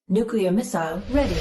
Nuclear missile ready.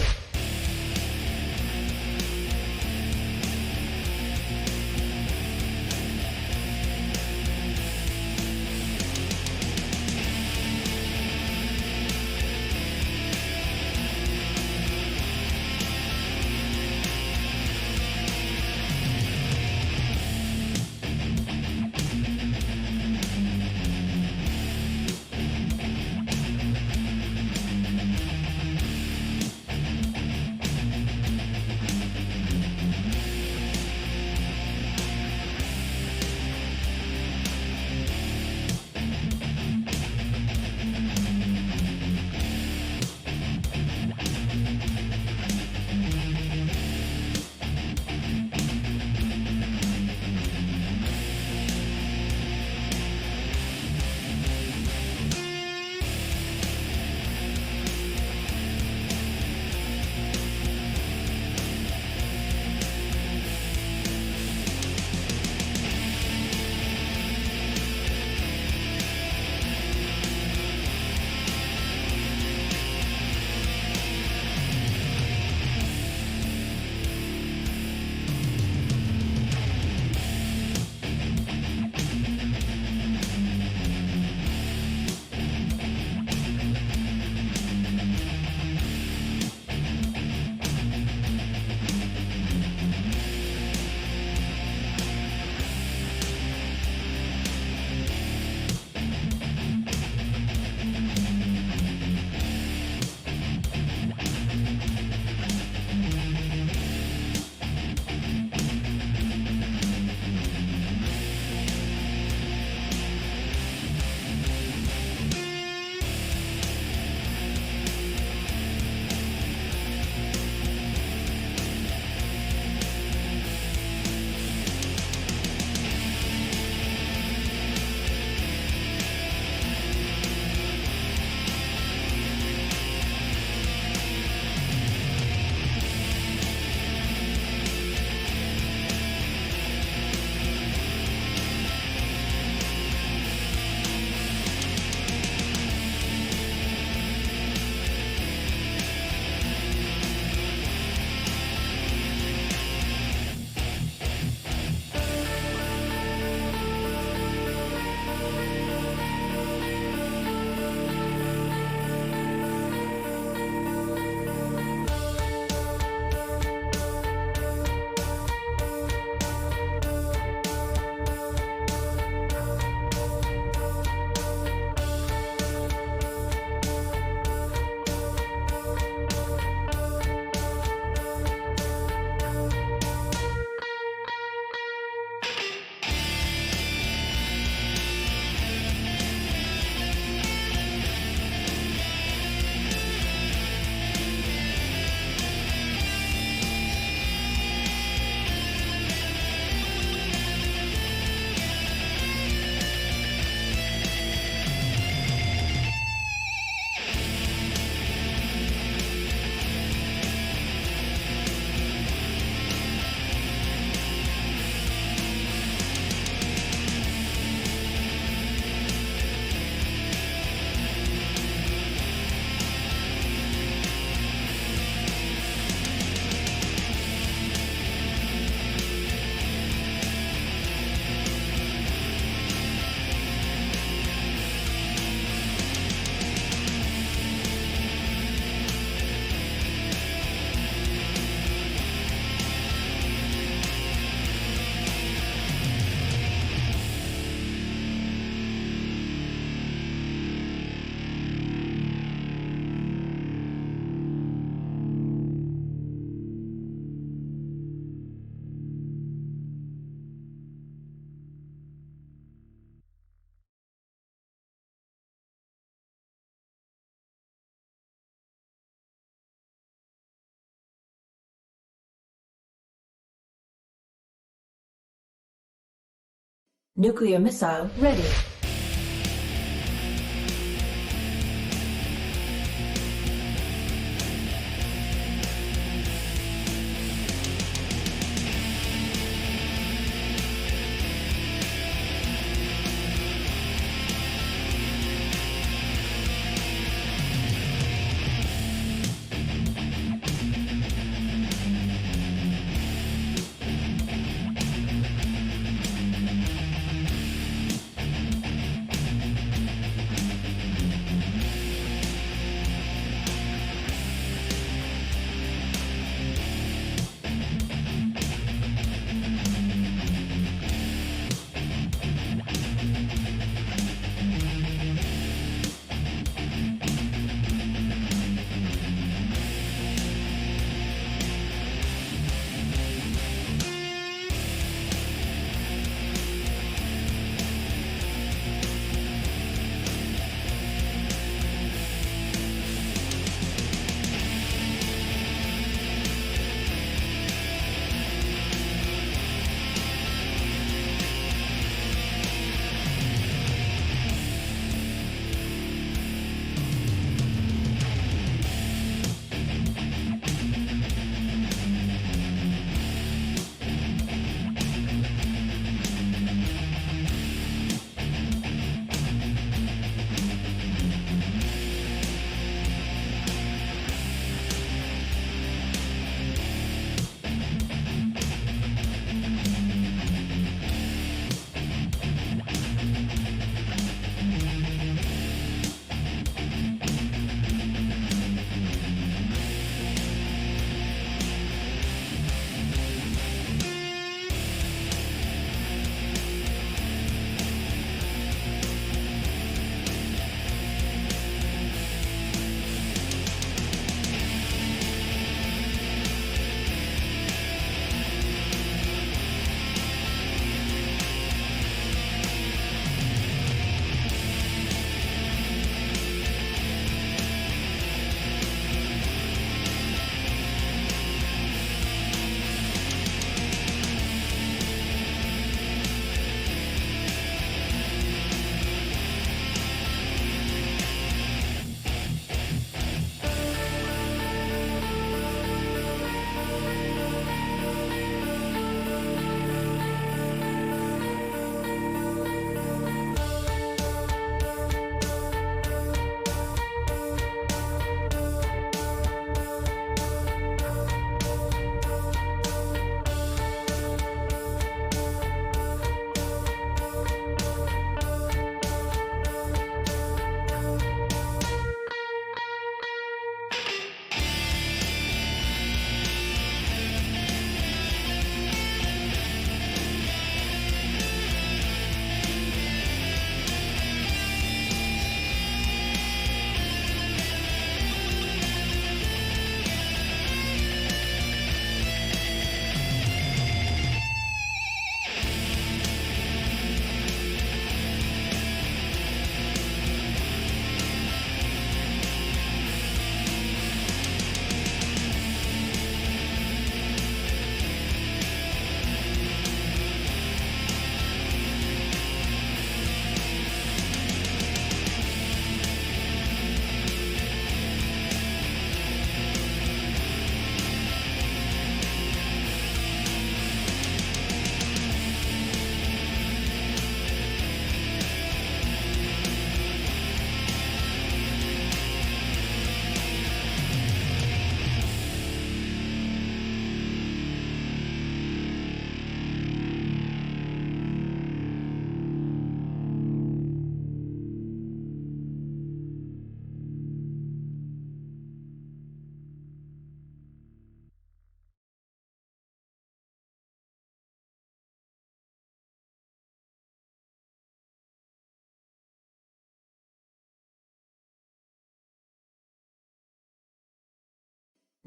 Nuclear missile ready.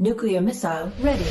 Nuclear missile ready.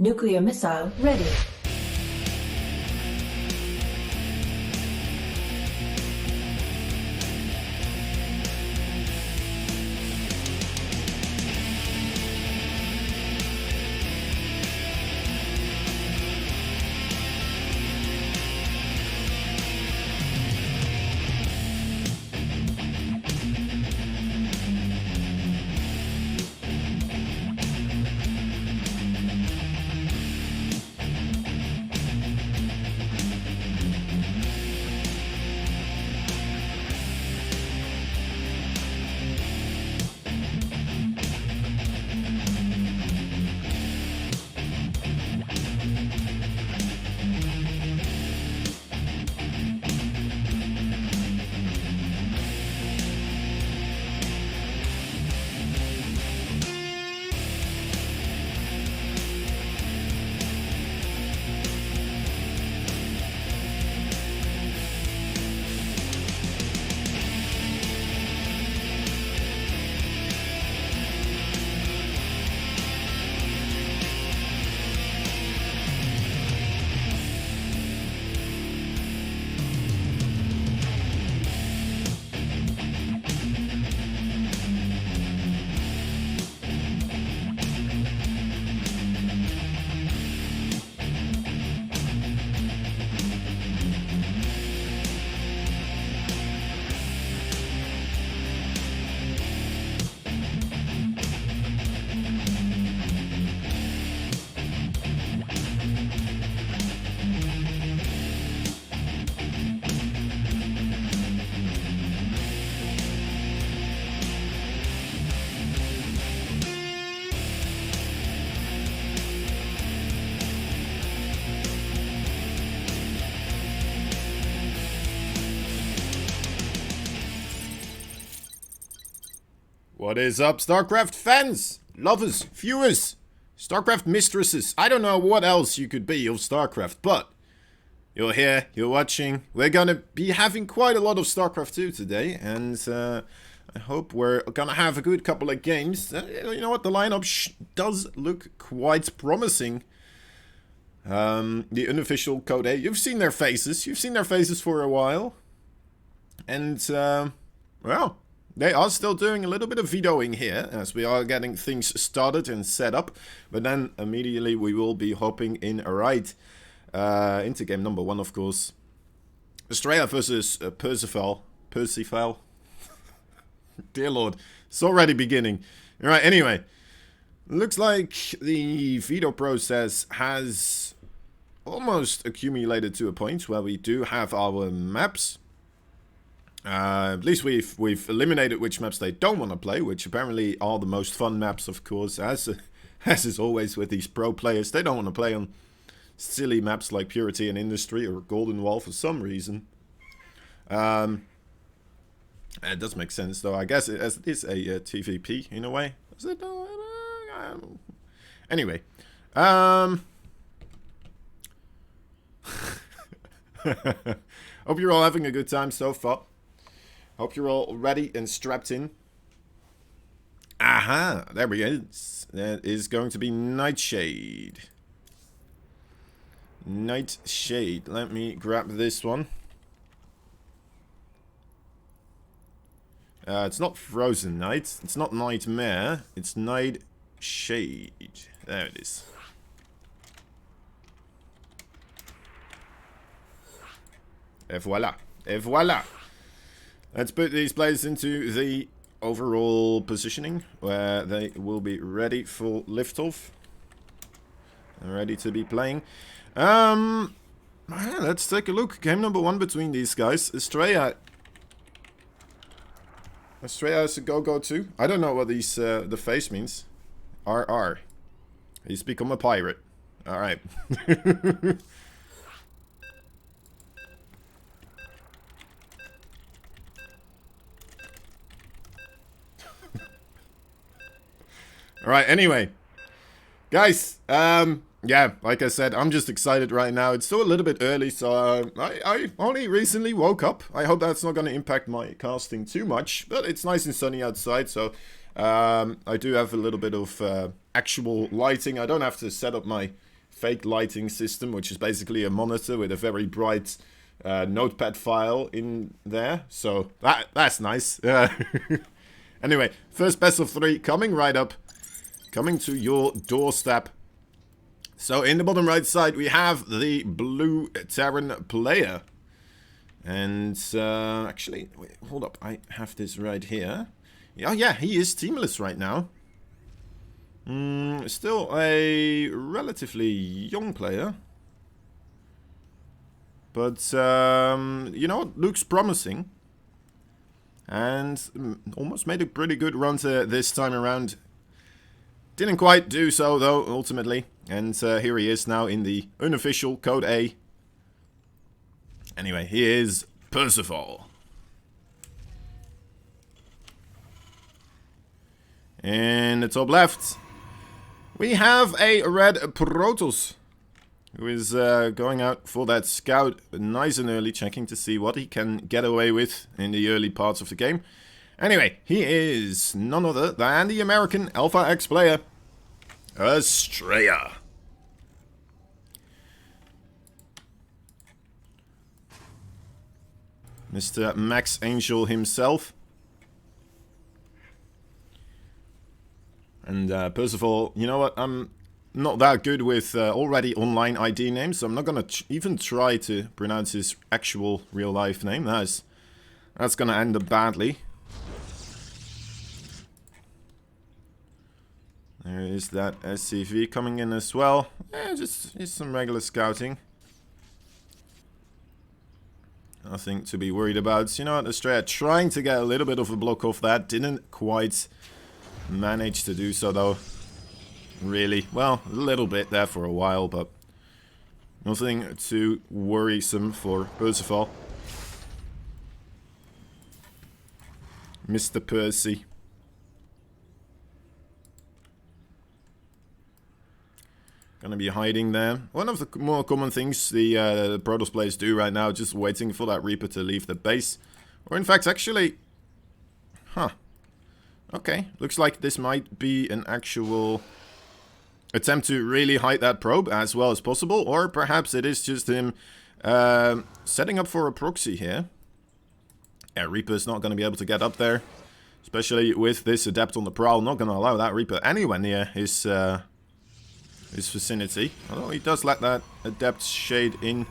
Nuclear missile ready. What is up, StarCraft fans, lovers, viewers, StarCraft mistresses? I don't know what else you could be of StarCraft, but you're here, you're watching. We're gonna be having quite a lot of StarCraft 2 today, and I hope we're gonna have a good couple of games. You know what, the lineup does look quite promising. The unofficial Code A, you've seen their faces for a while. And, well, they are still doing a little bit of vetoing here, as we are getting things started and set up. But then, immediately, we will be hopping in right into game number 1, of course. Australia versus Percival. Dear Lord, it's already beginning. Alright, anyway. Looks like the veto process has almost accumulated to a point where we do have our maps. At least we've eliminated which maps they don't want to play, which apparently are the most fun maps, of course, as is always with these pro players. They don't want to play on silly maps like Purity and Industry or Golden Wall for some reason. It does make sense, though. I guess it is a TVP in a way. Is it? Anyway, hope you're all having a good time so far. Hope you're all ready and strapped in. Aha, there we go. That is going to be Nightshade. Nightshade. Let me grab this one. It's not Frozen Night. It's not Nightmare. It's Nightshade. There it is. Et voila. Et voila. Let's put these players into the overall positioning where they will be ready for liftoff. And ready to be playing. Let's take a look. Game number 1 between these guys. Australia is a go-go too. I don't know what these the face means. RR. He's become a pirate. Alright. Alright, anyway. Guys, yeah, like I said, I'm just excited right now. It's still a little bit early, so I only recently woke up. I hope that's not going to impact my casting too much, but it's nice and sunny outside, so I do have a little bit of actual lighting. I don't have to set up my fake lighting system, which is basically a monitor with a very bright notepad file in there, so that's nice. Anyway, first best of 3 coming right up. Coming to your doorstep. So in the bottom right side we have the blue Terran player. And actually, wait, hold up, I have this right here. Oh yeah, he is teamless right now. Still a relatively young player. But, you know what, looks promising. And almost made a pretty good run to this time around. Didn't quite do so, though, ultimately. And here he is now in the unofficial Code A. Anyway, he is Percival. In the top left, we have a red Protoss, who is going out for that scout nice and early, checking to see what he can get away with in the early parts of the game. Anyway, he is none other than the American Alpha X player, Australia. Mr. Max Angel himself. And Percival, you know what, I'm not that good with already online ID names, so I'm not gonna even try to pronounce his actual real life name. That's gonna end up badly. There is that SCV coming in as well. Just some regular scouting. Nothing to be worried about. You know what, Australia trying to get a little bit of a block off that. Didn't quite manage to do so though. Really. Well, a little bit there for a while, but nothing too worrisome for Percival. Mr. Percy. Gonna be hiding there. One of the more common things the Protoss players do right now, just waiting for that Reaper to leave the base. Or in fact, actually... Huh. Okay, looks like this might be an actual attempt to really hide that probe as well as possible. Or perhaps it is just him setting up for a proxy here. Yeah, Reaper's not going to be able to get up there. Especially with this Adept on the prowl. Not going to allow that Reaper anywhere near his vicinity. Although he does let that Adept shade in.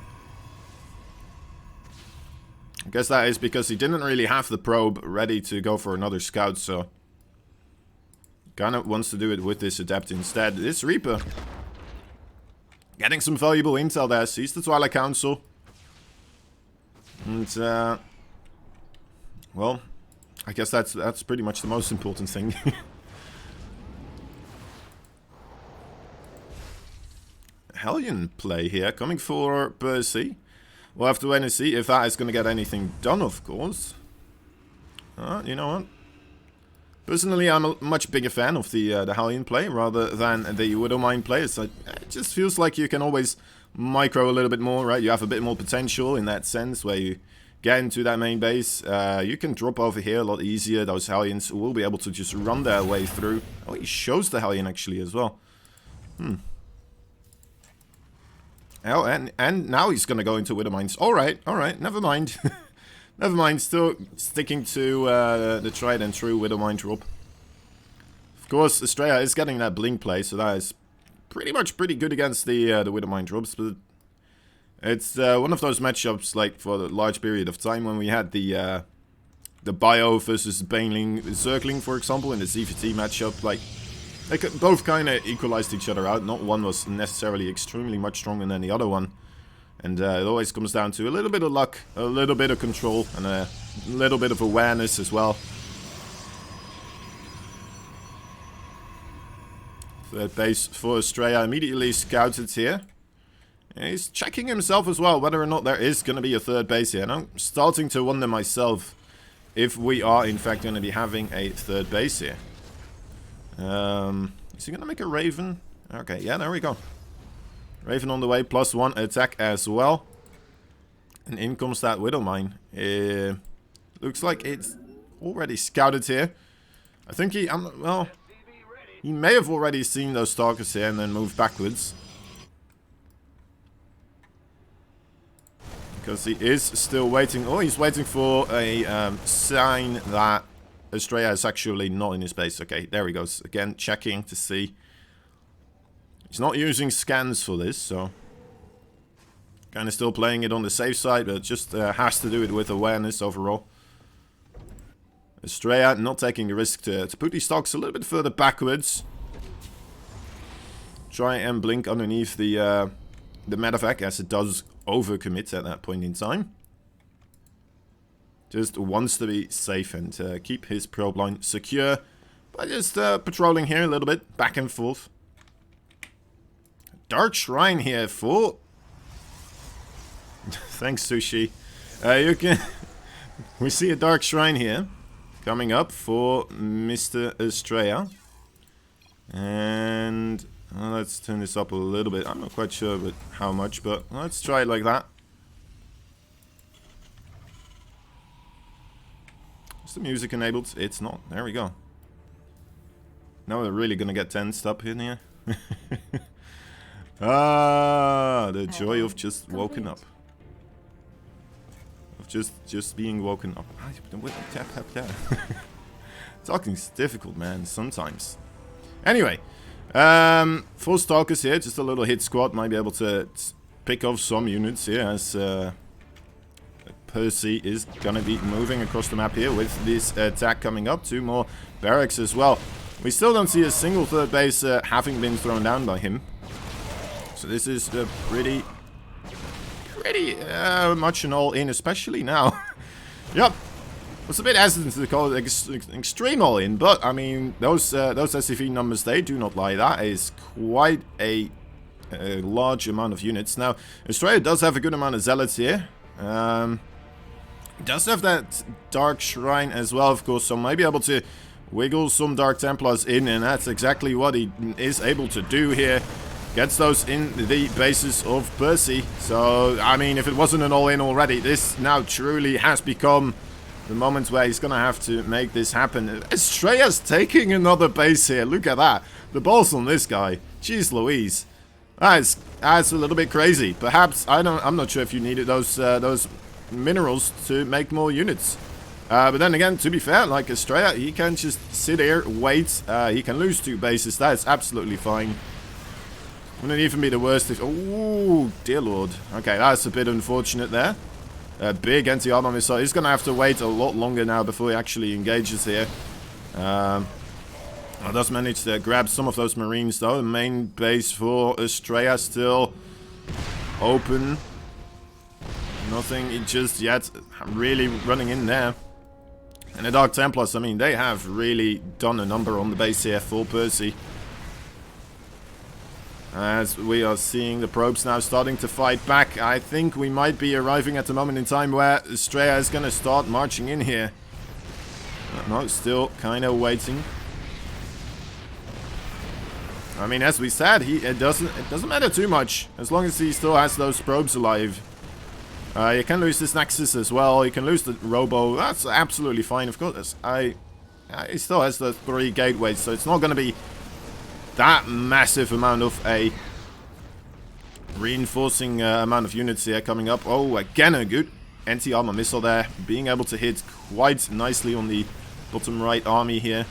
I guess that is because he didn't really have the probe ready to go for another scout, so... kind of wants to do it with this Adept instead. This Reaper getting some valuable intel there. Sees the Twilight Council. And, well, I guess that's pretty much the most important thing. Hellion play here, coming for Percy. We'll have to wait and see if that is going to get anything done, of course. You know what? Personally, I'm a much bigger fan of the Hellion play rather than the Widowmine play. It just feels like you can always micro a little bit more, right? You have a bit more potential in that sense where you get into that main base. You can drop over here a lot easier. Those Hellions will be able to just run their way through. Oh, he shows the Hellion actually as well. Oh, and now he's going to go into Widowmines. Alright, never mind. Never mind, still sticking to the tried and true Widowmine drop. Of course, Estrella is getting that blink play, so that is pretty good against the Widowmine drops, but it's one of those matchups, like, for a large period of time when we had the Bio versus Baneling Circling, for example, in the ZVT matchup, like, they both kind of equalized each other out. Not one was necessarily extremely much stronger than the other one. And it always comes down to a little bit of luck, a little bit of control, and a little bit of awareness as well. Third base for Estrella immediately scouted here. And he's checking himself as well, whether or not there is going to be a third base here. And I'm starting to wonder myself if we are in fact going to be having a third base here. Is he going to make a Raven? Okay, yeah, there we go. Raven on the way, +1 attack as well. And in comes that Widowmine. Looks like it's already scouted here. I think he, well, he may have already seen those Stalkers here and then moved backwards. Because he is still waiting. Oh, he's waiting for a sign that Estrella is actually not in his base. Okay, there he goes. Again, checking to see. He's not using scans for this, so... kind of still playing it on the safe side, but just has to do it with awareness overall. Estrella not taking the risk to put these stocks a little bit further backwards. Try and blink underneath the medevac, as it does overcommit at that point in time. Just wants to be safe and keep his probe line secure. By just patrolling here a little bit, back and forth. Dark Shrine here for... Thanks, Sushi. You can... we see a Dark Shrine here. Coming up for Mr. Estrella. And... let's turn this up a little bit. I'm not quite sure but how much, but let's try it like that. Is the music enabled? It's not. There we go. Now we're really gonna get tensed up in here. Ah, the joy of just woken up. Of just being woken up. Talking's difficult, man, sometimes. Anyway, 4 Stalkers here, just a little hit squad. Might be able to pick off some units here as Percy is gonna be moving across the map here with this attack coming up. 2 more barracks as well. We still don't see a single third base having been thrown down by him. So this is pretty much an all-in, especially now. Yep. I was a bit hesitant to call it extreme all-in, but I mean, those SCV numbers, they do not lie. That is quite a large amount of units. Now, Australia does have a good amount of zealots here. Does have that Dark Shrine as well, of course, so might be able to wiggle some Dark Templars in, and that's exactly what he is able to do here. Gets those in the bases of Percy. So, I mean, if it wasn't an all-in already, this now truly has become the moment where he's going to have to make this happen. Estrella's taking another base here. Look at that. The balls on this guy. Jeez Louise. That's a little bit crazy. Perhaps, I'm not sure if you needed those minerals to make more units. But then again, to be fair, like Estrella, he can just sit here, wait. He can lose 2 bases. That is absolutely fine. Wouldn't even be the worst if... Oh, dear lord. Okay, that's a bit unfortunate there. A big anti-armor missile. He's going to have to wait a lot longer now before he actually engages here. Does manage to grab some of those marines though. The main base for Estrella still open. Nothing just yet really running in there. And the Dark Templars, I mean, they have really done a number on the base here for Percy. As we are seeing the probes now starting to fight back, I think we might be arriving at the moment in time where Estrella is going to start marching in here. No, still kind of waiting. I mean, as we said, it doesn't matter too much as long as he still has those probes alive. You can lose this Nexus as well. You can lose the Robo. That's absolutely fine, of course. He still has the 3 gateways, so it's not going to be that massive amount of a reinforcing amount of units here coming up. Oh, again a good anti-armor missile there, being able to hit quite nicely on the bottom right army here.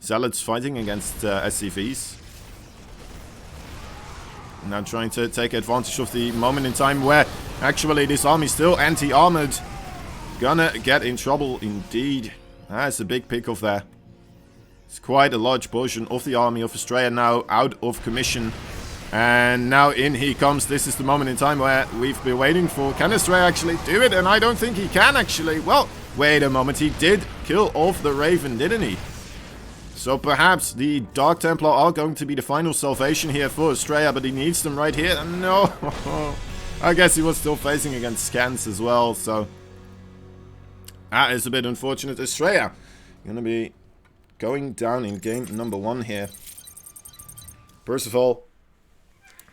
Zealots fighting against SCVs. Now trying to take advantage of the moment in time where actually this army still anti-armored. Gonna get in trouble indeed. That's a big pick-off there. It's quite a large portion of the army of Estrella now out of commission. And now in he comes. This is the moment in time where we've been waiting for. Can Estrella actually do it? And I don't think he can actually. Well, wait a moment. He did kill off the Raven, didn't he? So perhaps the Dark Templar are going to be the final salvation here for Estrella, but he needs them right here. No. I guess he was still facing against scans as well, so that is a bit unfortunate. Estrella going to be going down in game number 1 here. First of all,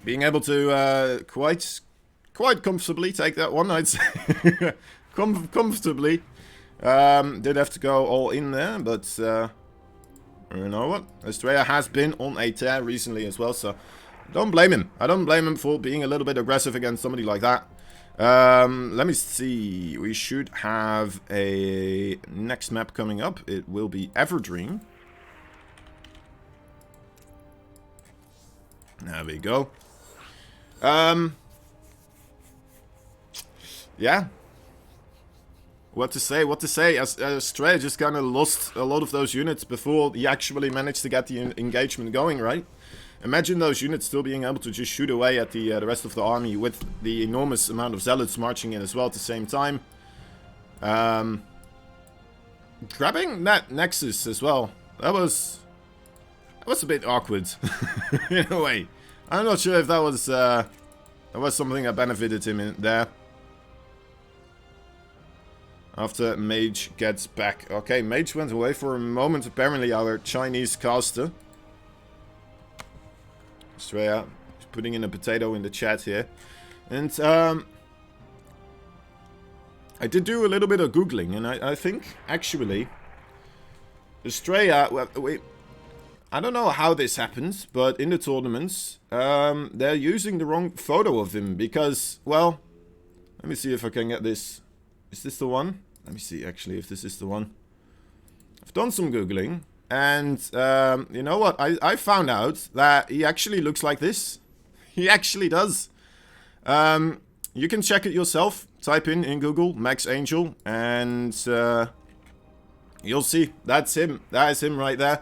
being able to quite comfortably take that one, I'd say. Comfortably. Did have to go all in there, but you know what? Estrella has been on a tear recently as well, so don't blame him. I don't blame him for being a little bit aggressive against somebody like that. Let me see. We should have a next map coming up. It will be Everdream. There we go. Yeah. What to say? Estrella just kind of lost a lot of those units before he actually managed to get the engagement going, right? Imagine those units still being able to just shoot away at the rest of the army with the enormous amount of zealots marching in as well at the same time. Grabbing that Nexus as well. That was a bit awkward in a way. I'm not sure if that was something that benefited him in there. After Mage gets back. Okay, Mage went away for a moment, apparently, our Chinese caster. Estrella is putting in a potato in the chat here. And I did do a little bit of Googling, and I think, actually, Estrella, well, I don't know how this happens, but in the tournaments, they're using the wrong photo of him, because, well, let me see if I can get this. Is this the one? Let me see, actually, if this is the one. I've done some Googling, and you know what? I found out that he actually looks like this. He actually does. You can check it yourself. Type in Google, Max Angel, and you'll see. That's him. That is him right there.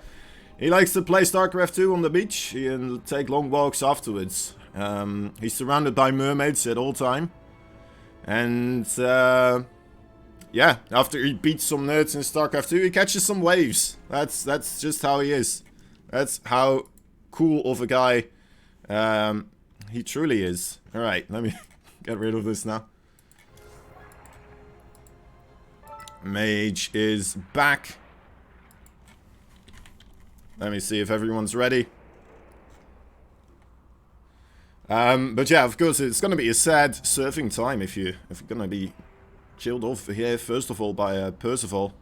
He likes to play StarCraft 2 on the beach and take long walks afterwards. He's surrounded by mermaids at all time. And yeah, after he beats some nerds in StarCraft 2, he catches some waves. That's just how he is. That's how cool of a guy he truly is. Alright, let me get rid of this now. Mage is back. Let me see if everyone's ready. But yeah, of course, it's going to be a sad surfing time if you're going to be killed off here, first of all, by Percival.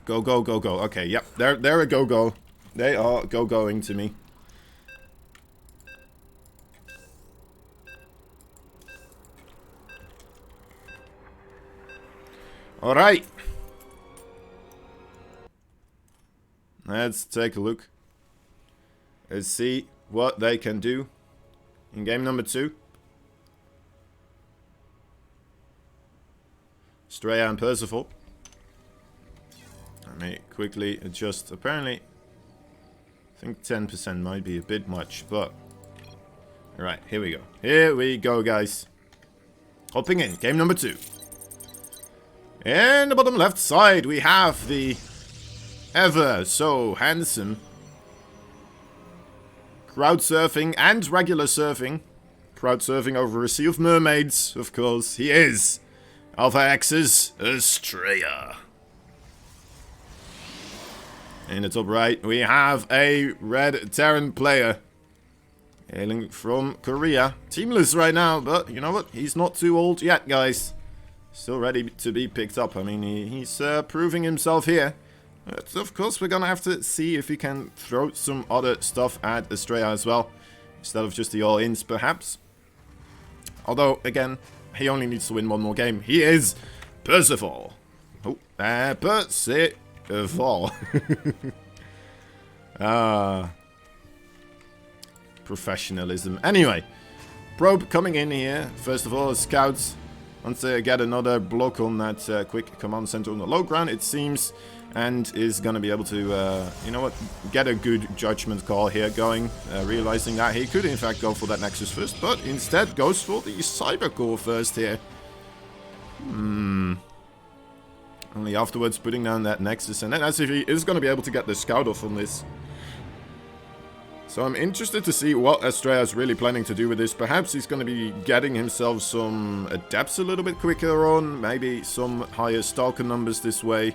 Go, go, go, go. Okay, yep, they're a go-go. They are go-going to me. Alright. Let's take a look. Let's see what they can do in game number 2. Straya and Percival. Let me quickly adjust. Apparently, I think 10% might be a bit much, but... Alright, here we go. Here we go, guys. Hopping in. Game number 2. In the bottom left side, we have the ever so handsome crowd surfing and regular surfing. Crowd surfing over a sea of mermaids, of course. He is Alpha X's Estrella. In the top right, we have a red Terran player. Hailing from Korea. Teamless right now, but you know what? He's not too old yet, guys. Still ready to be picked up. I mean, he's proving himself here. But of course, we're gonna have to see if he can throw some other stuff at Estrella as well. Instead of just the all-ins, perhaps. Although, again, he only needs to win one more game. He is Percival. Oh, Percival. Professionalism. Anyway, Probe coming in here. First of all, scouts. Once they get another block on that quick command center on the low ground, it seems, and is going to be able to, you know what, get a good judgment call here going, realizing that he could in fact go for that Nexus first, but instead goes for the Cyber Core first here. Only afterwards putting down that Nexus, and then as if he is going to be able to get the scout off on this. So I'm interested to see what Estrella is really planning to do with this. Perhaps he's going to be getting himself some adepts a little bit quicker on. Maybe some higher Stalker numbers this way.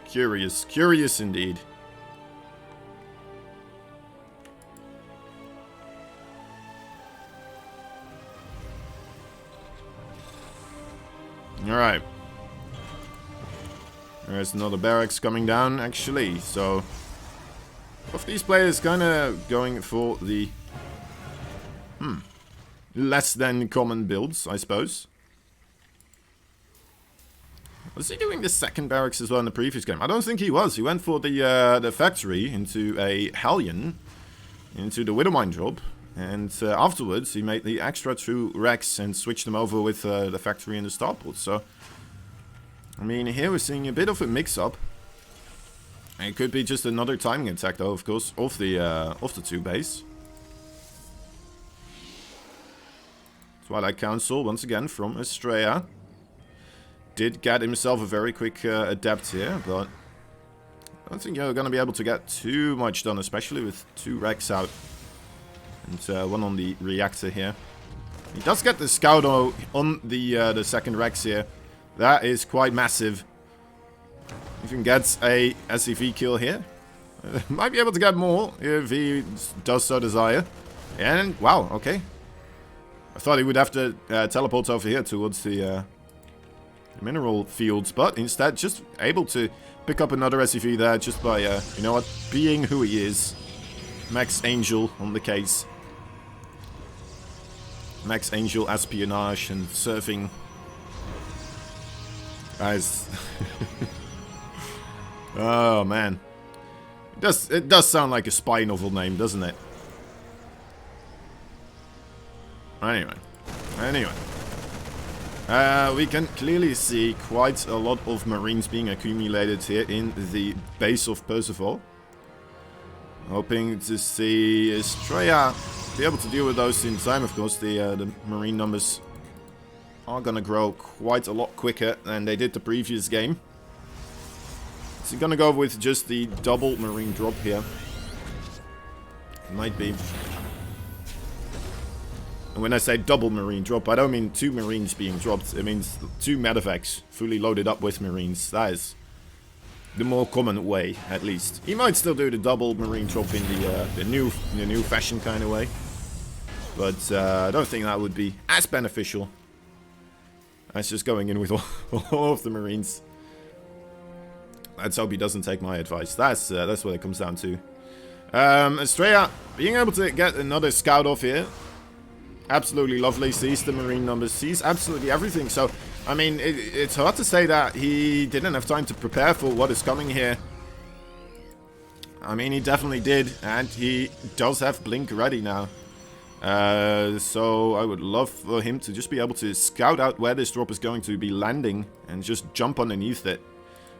Curious. Curious indeed. Alright. There's another barracks coming down, actually, so... Both these players kind of going for the less than common builds, I suppose. Was he doing the second barracks as well in the previous game? I don't think he was. He went for the factory into a Hellion, into the Widowmine drop, and afterwards he made the extra 2 Rex and switched them over with the factory and the starport. So, I mean, here we're seeing a bit of a mix-up. It could be just another timing attack, though, of course, off the 2 base. Twilight Council, once again, from Estrella. Did get himself a very quick adept here, but I don't think you're going to be able to get too much done, especially with 2 Rex out. And 1 on the reactor here. He does get the scout on the second Rex here. That is quite massive. Even gets a SCV kill here. Might be able to get more if he does so desire. And, wow, okay. I thought he would have to teleport over here towards the mineral fields, but instead just able to pick up another SCV there just by, you know what, being who he is. Max Angel on the case. Max Angel espionage and surfing. Guys. Oh, man. It does sound like a spy novel name, doesn't it? Anyway. We can clearly see quite a lot of Marines being accumulated here in the base of Percival. Hoping to see Estrella be able to deal with those in time, of course. The Marine numbers are going to grow quite a lot quicker than they did the previous game. So gonna go with just the double Marine drop here. Might be. And when I say double Marine drop, I don't mean 2 Marines being dropped. It means 2 medevacs fully loaded up with Marines. That is the more common way, at least. He might still do the double marine drop in the new fashion kind of way. But I don't think that would be as beneficial as just going in with all of the marines. Let's hope he doesn't take my advice. That's what it comes down to. Estrella being able to get another scout off here. Absolutely lovely. Sees the marine numbers. Sees absolutely everything. So, I mean, it's hard to say that he didn't have time to prepare for what is coming here. I mean, he definitely did. And he does have Blink ready now. So I would love for him to just be able to scout out where this drop is going to be landing. And just jump underneath it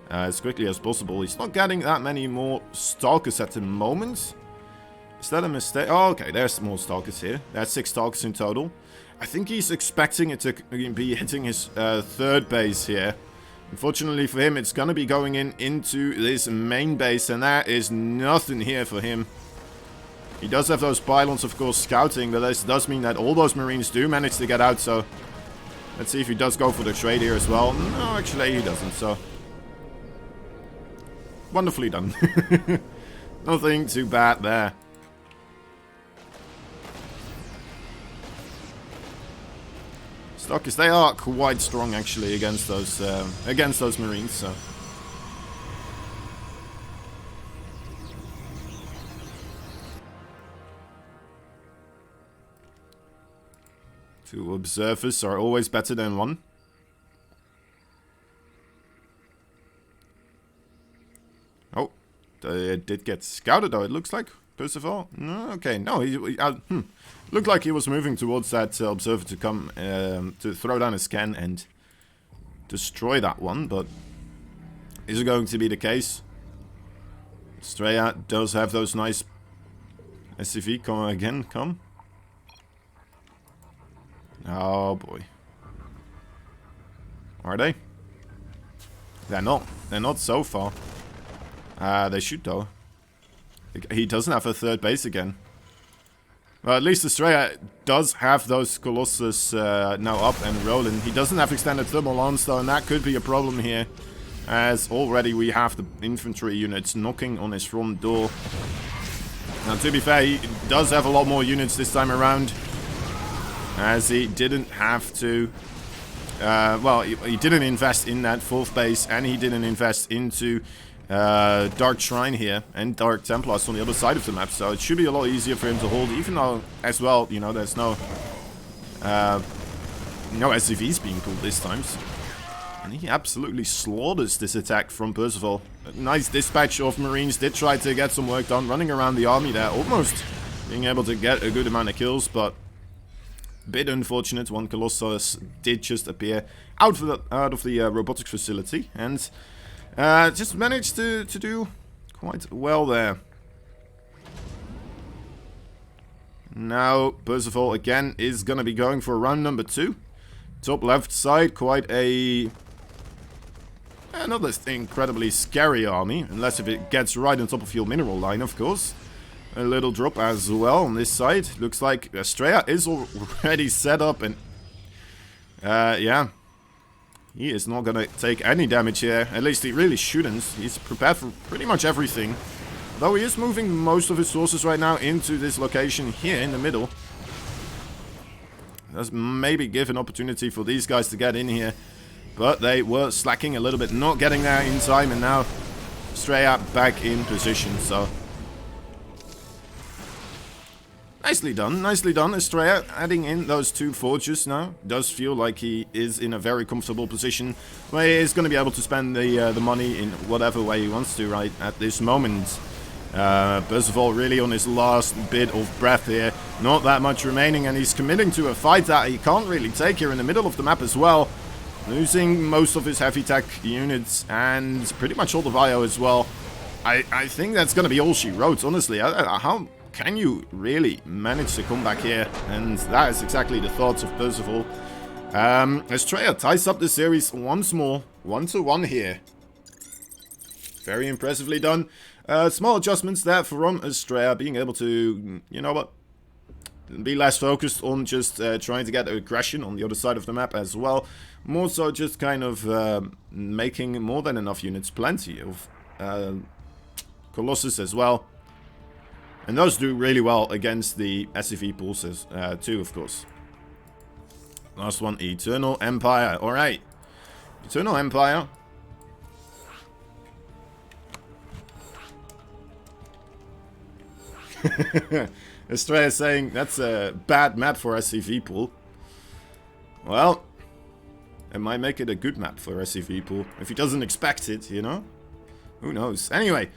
as quickly as possible. He's not getting that many more Stalkers at the moment. Is that a mistake? Oh, okay, there's more Stalkers here. That's 6 Stalkers in total. I think he's expecting it to be hitting his third base here. Unfortunately for him, it's going to be going into this main base, and there is nothing here for him. He does have those pylons, of course, scouting, but this does mean that all those Marines do manage to get out, so... Let's see if he does go for the trade here as well. No, actually, he doesn't, so... Wonderfully done. Nothing too bad there. Stalkers, they are quite strong actually against those Marines. So two observers are always better than one. Oh, they did get scouted though. It looks like. First of all, no, okay, no, looked like he was moving towards that observer to come to throw down a scan and destroy that one, but is it going to be the case? Estrella does have those nice SCV. Come again, come. Oh boy, are they? They're not. They're not so far. They should though. He doesn't have a third base again. Well, at least Estrella does have those Colossus now up and rolling. He doesn't have extended thermal lance though, and that could be a problem here. As already we have the infantry units knocking on his front door. Now, to be fair, he does have a lot more units this time around. As he didn't have to... well, he didn't invest in that 4th base, and he didn't invest into... Dark Shrine here and Dark Templars on the other side of the map, so it should be a lot easier for him to hold, even though, as well, you know, there's no SCVs being pulled this time. And he absolutely slaughters this attack from Percival. A nice dispatch of Marines, did try to get some work done, running around the army there, almost being able to get a good amount of kills, but a bit unfortunate. One Colossus did just appear out of the robotics facility, and just managed to do quite well there. Now, Percival again is going to be going for round number 2. Top left side, quite another incredibly scary army, unless if it gets right on top of your mineral line, of course. A little drop as well on this side. Looks like Estrella is already set up, and yeah. He is not going to take any damage here. At least he really shouldn't. He's prepared for pretty much everything. Though he is moving most of his sources right now into this location here in the middle. Does maybe give an opportunity for these guys to get in here. But they were slacking a little bit, not getting there in time. And now Estrella back in position. So nicely done, Estrella adding in those 2 forges now. Does feel like he is in a very comfortable position where he is going to be able to spend the money in whatever way he wants to right at this moment. Percival really on his last bit of breath here. Not that much remaining, and he's committing to a fight that he can't really take here in the middle of the map as well. Losing most of his heavy tech units and pretty much all the bio as well. I think that's going to be all she wrote, honestly. How can you really manage to come back here? And that is exactly the thoughts of Percival. Estrella ties up the series once more. 1-1 here. Very impressively done. Small adjustments there from Estrella, being able to, you know what, be less focused on just trying to get aggression on the other side of the map as well. More so just kind of making more than enough units, plenty of Colossus as well. And those do really well against the SCV pulses too, of course. Last one, Eternal Empire. Alright. Eternal Empire. Estrella saying that's a bad map for SCV pool. Well, it might make it a good map for SCV pool. If he doesn't expect it, you know? Who knows? Anyway,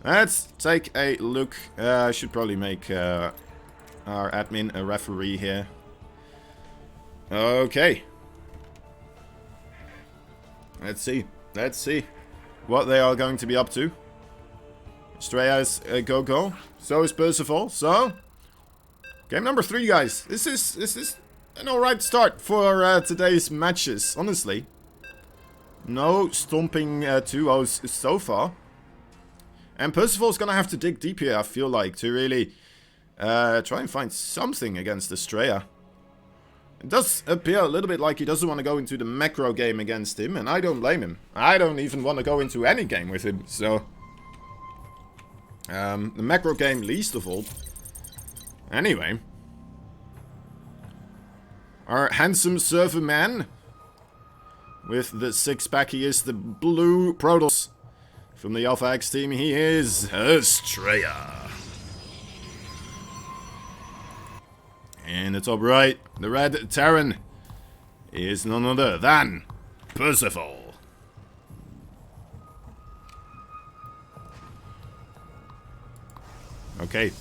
let's take a look. I should probably make our admin a referee here. Okay. Let's see. Let's see what they are going to be up to. Estrella's go. So is Percival. So, game number 3, guys. This is an alright start for today's matches, honestly. No stomping 2-0s so far. And Percival's gonna have to dig deep here, I feel like, to really try and find something against Estrella. It does appear a little bit like he doesn't want to go into the macro game against him, and I don't blame him. I don't even want to go into any game with him, so... the macro game least of all. Anyway. Our handsome server man. With the 6-pack, he is the blue Protoss. From the Alpha X team, he is Estrella. In the top right, the red Terran is none other than Percival. Okay.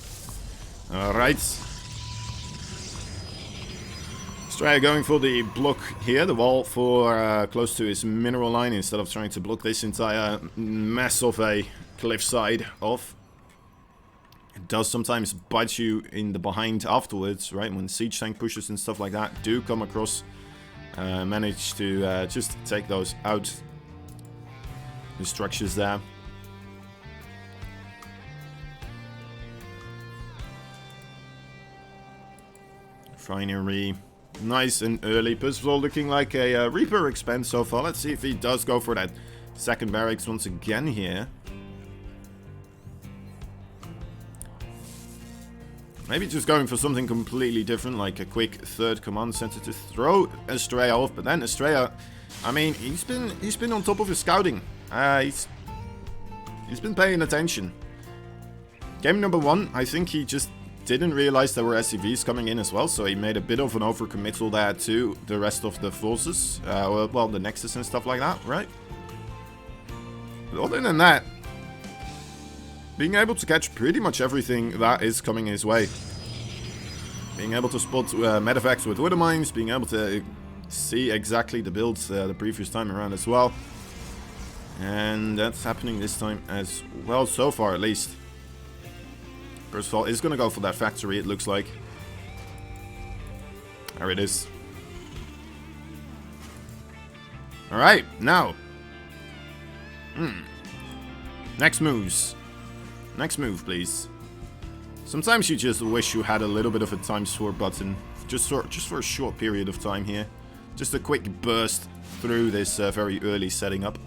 Alright. Estrella going for the block here, the wall for close to his mineral line instead of trying to block this entire mess of a cliffside off. It does sometimes bite you in the behind afterwards, right? When siege tank pushes and stuff like that do come across. Manage to just take those out. The structures there. Refinery. Nice and early. Percival looking like a Reaper expense so far. Let's see if he does go for that second barracks once again here. Maybe just going for something completely different, like a quick third command center to throw Estrella off. But then Estrella, I mean, he's been on top of his scouting. He's been paying attention. Game number 1, I think he just didn't realize there were SCVs coming in as well, so he made a bit of an overcommittal there to the rest of the forces. Well, the Nexus and stuff like that, right? But other than that, being able to catch pretty much everything that is coming his way. Being able to spot medevacts with Wither Mines, being able to see exactly the builds the previous time around as well. And that's happening this time as well, so far at least. Percival is going to go for that factory, it looks like. There it is. Alright, now. Next moves. Next move, please. Sometimes you just wish you had a little bit of a ×4 button. Just for a short period of time here. Just a quick burst through this very early setting up.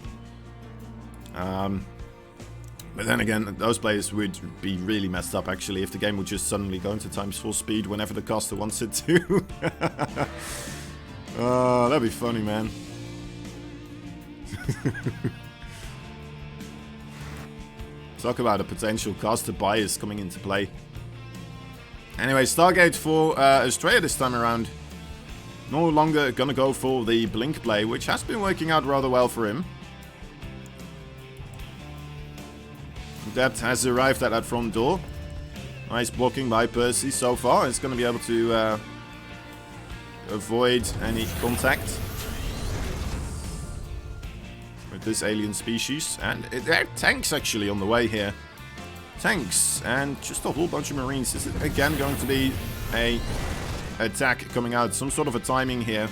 But then again, those players would be really messed up actually if the game would just suddenly go into ×4 speed whenever the caster wants it to. Oh, that'd be funny, man. Talk about a potential caster bias coming into play. Anyway, Stargate for Estrella this time around. No longer gonna go for the blink play, which has been working out rather well for him. That has arrived at that front door. Nice blocking by Percy so far. It's gonna be able to avoid any contact with this alien species. And there are tanks actually on the way here. Tanks and just a whole bunch of Marines. Is it again going to be a attack coming out? Some sort of a timing here.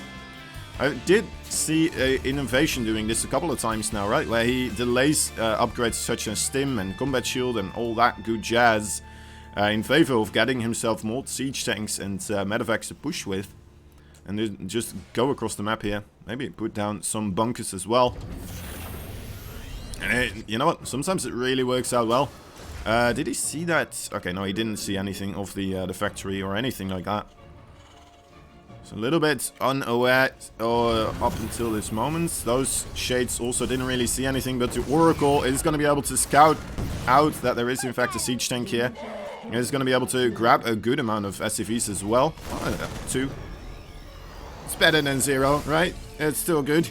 I did see Innovation doing this a couple of times now, right? Where he delays upgrades such as Stim and Combat Shield and all that good jazz in favor of getting himself more siege tanks and medevacs to push with. And then just go across the map here. Maybe put down some bunkers as well. And you know what? Sometimes it really works out well. Did he see that? Okay, no, he didn't see anything of the factory or anything like that. So a little bit unaware up until this moment. Those shades also didn't really see anything, but the Oracle is going to be able to scout out that there is in fact a siege tank here. He's going to be able to grab a good amount of SCVs as well. 2. It's better than 0, right? It's still good.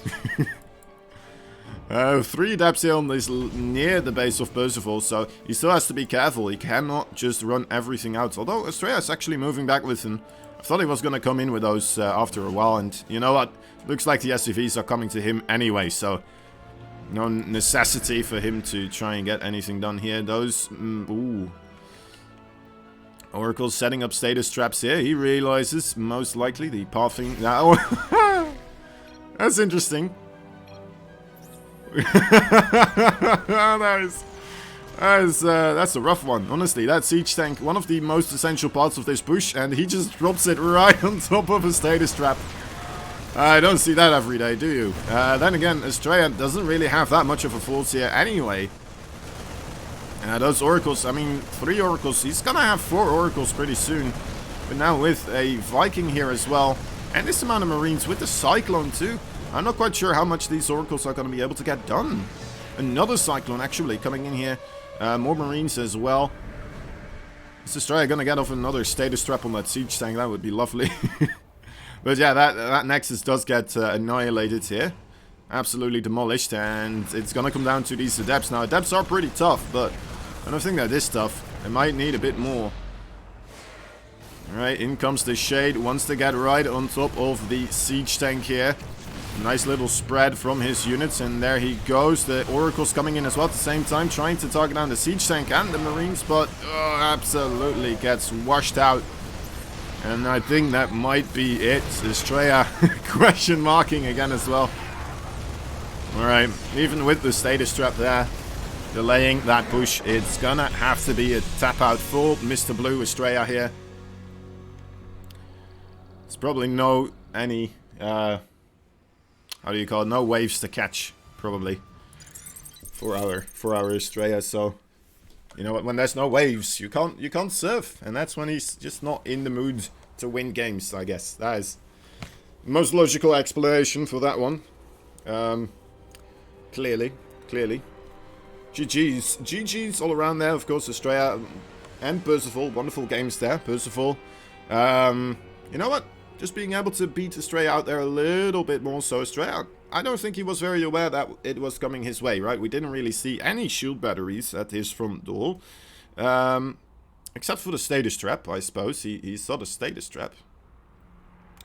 3 depths here on this near the base of Percival, so he still has to be careful. He cannot just run everything out. Although Estrella is actually moving back with him. I thought he was going to come in with those after a while, and you know what? Looks like the SCVs are coming to him anyway, so no necessity for him to try and get anything done here. Those, ooh. Oracle's setting up status traps here. He realizes, most likely, the pathing... Now, that's interesting. That's a rough one. Honestly, that siege tank, one of the most essential parts of this push, and he just drops it right on top of a status trap. I don't see that every day, do you? Then again, Estrella doesn't really have that much of a force here anyway. Those oracles, I mean, 3 oracles. He's gonna have 4 oracles pretty soon. But now with a Viking here as well, and this amount of marines with the Cyclone too, I'm not quite sure how much these oracles are gonna be able to get done. Another Cyclone actually coming in here. More marines as well. Is Estrella gonna get off another status trap on that siege tank? That would be lovely. But yeah, that Nexus does get annihilated here. Absolutely demolished, and it's gonna come down to these adepts. Now, adepts are pretty tough, but I don't think they're this tough. They might need a bit more. Alright, in comes the Shade. Wants to get right on top of the siege tank here. Nice little spread from his units, and there he goes. The Oracle's coming in as well at the same time, trying to target down the siege tank and the marines, but absolutely gets washed out. And I think that might be it. Estrella question marking again as well. Alright, even with the status trap there, delaying that push, it's gonna have to be a tap out for Mr. Blue Estrella here. There's probably no how do you call it, no waves to catch, probably, for our Estrella. So, you know what, when there's no waves, you can't surf, and that's when he's just not in the mood to win games, I guess. That is the most logical explanation for that one. Clearly. GG's all around there, of course. Estrella and Percival, wonderful games there. Percival, you know what? Just being able to beat Estrella out there a little bit more. So Estrella, I don't think he was very aware that it was coming his way, right? We didn't really see any shield batteries at his front door. Except for the status trap, I suppose. He saw the status trap.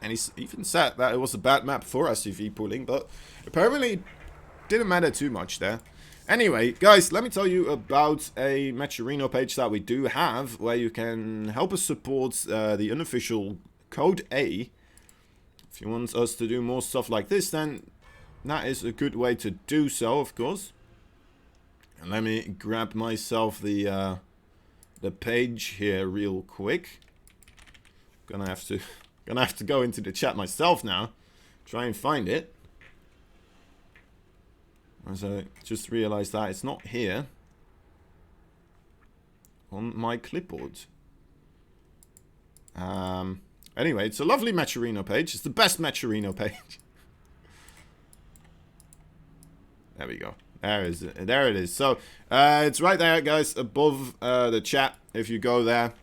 And he even said that it was a bad map for SCV pulling, but apparently didn't matter too much there. Anyway, guys, let me tell you about a Matcherino page that we do have, where you can help us support the unofficial Code A. If you want us to do more stuff like this, then that is a good way to do so, of course. And let me grab myself the page here real quick. Gonna have to go into the chat myself now, try and find it. As I just realized that it's not here on my clipboard. Anyway, it's a lovely Matcherino page. It's the best Matcherino page. There we go. There it is. So, it's right there, guys, above the chat. If you go there,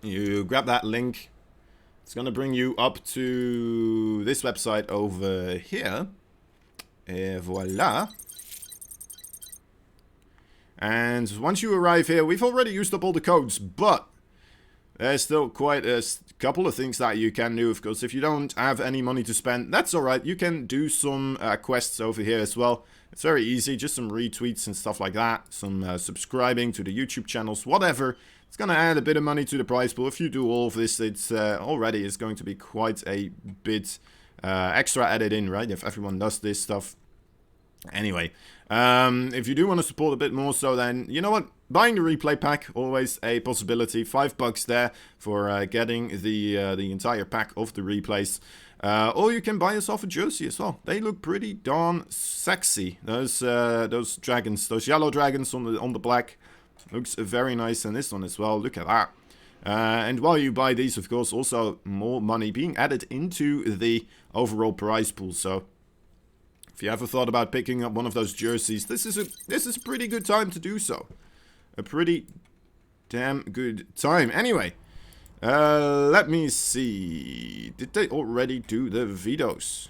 you grab that link. It's going to bring you up to this website over here. Et voila. And once you arrive here, we've already used up all the codes, but there's still quite a couple of things that you can do, of course. If you don't have any money to spend, that's alright. You can do some quests over here as well. It's very easy, just some retweets and stuff like that. Some subscribing to the YouTube channels, whatever. It's going to add a bit of money to the prize pool. If you do all of this, it's already is going to be quite a bit extra added in, right? If everyone does this stuff. Anyway, if you do want to support a bit more, so then, you know what? Buying the replay pack, always a possibility. $5 there for getting the entire pack of the replays. Or you can buy yourself a jersey as well. They look pretty darn sexy. Those dragons, those yellow dragons on the black, looks very nice. And this one as well. Look at that. And while you buy these, of course, also more money being added into the overall prize pool. So if you ever thought about picking up one of those jerseys, this is a pretty good time to do so. A pretty damn good time. Anyway, let me see. Did they already do the vetoes?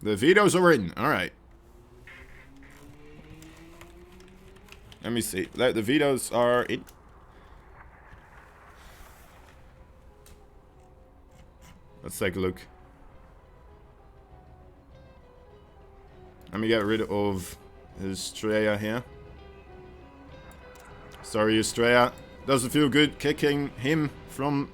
The vetoes are in. All right. Let me see. The vetoes are in. Let's take a look. Let me get rid of Estrella here. Sorry, Estrella. Doesn't feel good kicking him from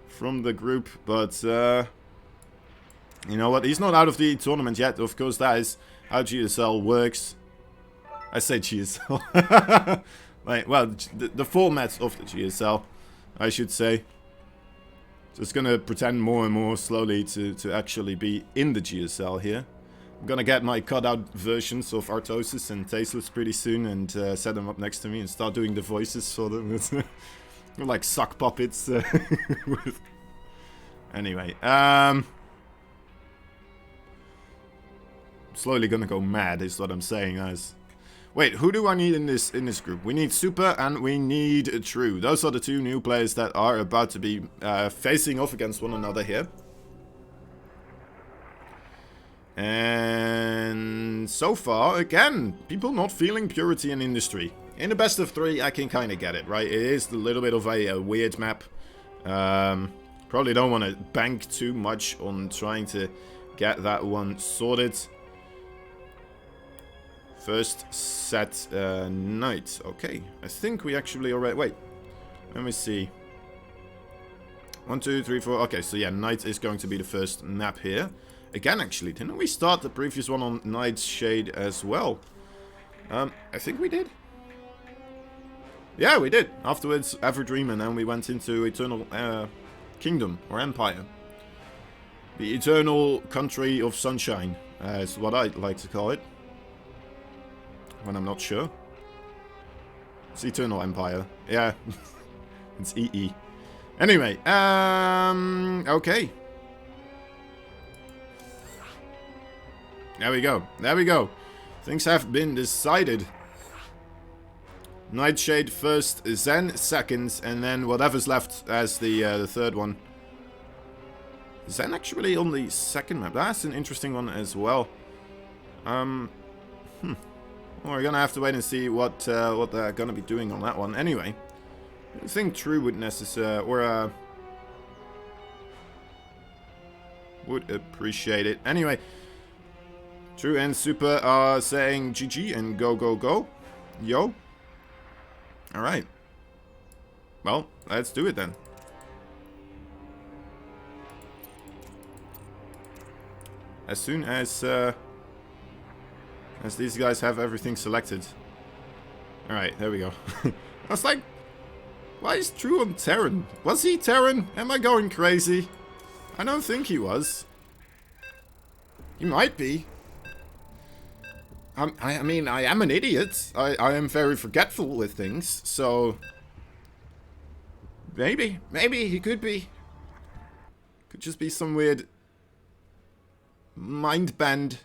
from the group, but you know what? He's not out of the tournament yet. Of course, that is how GSL works. I say GSL. Like, well, the format of the GSL, I should say. Just gonna pretend more and more slowly to actually be in the GSL here. I'm gonna get my cutout versions of Artosis and Tasteless pretty soon and set them up next to me and start doing the voices for them. Like sock puppets. Anyway, slowly gonna go mad is what I'm saying, guys. Wait, who do I need in this group? We need Super and we need True. Those are the two new players that are about to be facing off against one another here. And so far, again, people not feeling Purity in Industry. In the best of 3, I can kind of get it, right? It is a little bit of a weird map. Probably don't want to bank too much on trying to get that one sorted. First set, Night. Okay, I think we actually already... Wait, let me see. 1, 2, 3, 4. Okay, so yeah, Night is going to be the first map here. Again, actually, didn't we start the previous one on Night's Shade as well? I think we did. Yeah, we did. Afterwards, Everdream, and then we went into Eternal Kingdom, or Empire. The Eternal Country of Sunshine, is what I like to call it. When I'm not sure. It's Eternal Empire. Yeah. It's EE. Anyway, okay. There we go. There we go. Things have been decided. Nightshade first, Zen second, and then whatever's left as the third one. Zen actually on the second map. That's an interesting one as well. Well, we're gonna have to wait and see what they're gonna be doing on that one. Anyway, I don't think True would necessarily would appreciate it. Anyway. True and Super are saying GG and go, go, go. Yo. Alright. Well, let's do it then. As soon as these guys have everything selected. Alright, there we go. I was like, why is True on Terran? Was he Terran? Am I going crazy? I don't think he was. He might be. I mean, I am an idiot. I am very forgetful with things, so... Maybe he could be. Could just be some weird... mind bend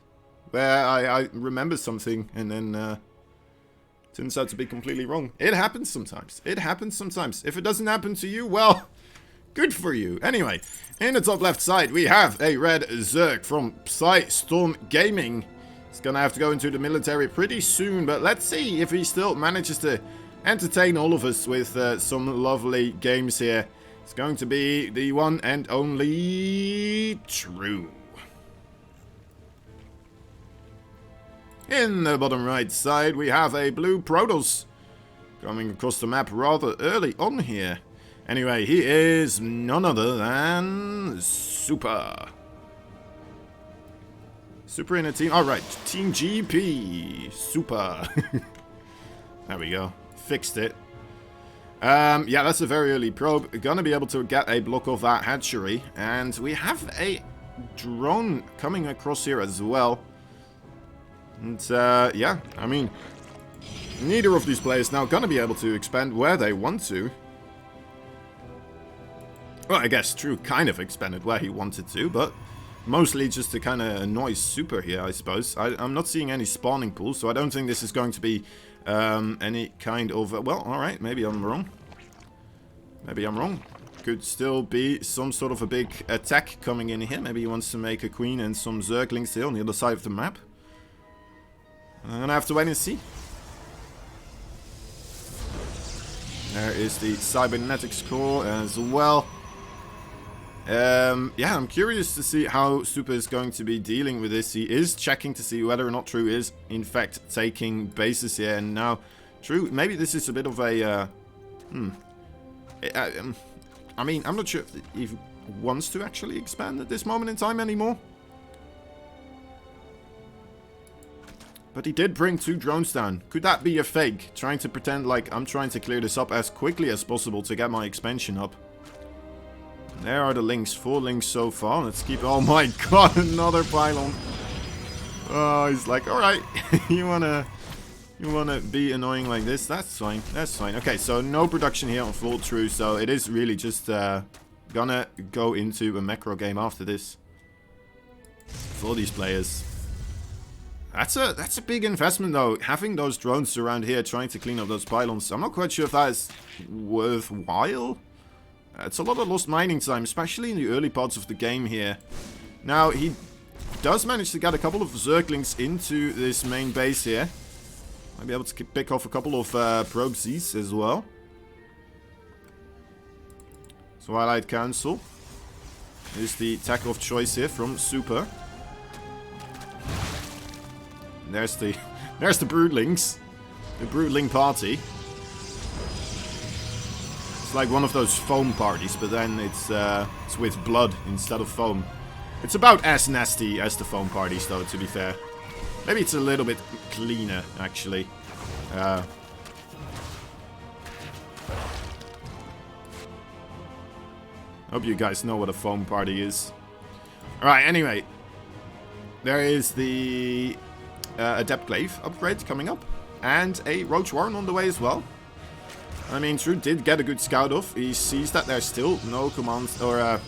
where I remember something and then turns out to be completely wrong. It happens sometimes. It happens sometimes. If it doesn't happen to you, well, good for you. Anyway, in the top left side, we have a red Zerg from Storm Gaming. He's gonna have to go into the military pretty soon, but let's see if he still manages to entertain all of us with some lovely games here. It's going to be the one and only True. In the bottom right side, we have a blue Protoss coming across the map rather early on here. Anyway, he is none other than Super. Super in a team. Alright, Team GP. Super. There we go. Fixed it. Yeah, that's a very early probe. Gonna be able to get a block of that hatchery. And we have a drone coming across here as well. And, yeah, I mean, neither of these players now gonna be able to expand where they want to. Well, I guess True kind of expanded where he wanted to, but mostly just to kind of annoy Super here, I suppose. I'm not seeing any spawning pools, so I don't think this is going to be any kind of... well, alright, maybe I'm wrong. Maybe I'm wrong. Could still be some sort of a big attack coming in here. Maybe he wants to make a queen and some zerglings here on the other side of the map. I'm gonna have to wait and see. There is the cybernetics core as well. Yeah, I'm curious to see how Super is going to be dealing with this. He is checking to see whether or not True is, in fact, taking bases here. And now, True, maybe this is a bit of a... I mean, I'm not sure if he wants to actually expand at this moment in time anymore. But he did bring 2 drones down. Could that be a fake? Trying to pretend like I'm trying to clear this up as quickly as possible to get my expansion up. There are the links. 4 links so far. Let's keep... oh my god, another pylon. Oh, he's like, alright, you wanna be annoying like this? That's fine. That's fine. Okay, so no production here on full True, so it is really just gonna go into a macro game after this. For these players. That's a big investment though, having those drones around here trying to clean up those pylons. I'm not quite sure if that is worthwhile. It's a lot of lost mining time, especially in the early parts of the game here. Now, he does manage to get a couple of zerglings into this main base here. Might be able to pick off a couple of Proxies as well. Twilight Council is the attack of choice here from Super. There's the broodlings, the broodling party. It's like one of those foam parties, but then it's with blood instead of foam. It's about as nasty as the foam parties, though. To be fair, maybe it's a little bit cleaner actually. Hope you guys know what a foam party is. All right. Anyway, there is the Adept Glaive upgrade coming up. And a Roach Warren on the way as well. I mean, True did get a good scout off. He sees that there's still no commands, or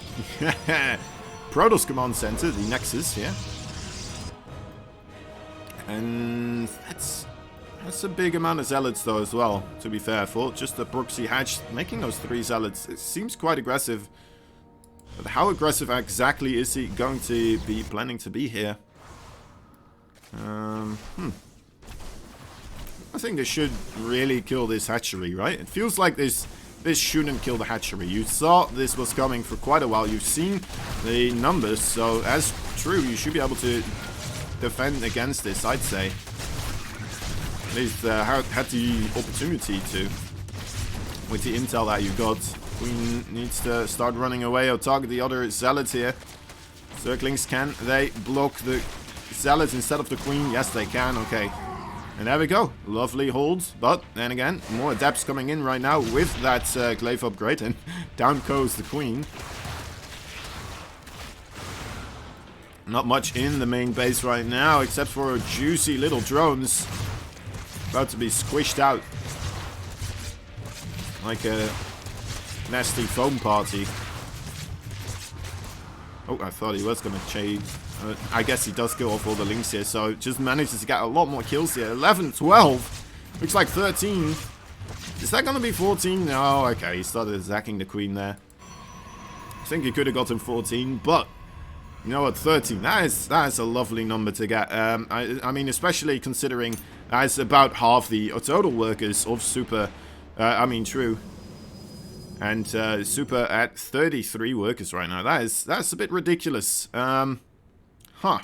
Protoss command center, the Nexus here. And that's a big amount of zealots though as well, to be fair. For just a proxy hatch, making those 3 zealots, it seems quite aggressive. But how aggressive exactly is he going to be planning to be here? I think they should really kill this hatchery, right? It feels like this shouldn't kill the hatchery. You thought this was coming for quite a while. You've seen the numbers, so as True, you should be able to defend against this, I'd say. At least had the opportunity to. With the intel that you got. Queen needs to start running away or target the other zealots here. Zerglings, can they block the zealots instead of the queen? Yes, they can. Okay. And there we go. Lovely hold. But then again, more adepts coming in right now with that glaive upgrade. And down goes the queen. Not much in the main base right now, except for juicy little drones. About to be squished out. Like a nasty foam party. Oh, I thought he was going to change. I guess he does kill off all the links here, so just manages to get a lot more kills here. 11, 12. Looks like 13. Is that going to be 14? No, okay, he started zacking the queen there. I think he could have gotten 14, but you know what, 13. That is a lovely number to get. I mean, especially considering that's about half the total workers of Super. I mean, True. And Super at 33 workers right now. That's a bit ridiculous. Huh.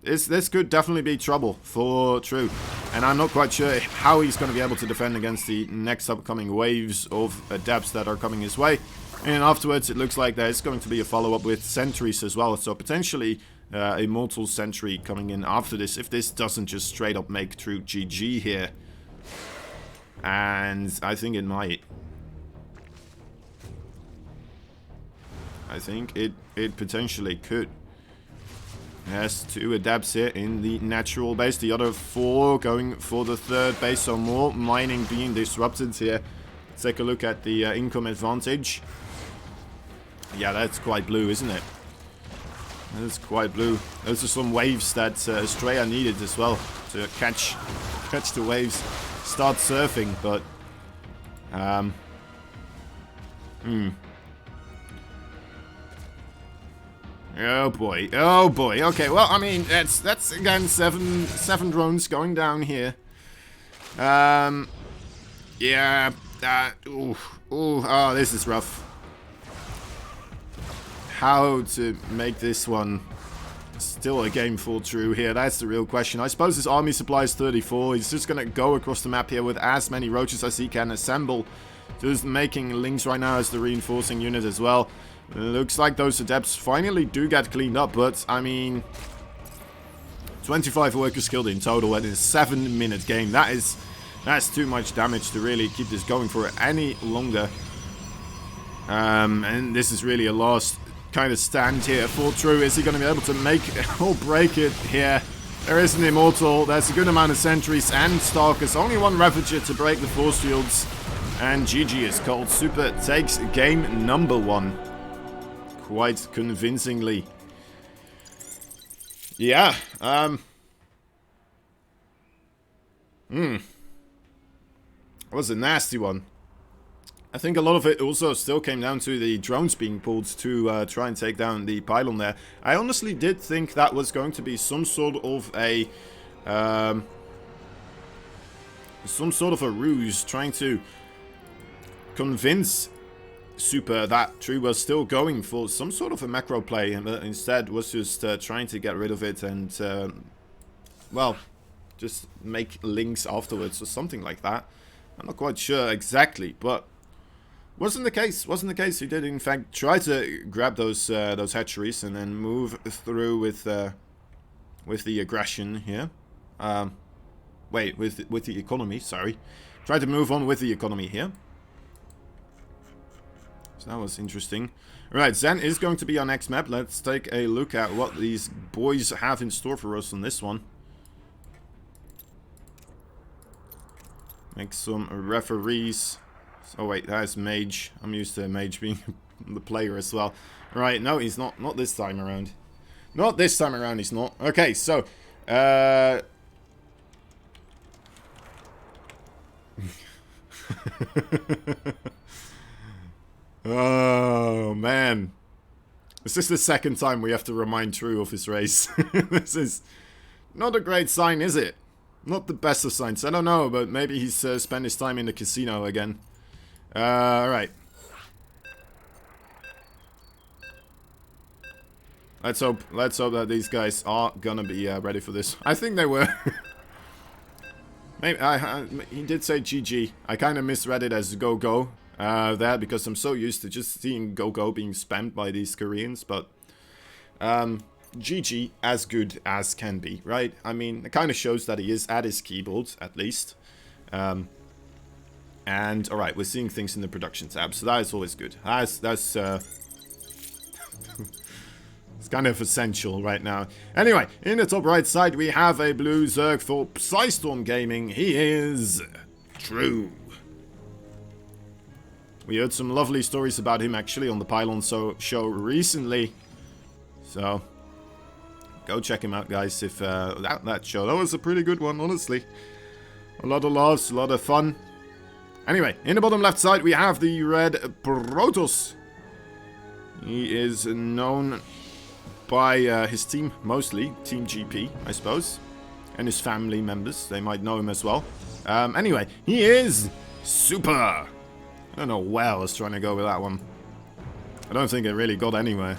This could definitely be trouble for True. And I'm not quite sure how he's going to be able to defend against the next upcoming waves of adepts that are coming his way. And afterwards, it looks like there's going to be a follow-up with sentries as well. So potentially a mortal sentry coming in after this, if this doesn't just straight up make True GG here. And I think it might. I think it potentially could. Has 2 adapts here in the natural base. The other 4 going for the 3rd base. So more mining being disrupted here. Let's take a look at the income advantage. Yeah, that's quite blue, isn't it? That's quite blue. Those are some waves that Estrella needed as well to catch the waves, start surfing. But oh boy, oh boy. Okay, well, I mean, that's again seven drones going down here. Yeah. Oh, this is rough. How to make this one still a game fall true here? That's the real question. I suppose his army supply is 34. He's just gonna go across the map here with as many roaches as he can assemble. Just making links right now as the reinforcing unit as well. Looks like those adepts finally do get cleaned up, but I mean, 25 workers killed in total in a 7-minute game. That's too much damage to really keep this going for any longer. And this is really a last kind of stand here for True. Is he going to be able to make or break it here? There is an Immortal. There's a good amount of sentries and Stalkers. Only one Ravager to break the force fields. And GG is called. Super takes game number 1. Quite convincingly. Yeah. It was a nasty one. I think a lot of it also still came down to the drones being pulled to try and take down the pylon there. I honestly did think that was going to be some sort of a ruse, trying to convince Super that True was still going for some sort of a macro play, and instead was just trying to get rid of it and, well, just make links afterwards or something like that. I'm not quite sure exactly, but wasn't the case. Wasn't the case. He did in fact try to grab those hatcheries and then move through with the aggression here. Wait, with the economy. Sorry, tried to move on with the economy here. So that was interesting. Alright, Zen is going to be our next map. Let's take a look at what these boys have in store for us on this one. Make some referees. Oh wait, that is Mage. I'm used to Mage being the player as well. Right, no, he's not. Not this time around. Not this time around, he's not. Okay, so... Oh, man. This is the second time we have to remind True of his race. This is not a great sign, is it? Not the best of signs. I don't know, but maybe he's spent his time in the casino again. Alright. Let's hope that these guys are gonna be ready for this. I think they were. Maybe he did say GG. I kind of misread it as go there, because I'm so used to just seeing go being spammed by these Koreans, but GG, as good as can be, right? I mean, it kind of shows that he is at his keyboard, at least. And, alright, we're seeing things in the production tab, so that is always good. That's it's kind of essential right now. Anyway, in the top right side, we have a blue Zerg for Psystorm Gaming. He is True. We heard some lovely stories about him, actually, on the Pylon show recently. So, go check him out, guys, if that show. That was a pretty good one, honestly. A lot of laughs, a lot of fun. Anyway, in the bottom left side, we have the red Protoss. He is known by his team, mostly. Team GP, I suppose. And his family members. They might know him as well. Anyway, he is Super. I don't know where I was trying to go with that one. I don't think it really got anywhere.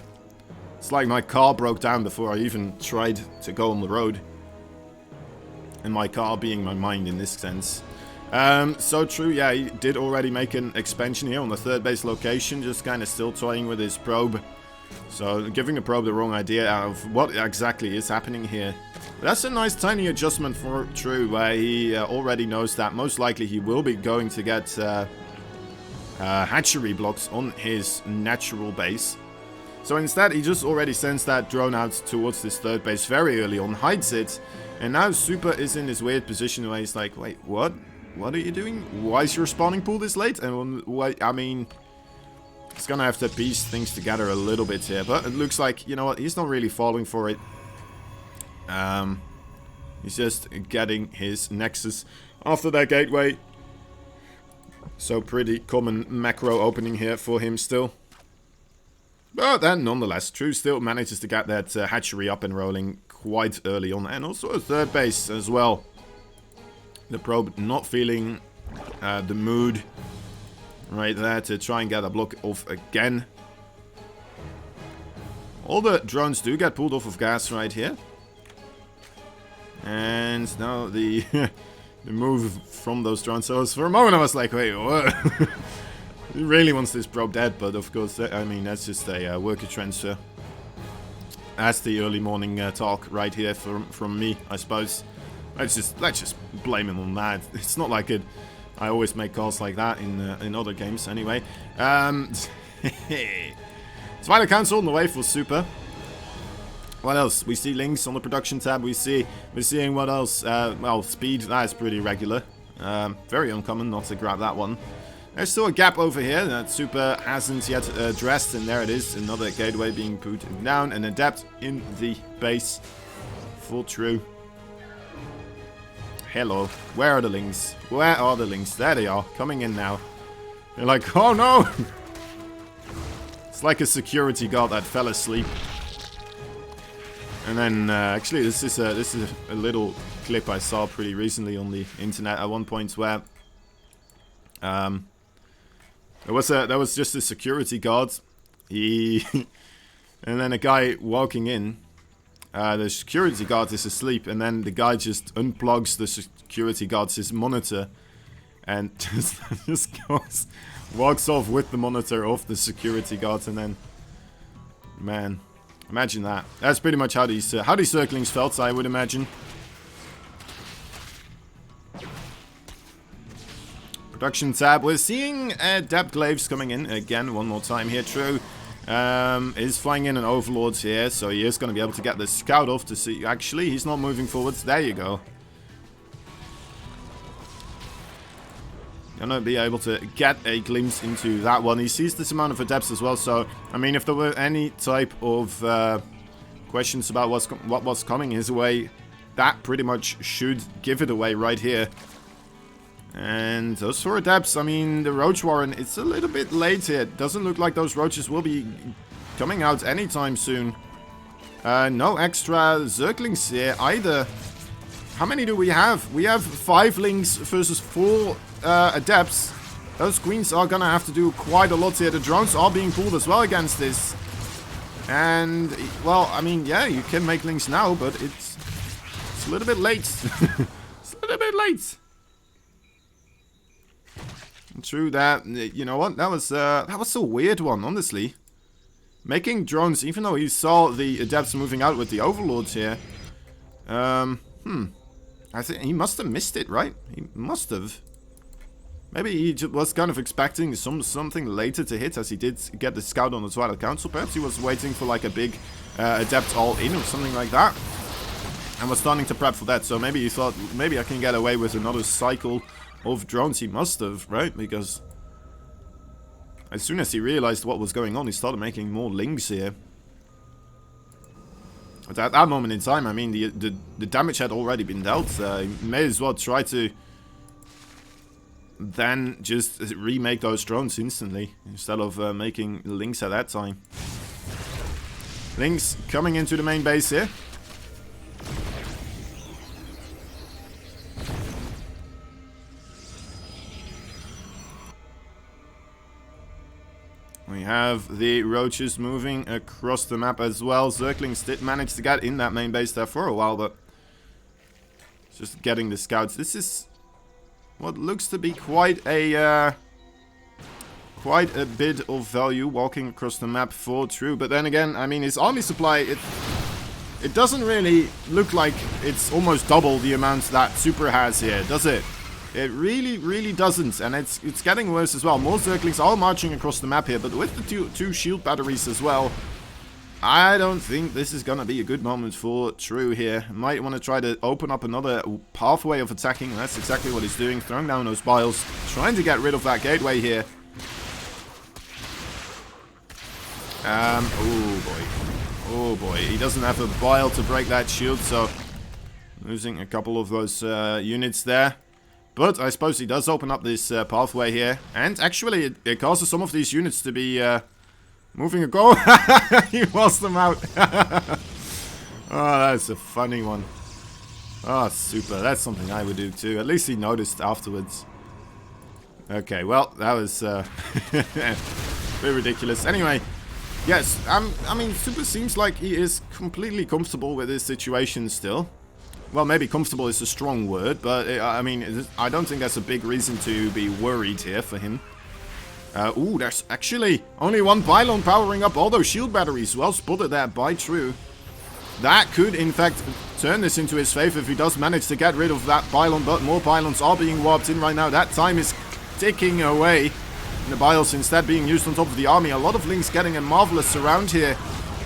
It's like my car broke down before I even tried to go on the road. And my car being my mind in this sense. So True, yeah, he did already make an expansion here on the 3rd base location. Just kind of still toying with his probe. So giving the probe the wrong idea of what exactly is happening here. That's a nice tiny adjustment for True, where he already knows that most likely he will be going to get hatchery blocks on his natural base. So instead, he just already sends that drone out towards this third base very early on, hides it, and now Super is in this weird position where he's like, wait, what? What are you doing? Why is your spawning pool this late? And why, I mean, he's gonna have to piece things together a little bit here, but it looks like, you know what, he's not really falling for it. He's just getting his Nexus after that gateway. So pretty common macro opening here for him still. But then, nonetheless, True still manages to get that hatchery up and rolling quite early on. And also a third base as well. The probe not feeling the mood right there to try and get a block off again. All the drones do get pulled off of gas right here. And now the, the move from those drones. So for a moment I was like, wait, what? He really wants this probe dead, but of course, I mean, that's just a worker transfer. That's the early morning talk right here from me, I suppose. Let's just blame him on that. It's not like it. I always make calls like that in other games, anyway. Spider Council on the way for Super. What else? We see links on the production tab. We're seeing what else? Well, speed. That is pretty regular. Very uncommon not to grab that one. There's still a gap over here that Super hasn't yet addressed, and there it is. Another gateway being put down, and Adept in the base. Full True. Hello. Where are the links? Where are the links? There they are. Coming in now. They're like, oh no! It's like a security guard that fell asleep. And then, actually, this is a little clip I saw pretty recently on the internet at one point where there was just a security guard. He and then a guy walking in. The security guard is asleep, and then the guy just unplugs the security guard's monitor, and just walks off with the monitor off the security guard, and then, man, imagine that. That's pretty much how these circlings felt, I would imagine. Production tab. We're seeing Depth Glaives coming in again one more time here. True is flying in an Overlord here, so he is going to be able to get the scout off to see. Actually, he's not moving forwards. There you go. Gonna be able to get a glimpse into that one. He sees this amount of adepts as well, so I mean, if there were any type of questions about what was coming his way, that pretty much should give it away right here. And those 4 adepts, I mean, the Roach Warren, it's a little bit late here. It doesn't look like those roaches will be coming out anytime soon. No extra Zerglings here either. How many do we have? We have 5 Lings versus 4 adepts. Those queens are gonna have to do quite a lot here. The drones are being pulled as well against this. And, well, I mean, yeah, you can make Lings now, but it's a little bit late. It's a little bit late. True that. You know what? That was a weird one, honestly. Making drones, even though he saw the adepts moving out with the overlords here. I think he must have missed it, right? He must have. Maybe he just was kind of expecting something later to hit, as he did get the scout on the Twilight Council. Perhaps he was waiting for like a big adept all-in or something like that. And was starting to prep for that. So maybe he thought, maybe I can get away with another cycle of drones. He must have, right? Because as soon as he realized what was going on, he started making more Lings here. But at that moment in time, I mean, the damage had already been dealt. He may as well try to then just remake those drones instantly, instead of making Lings at that time. Lings coming into the main base here. We have the roaches moving across the map as well. Zerglings did manage to get in that main base there for a while, but just getting the scouts. This is what looks to be quite a quite a bit of value walking across the map for True. But then again, I mean, his army supply, it doesn't really look like it's almost double the amount that Super has here, does it? It really, really doesn't, and it's getting worse as well. More Zerglings are marching across the map here, but with the two shield batteries as well, I don't think this is gonna be a good moment for True here. Might want to try to open up another pathway of attacking, and that's exactly what he's doing. Throwing down those biles, trying to get rid of that gateway here. Oh boy. Oh boy, he doesn't have a bile to break that shield, so losing a couple of those units there. But I suppose he does open up this pathway here, and actually it causes some of these units to be moving a goal. He lost them out. Oh, that's a funny one. Oh, super. That's something I would do too. At least he noticed afterwards. Okay, well, that was very ridiculous. Anyway. Yes, I mean, Super seems like he is completely comfortable with his situation still. Well, maybe comfortable is a strong word, but I mean, I don't think that's a big reason to be worried here for him. Ooh, there's actually only one pylon powering up all those shield batteries. Well spotted that by True. That could, in fact, turn this into his favor if he does manage to get rid of that pylon, but more pylons are being warped in right now. That time is ticking away. The biles instead being used on top of the army. A lot of links getting a marvelous surround here.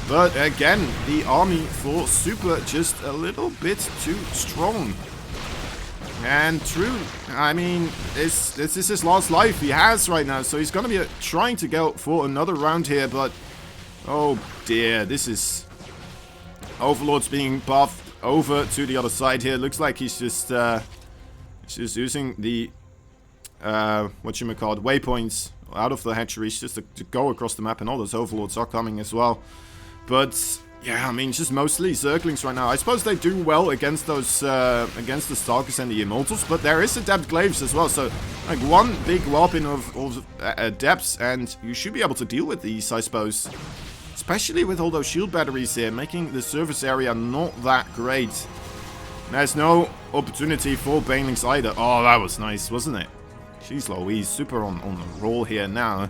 But again, the army for Super just a little bit too strong. And True, I mean, this is his last life he has right now. So he's going to be trying to go for another round here. But, oh dear, this is... Overlord's being buffed over to the other side here. Looks like he's just using the... whatchamacallit, waypoints out of the hatcheries just to go across the map, and all those overlords are coming as well. But yeah, I mean, just mostly Zerglings right now. I suppose they do well against those against the Stalkers and the Immortals, but there is Adept Glaives as well, so like one big whopping of Adepts, and you should be able to deal with these, I suppose. Especially with all those shield batteries here, making the surface area not that great. There's no opportunity for Banelings either. Oh, that was nice, wasn't it? Jeez Louise, Super on the roll here now.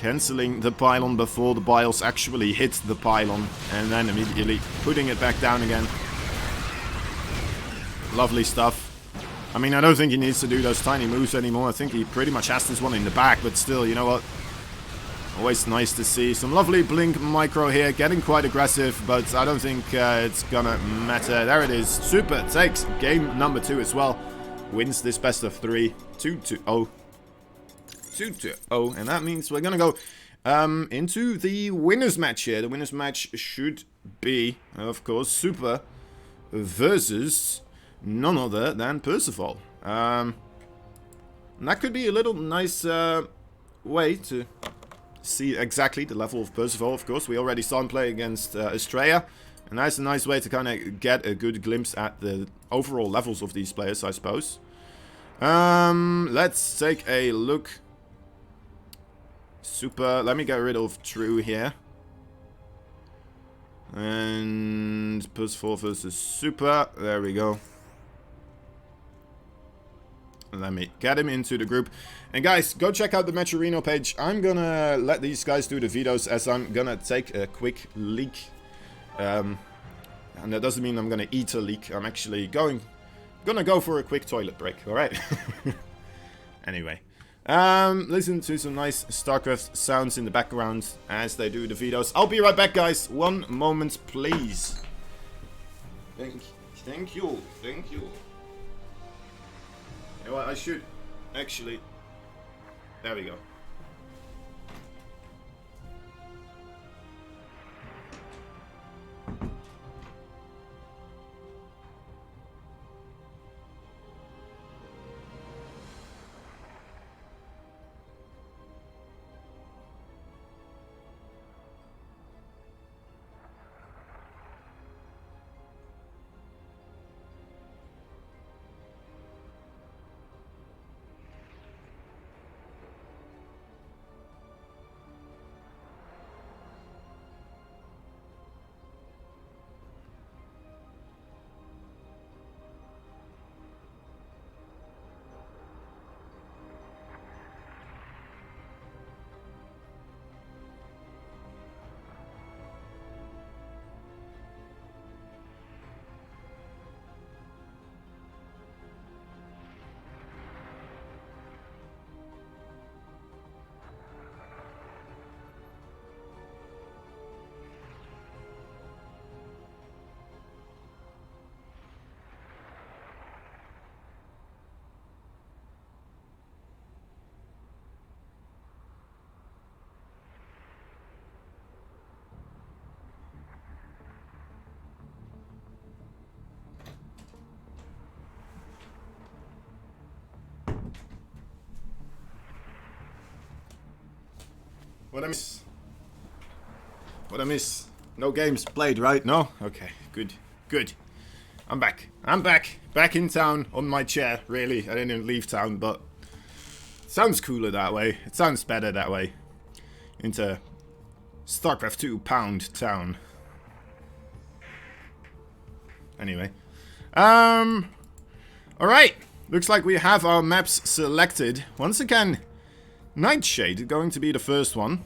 Cancelling the pylon before the biles actually hit the pylon. And then immediately putting it back down again. Lovely stuff. I mean, I don't think he needs to do those tiny moves anymore. I think he pretty much has this one in the back. But still, you know what? Always nice to see. Some lovely blink micro here. Getting quite aggressive. But I don't think it's gonna matter. There it is. Super takes game number 2 as well. Wins this best of 3, 2-0. 2-0, and that means we're gonna go into the winners match here. The winners match should be, of course, Super versus none other than Percival. And that could be a little nice way to see exactly the level of Percival. Of course, we already saw him play against Estrella, and that's a nice way to kind of get a good glimpse at the overall levels of these players, I suppose. Let's take a look. Super. Let me get rid of True here. And Percival versus Super. There we go. Let me get him into the group. And guys, go check out the Matcherino page. I'm gonna let these guys do the videos as I'm gonna take a quick leak. And that doesn't mean I'm gonna eat a leak. I'm actually gonna go for a quick toilet break, alright? Anyway. Listen to some nice StarCraft sounds in the background as they do the videos. I'll be right back, guys. One moment, please. Thank you. You know what, I should actually... There we go. What I miss? What I miss? No games played, right? No? Okay, good. Good. I'm back. I'm back. Back in town on my chair, really. I didn't leave town, but it sounds cooler that way. It sounds better that way. Into StarCraft 2 Pound Town. Anyway. Alright. Looks like we have our maps selected. Once again, Nightshade going to be the first one.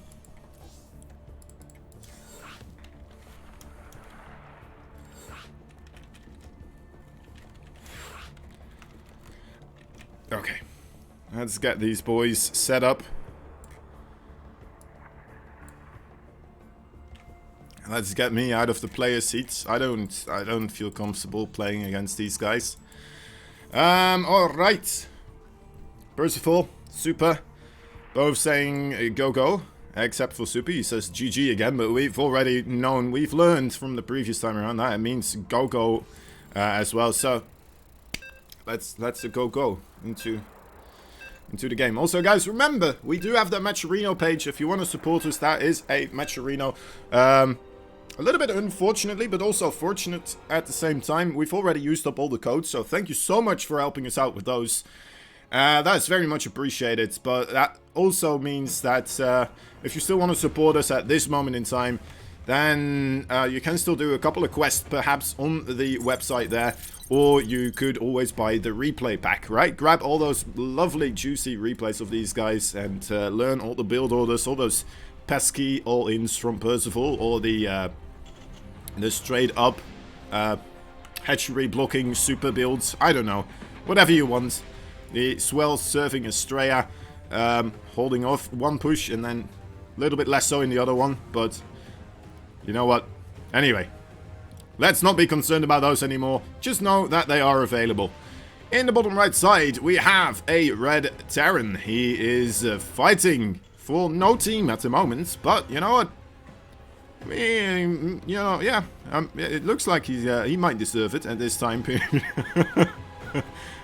Okay. Let's get these boys set up. Let's get me out of the player seats. I don't feel comfortable playing against these guys. Alright. Percival, Super, both saying go, except for Super. He says GG again, but we've already known, we've learned from the previous time around that it means go as well. So let's go into the game. Also, guys, remember, we do have the Matcherino page. If you want to support us, that is a Matcherino. A little bit unfortunately, but also fortunate at the same time. We've already used up all the codes, so thank you so much for helping us out with those. That is very much appreciated, but that also means that if you still want to support us at this moment in time, then you can still do a couple of quests perhaps on the website there, or you could always buy the replay pack, right? Grab all those lovely juicy replays of these guys and learn all the build orders, all those pesky all-ins from Percival, or the straight up hatchery blocking super builds. I don't know, whatever you want. The swell serving Estrella, holding off one push and then a little bit less so in the other one, but you know what? Anyway, let's not be concerned about those anymore. Just know that they are available. In the bottom right side, we have a red Terran. He is fighting for no team at the moment, but you know what? You know, yeah, it looks like he might deserve it at this time period.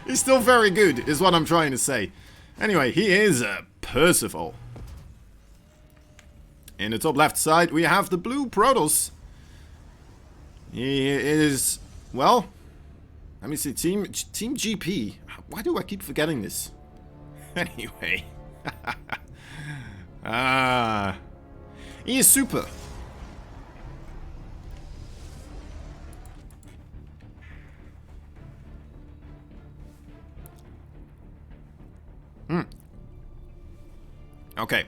He's still very good, is what I'm trying to say. Anyway, he is Percival. In the top left side, we have the blue Protoss. He is, well, let me see, Team GP. Why do I keep forgetting this? Anyway. He is Super. Okay,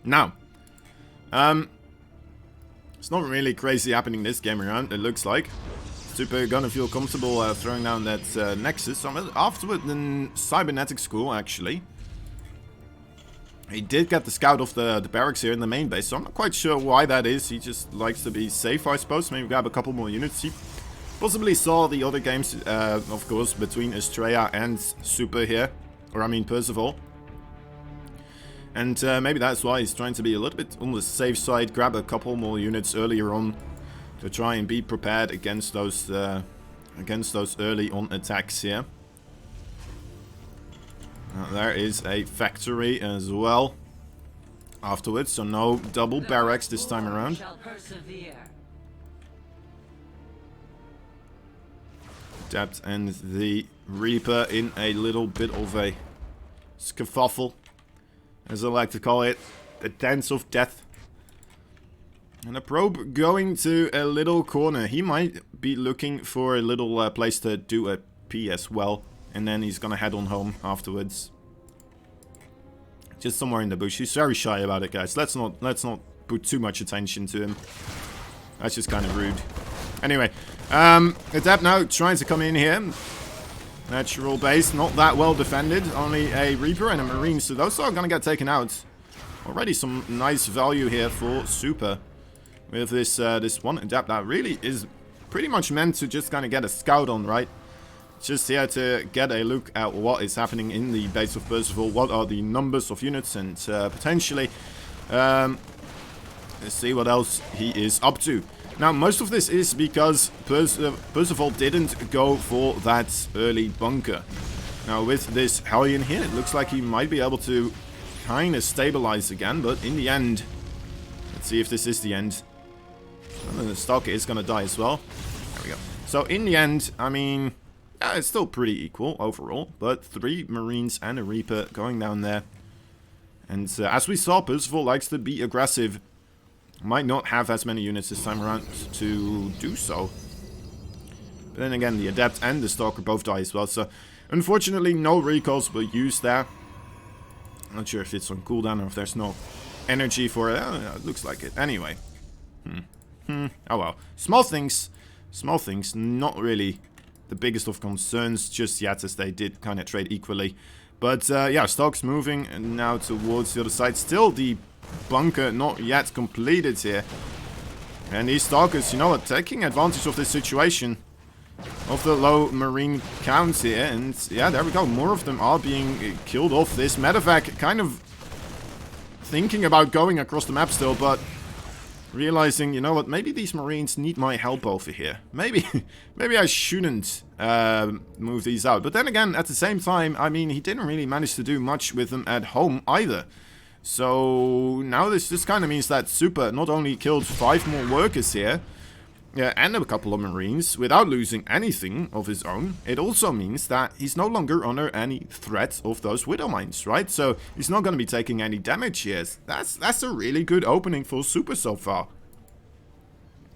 now, it's not really crazy happening this game around, it looks like. Super gonna feel comfortable throwing down that Nexus. Afterward in Cybernetic School, actually. He did get the scout off the barracks here in the main base, so I'm not quite sure why that is. He just likes to be safe, I suppose. Maybe grab a couple more units. He possibly saw the other games, of course, between Estrella and Super here. Or, I mean, Percival. And maybe that's why he's trying to be a little bit on the safe side. Grab a couple more units earlier on to try and be prepared against those early on attacks here. There is a factory as well afterwards, so no double barracks this time around. Adept and the Reaper in a little bit of a scuffle, as I like to call it, the dance of death. And a probe going to a little corner. He might be looking for a little place to do a P as well. And then he's gonna head on home afterwards. Just somewhere in the bush. He's very shy about it, guys. Let's not put too much attention to him. That's just kind of rude. Anyway, Adept now trying to come in here. Natural base, not that well defended. Only a Reaper and a Marine, so those are gonna get taken out. Already some nice value here for Super. With this this one Adept that really is pretty much meant to just kind of get a scout on, right? Just here to get a look at what is happening in the base of Percival. What are the numbers of units, and potentially let's see what else he is up to. Now, most of this is because Percival didn't go for that early bunker. Now, with this Hellion here, it looks like he might be able to kind of stabilize again, but in the end, Let's see if this is the end. And the Stalker is going to die as well. There we go. So in the end, I mean, yeah, it's still pretty equal overall. But 3 Marines and a Reaper going down there. And as we saw, Percival likes to be aggressive. Might not have as many units this time around to do so. But then again, the Adept and the Stalker both die as well. So unfortunately, no recalls were used there. Not sure if it's on cooldown or if there's no energy for it. It looks like it. Anyway. Oh well. Small things. Small things. Not really the biggest of concerns just yet, as they did kind of trade equally. But yeah, Stalk's moving now towards the other side. Still the bunker not yet completed here. And these Stalkers, you know what, taking advantage of this situation. Of the low Marine counts here. And yeah, there we go. More of them are being killed off. This medevac kind of thinking about going across the map still, but realizing, you know what, maybe these Marines need my help over here. Maybe I shouldn't move these out. But then again, at the same time, I mean, he didn't really manage to do much with them at home either. So now this kind of means that Super not only killed 5 more workers here, yeah, and a couple of Marines without losing anything of his own. It also means that he's no longer under any threat of those Widow Mines, right? So he's not going to be taking any damage here. That's a really good opening for Super so far.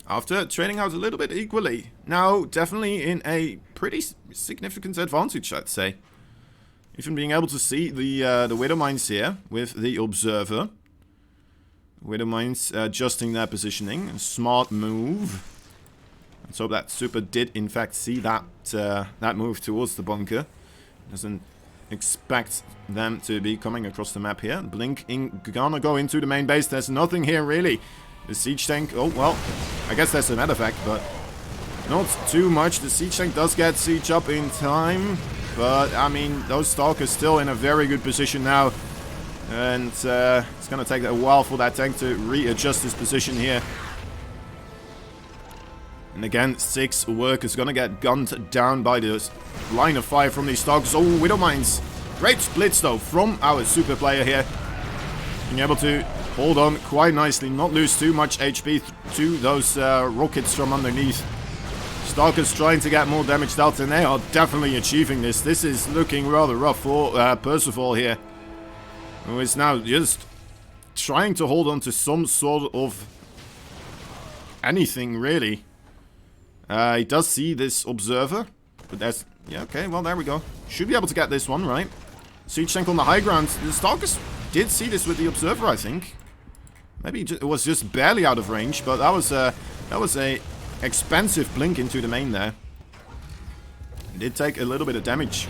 After trading out a little bit equally. Now, definitely in a pretty significant advantage, I'd say. Even being able to see the Widow Mines here with the Observer. Widow Mines adjusting their positioning. A smart move. Let's hope that Super did in fact see that that move towards the bunker. Doesn't expect them to be coming across the map here. Blink gonna go into the main base. There's nothing here really. The siege tank, oh well, I guess that's a medevac, but not too much. The siege tank does get siege up in time, but I mean those Stalkers still in a very good position now. And it's gonna take a while for that tank to readjust his position here. And again, 6 workers gonna get gunned down by the line of fire from these Stalkers. Oh, Widow Mines. Great splits though from our Super player here. Being able to hold on quite nicely, not lose too much HP to those rockets from underneath. Stalkers trying to get more damage dealt, and they are definitely achieving this. This is looking rather rough for Percival here, who is now just trying to hold on to some sort of anything really. He does see this Observer, but that's, yeah, okay, well, there we go. Should be able to get this one, right? Siege tank on the high ground. The Stalkers did see this with the Observer, I think. Maybe it was just barely out of range, but that was a expensive blink into the main there. It did take a little bit of damage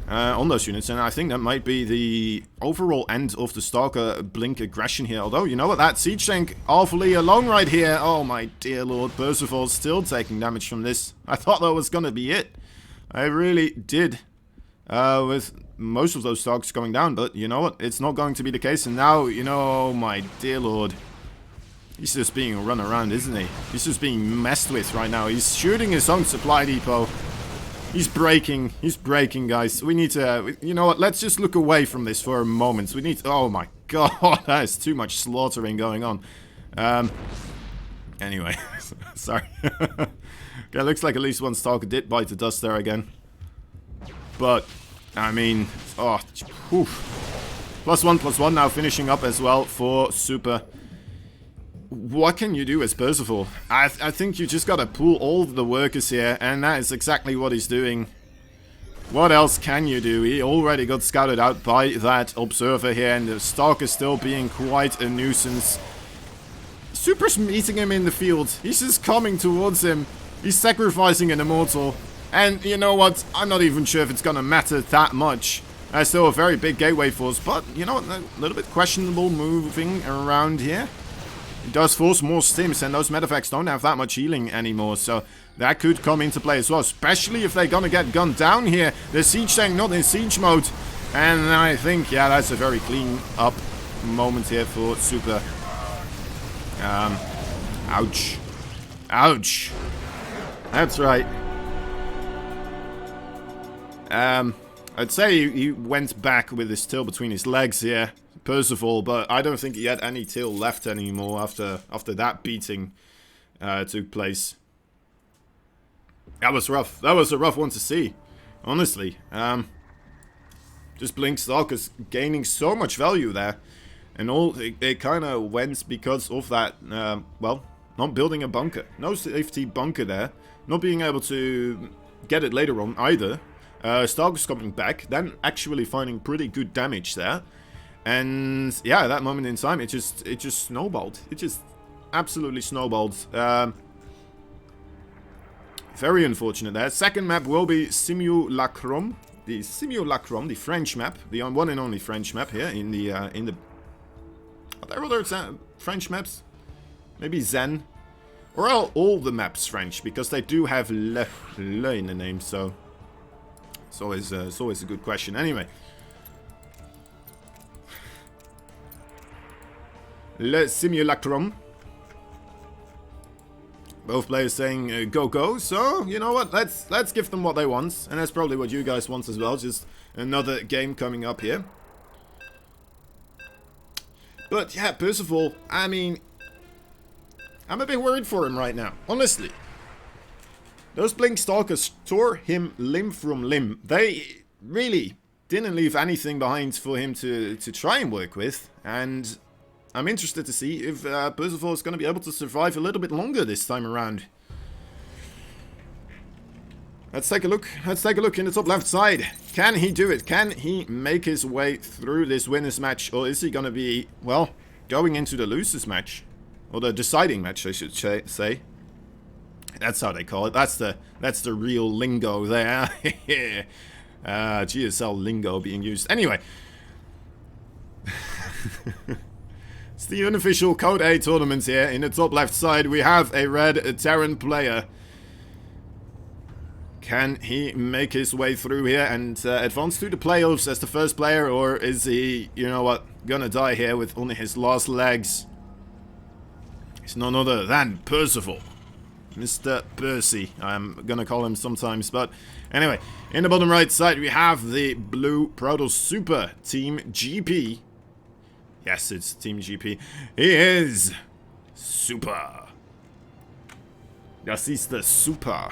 on those units, and I think that might be the overall end of the Stalker blink aggression here. Although, you know what, that siege tank awfully alone right here. Oh my dear lord, Percival's still taking damage from this. I thought that was gonna be it. I really did, with most of those Stalkers going down, but you know what, it's not going to be the case. And now, you know, oh my dear lord, he's just being run around, isn't he? He's just being messed with right now. He's shooting his own supply depot. He's breaking, guys. We need to, you know what, let's just look away from this for a moment. We need to, oh my god, that is too much slaughtering going on. Anyway, sorry. Okay, looks like at least one Stalker did bite the dust there again. But, I mean, oh, whew. +1/+1 now finishing up as well for Super. What can you do as Percival? I think you just gotta pull all of the workers here, and that is exactly what he's doing. What else can you do? He already got scouted out by that Observer here, and the Stalker still being quite a nuisance. Super's meeting him in the field. He's just coming towards him. He's sacrificing an Immortal. And you know what? I'm not even sure if it's gonna matter that much. There's still a very big gateway force, but you know what? A little bit questionable moving around here. It does force more stims, and those medevacs don't have that much healing anymore, so that could come into play as well, especially if they're gonna get gunned down here. The siege tank not in siege mode, and I think, yeah, that's a very clean up moment here for Super. Ouch. Ouch. That's right. I'd say he went back with his tail between his legs here, Percival, but I don't think he had any tail left anymore after that beating took place. That was rough. That was a rough one to see, honestly. Just Blink Stalkers gaining so much value there. And all it kind of went because of that, well, not building a bunker. No safety bunker there. Not being able to get it later on either. Stalkers coming back, then actually finding pretty good damage there. And yeah, at that moment in time, it just snowballed. It just absolutely snowballed. Very unfortunate there. Second map will be Simulacrum. The Simulacrum, the French map. The one and only French map here in the... Are there other French maps? Maybe Zen? Or are all the maps French? Because they do have le in the name, so... It's always a good question. Anyway. Le Simulacrum. Both players saying go go, so you know what, let's give them what they want, and that's probably what you guys want as well, just another game coming up here. But yeah, Percival, I mean, I'm a bit worried for him right now, honestly. Those Blink Stalkers tore him limb from limb. They really didn't leave anything behind for him to try and work with, and I'm interested to see if Percival is going to be able to survive a little bit longer this time around. Let's take a look. Let's take a look in the top left side. Can he do it? Can he make his way through this winner's match? Or is he going to be, well, going into the loser's match? Or the deciding match, I should say. That's how they call it. That's the real lingo there. GSL lingo being used. Anyway. It's the unofficial Code A tournament here. In the top left side, we have a red Terran player. Can he make his way through here and advance to the playoffs as the first player? Or is he, you know what, gonna die here with only his last legs? It's none other than Percival. Mr. Percy, I'm gonna call him sometimes. But anyway, in the bottom right side, we have the blue Proto Super Team GP. Yes, it's Team GP. He is super. Das ist the super.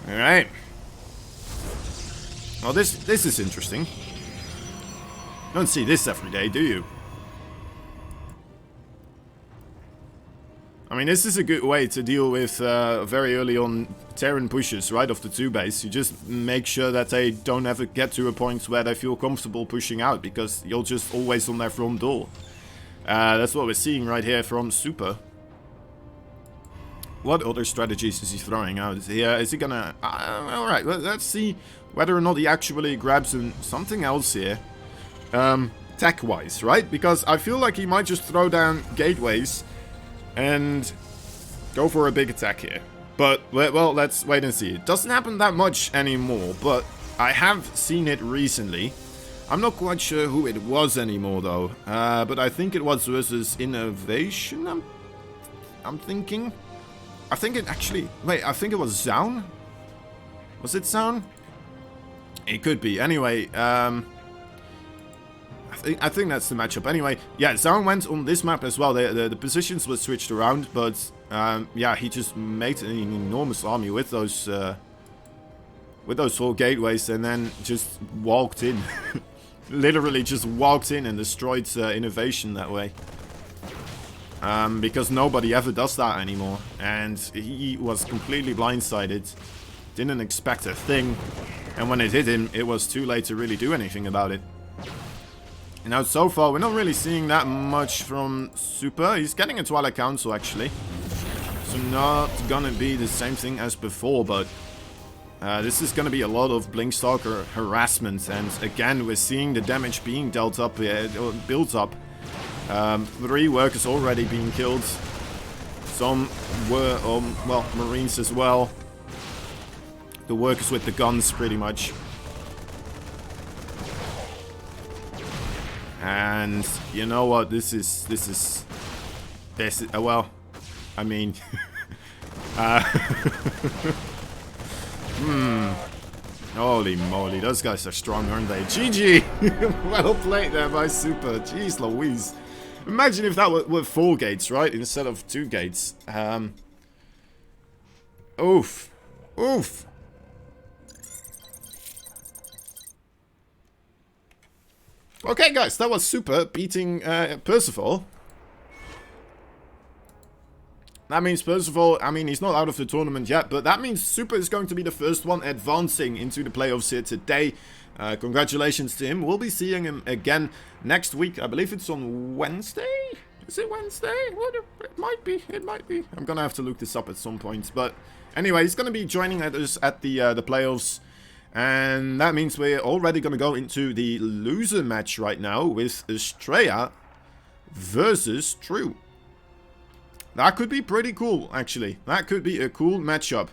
Alright. Well, this is interesting. Don't see this every day, do you? I mean, this is a good way to deal with very early on Terran pushes right off the 2 base. You just make sure that they don't ever get to a point where they feel comfortable pushing out, because you're just always on their front door. That's what we're seeing right here from Super. What other strategies is he throwing out? Is he gonna... Alright, let's see whether or not he actually grabs something else here. Tech-wise, right? Because I feel like he might just throw down gateways and go for a big attack here. But, well, let's wait and see. It doesn't happen that much anymore, but I have seen it recently. I'm not quite sure who it was anymore, though. But I think it was versus Innovation, I'm thinking. I think it actually... Wait, I think it was Zaun? Was it Zaun? It could be. Anyway, I think that's the matchup. Anyway, yeah, Zaun went on this map as well. The positions were switched around, but yeah, he just made an enormous army with those 4 gateways, and then just walked in. Literally just walked in and destroyed Innovation that way. Because nobody ever does that anymore, and he was completely blindsided. Didn't expect a thing, and when it hit him, it was too late to really do anything about it. Now, so far, we're not really seeing that much from Super. He's getting a Twilight Council, actually. So not gonna be the same thing as before, but this is gonna be a lot of Blinkstalker harassment. And again, we're seeing the damage being dealt up, built up. 3 workers already being killed. Some were, well, Marines as well. The workers with the guns, pretty much. And you know what, this is well, I mean, Holy moly, those guys are strong, aren't they? GG! Well played there by Super. Jeez Louise. Imagine if that were 4 gates, right? Instead of 2 gates. Oof. Oof. Okay, guys, that was Super beating Percival. That means Percival, I mean, he's not out of the tournament yet, but that means Super is going to be the first one advancing into the playoffs here today. Congratulations to him. We'll be seeing him again next week. I believe it's on Wednesday? Is it Wednesday? What? It might be. It might be. I'm going to have to look this up at some point. But anyway, he's going to be joining us at the playoffs. And that means we're already going to go into the loser match right now with Estrella versus True. That could be pretty cool, actually. That could be a cool matchup.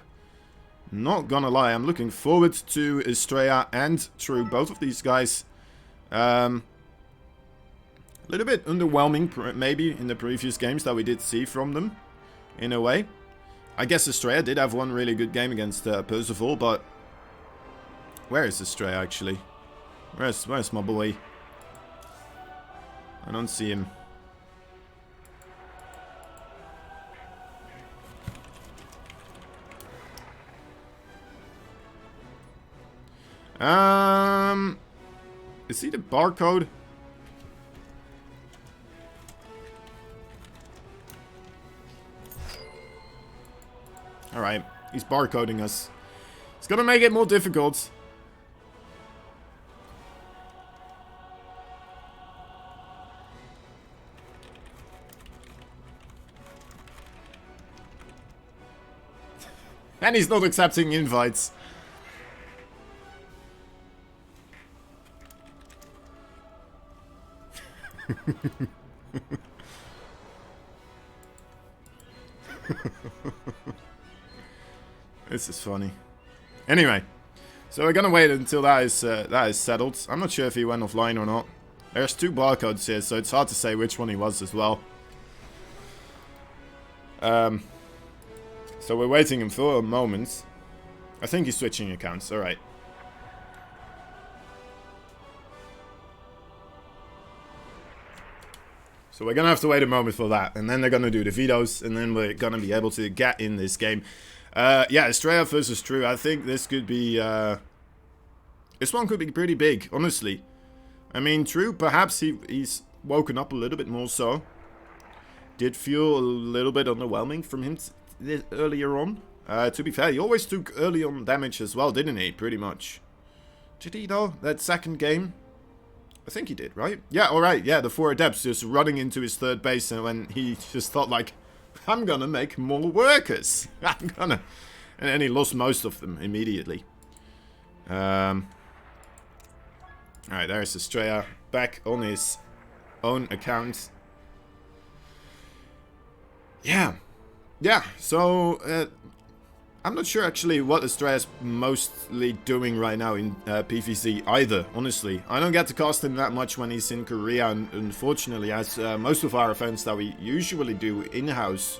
Not gonna lie, I'm looking forward to Estrella and True. Both of these guys. A little bit underwhelming, maybe, in the previous games that we did see from them. In a way. I guess Estrella did have one really good game against Percival, but... Where is Estrella, actually? Where's my boy? I don't see him. Is he the barcode? Alright, he's barcoding us. It's gonna make it more difficult. And he's not accepting invites. This is funny. Anyway, so we're gonna wait until that is settled. I'm not sure if he went offline or not. There's 2 barcodes here, so it's hard to say which one he was as well. So we're waiting him for a moment. I think he's switching accounts. All right. So we're gonna have to wait a moment for that, and then they're gonna do the vetoes, and then we're gonna be able to get in this game. Yeah, Estrella versus True. I think this could be, this one could be pretty big, honestly. I mean, True, perhaps he's woken up a little bit more so. Did feel a little bit underwhelming from him earlier on. To be fair, he always took early on damage as well, didn't he? Pretty much. Did he though? That second game? I think he did, right? Yeah, alright, yeah, the 4 adepts just running into his third base, and when he just thought like, I'm gonna make more workers. I'm gonna... And then he lost most of them immediately. Alright, there's Estrella back on his own account. Yeah. Yeah, so... I'm not sure actually what Estrella's mostly doing right now in PvZ either, honestly. I don't get to cast him that much when he's in Korea, and unfortunately, as most of our events that we usually do in-house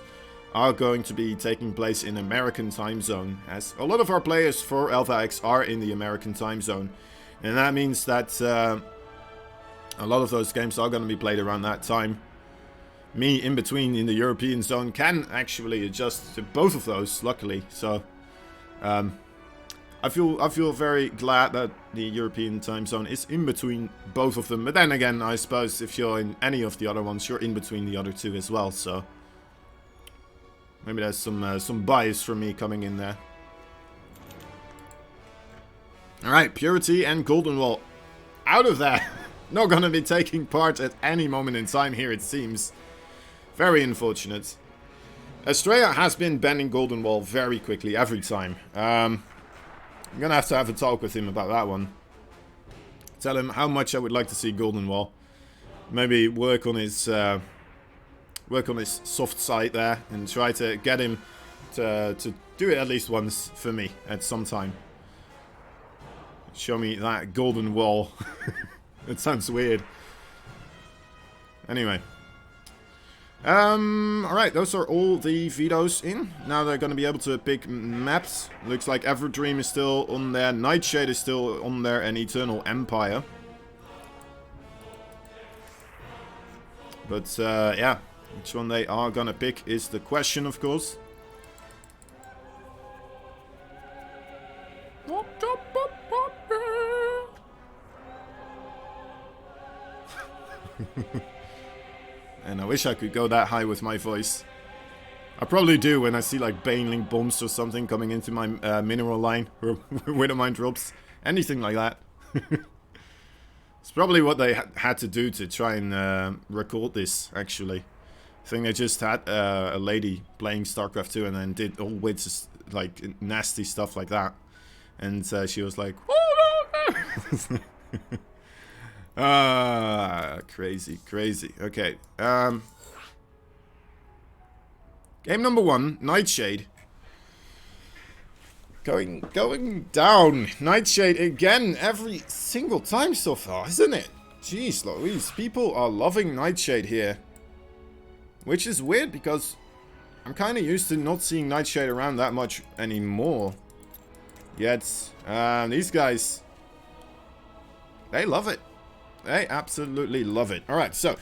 are going to be taking place in American time zone, as a lot of our players for Alpha X are in the American time zone. And that means that a lot of those games are going to be played around that time. Me, in between in the European zone, can actually adjust to both of those, luckily. So, I feel very glad that the European time zone is in between both of them. But then again, I suppose if you're in any of the other ones, you're in between the other 2 as well. So, maybe there's some bias from me coming in there. All right, Purity and Golden Wall out of there. Not gonna be taking part at any moment in time here, it seems. Very unfortunate. Estrella has been banning Golden Wall very quickly every time. I'm gonna have to have a talk with him about that one. Tell him how much I would like to see Golden Wall. Maybe work on his soft side there and try to get him to do it at least once for me at some time. Show me that Golden Wall. It sounds weird. Anyway. Alright, those are all the vetoes in. Now they're gonna be able to pick maps. Looks like Everdream is still on there, Nightshade is still on there, and Eternal Empire. But, yeah, which one they are gonna pick is the question, of course. And I wish I could go that high with my voice. I probably do when I see like baneling bombs or something coming into my mineral line or when mine drops. Anything like that. It's probably what they had to do to try and record this, actually. I think they just had a lady playing StarCraft 2 and then did all with like nasty stuff like that. And she was like, crazy, crazy. Okay. Game number 1, Nightshade. Going down. Nightshade again every single time so far, isn't it? Jeez Louise, people are loving Nightshade here. Which is weird because I'm kind of used to not seeing Nightshade around that much anymore. Yet, these guys, they love it. They absolutely love it. Alright, so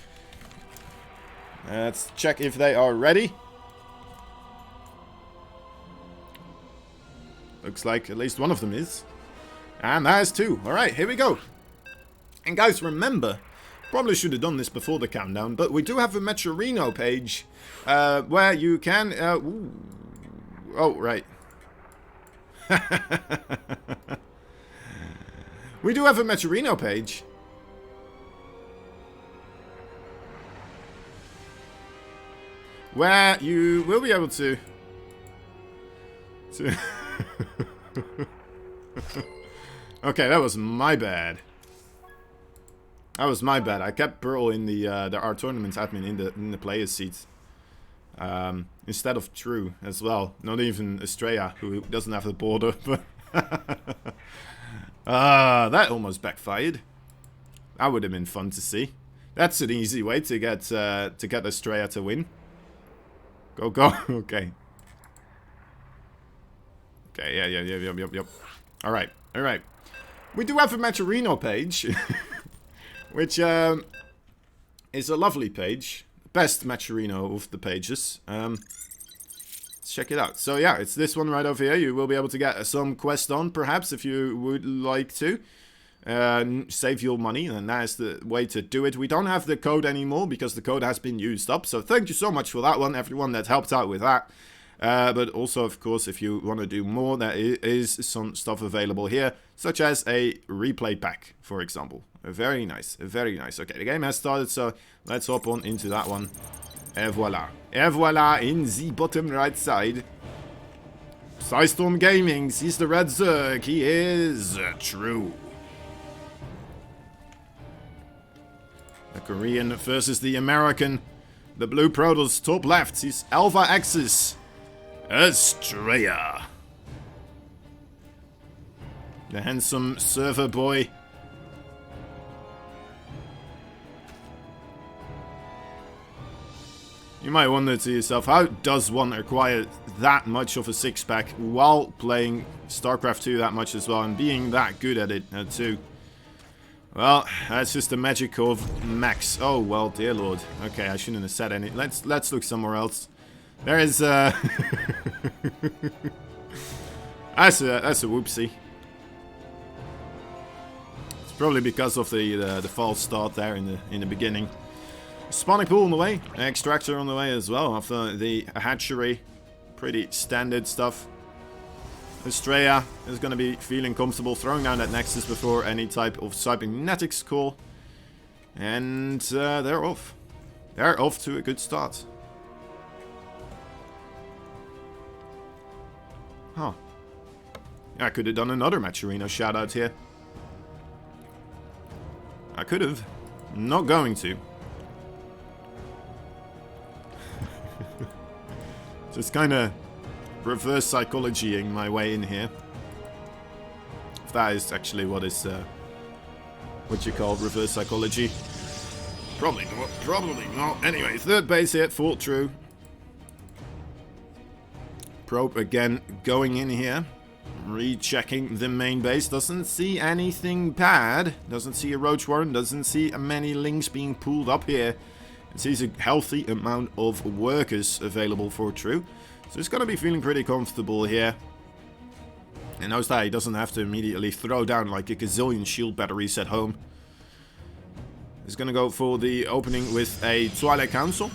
let's check if they are ready. Looks like at least one of them is. And that is 2. Alright, here we go. And guys, remember, probably should have done this before the countdown, but we do have a Metrorino page where you can... oh, right. We do have a Metrorino page. Where you will be able to okay, that was my bad. That was my bad. I kept Pearl in the our tournament admin in the players seats. Instead of True as well. Not even Estrella, who doesn't have the border, but that almost backfired. That would have been fun to see. That's an easy way to get Estrella to win. Go, go. Okay. Okay, yep. Alright. We do have a Metrorino page, which is a lovely page. Best Metrorino of the pages. Let's check it out. So yeah, it's this one right over here. You will be able to get some quest on, perhaps, if you would like to. Save your money, and that is the way to do it. We don't have the code anymore because the code has been used up, so thank you so much for that one, everyone that helped out with that. But also, of course, if you want to do more, there is some stuff available here, such as a replay pack, for example. Very nice, very nice. Okay, the game has started, so let's hop on into that one. Et voila. Et voila, in the bottom right side. Psystorm Gaming sees the red Zerg. He is True. The Korean versus the American. The blue Protoss top left sees Alpha Axis. Estrella. The handsome server boy. You might wonder to yourself, how does one acquire that much of a six-pack while playing StarCraft 2 that much as well and being that good at it too? Well, that's just the magic of Max. Oh, well, dear lord. Okay, I shouldn't have said any. Let's look somewhere else. There is that's a whoopsie. It's probably because of the false start there in the beginning. Spawning pool on the way, extractor on the way as well after the hatchery. Pretty standard stuff. Estrella is going to be feeling comfortable throwing down that Nexus before any type of cybernetics call. And they're off. They're off to a good start. Huh. I could have done another Metrorino shout out here. I could have. Not going to. Just kind of reverse psychologying my way in here. If that is actually what is what you call reverse psychology. Probably not. Probably not. Anyway, third base here for True. Probe again going in here. Rechecking the main base. Doesn't see anything bad. Doesn't see a roach warren. Doesn't see many links being pulled up here. It sees a healthy amount of workers available for True. So he's going to be feeling pretty comfortable here. And knows that he doesn't have to immediately throw down like a gazillion shield batteries at home. He's going to go for the opening with a Twilight Council.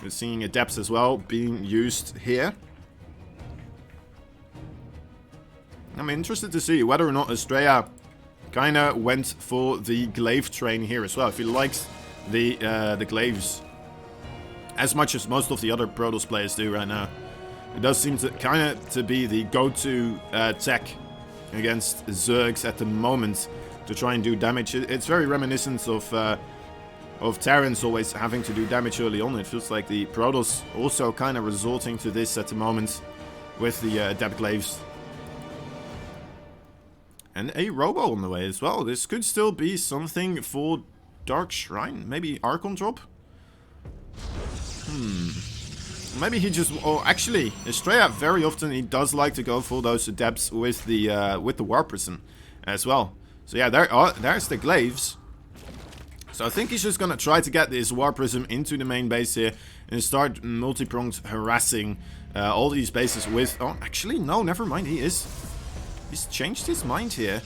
We're seeing Adepts as well being used here. I'm interested to see whether or not Estrella kind of went for the glaive train here as well. If he likes the glaives as much as most of the other Protoss players do right now. It does seem to kind of to be the go-to tech against Zergs at the moment to try and do damage. It's very reminiscent of Terrans always having to do damage early on. It feels like the Protoss also kind of resorting to this at the moment with the Adept Glaives. And a Robo on the way as well. This could still be something for Dark Shrine. Maybe Archon drop? Maybe he just... Oh, actually, Estrella very often he does like to go for those Adepts with the War Prism as well. So yeah, there's the Glaives. So I think he's just gonna try to get this War Prism into the main base here and start multi-pronged harassing all these bases with... Oh, actually, no, never mind. He's changed his mind here.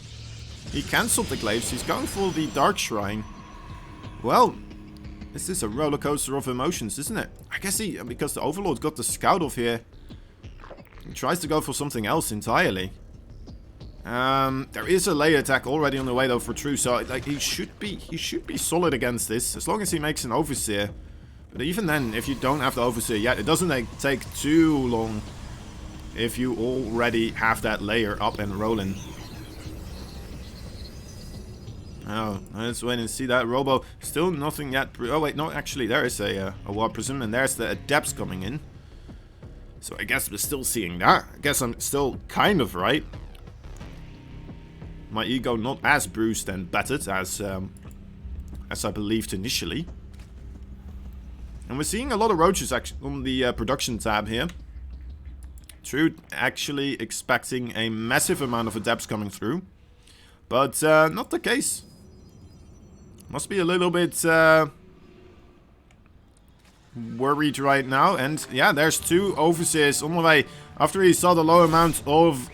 He cancelled the Glaives. He's going for the Dark Shrine. Well, this is a roller coaster of emotions, isn't it? I guess because the Overlord got the Scout off here, he tries to go for something else entirely. There is a layer attack already on the way though for True, so like he should be solid against this as long as he makes an Overseer. But even then, if you don't have the Overseer yet, it doesn't take too long if you already have that layer up and rolling. Oh, let's wait and see that. Robo, still nothing yet. Oh wait, no, actually there is a War Prism, and there's the Adepts coming in. So I guess we're still seeing that. I guess I'm still kind of right. My ego not as bruised and battered as I believed initially. And we're seeing a lot of roaches on the production tab here. True, actually expecting a massive amount of Adepts coming through. But not the case. Must be a little bit worried right now. And yeah, there's two Overseers on the way. After he saw the low amount of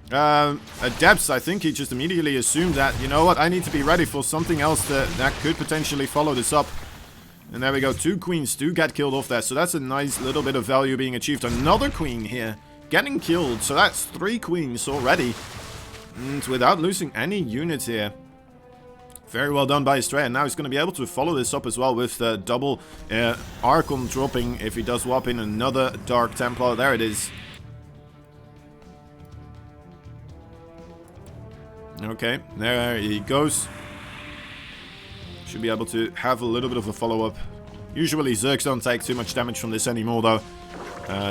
Adepts, I think he just immediately assumed that, you know what, I need to be ready for something else that could potentially follow this up. And there we go, 2 Queens do get killed off there. So that's a nice little bit of value being achieved. Another Queen here getting killed. So that's 3 Queens already. And without losing any units here. Very well done by Estrella. Now he's going to be able to follow this up as well with the double Archon dropping if he does swap in another Dark Templar. There it is. Okay, there he goes. Should be able to have a little bit of a follow-up. Usually Zergs don't take too much damage from this anymore though.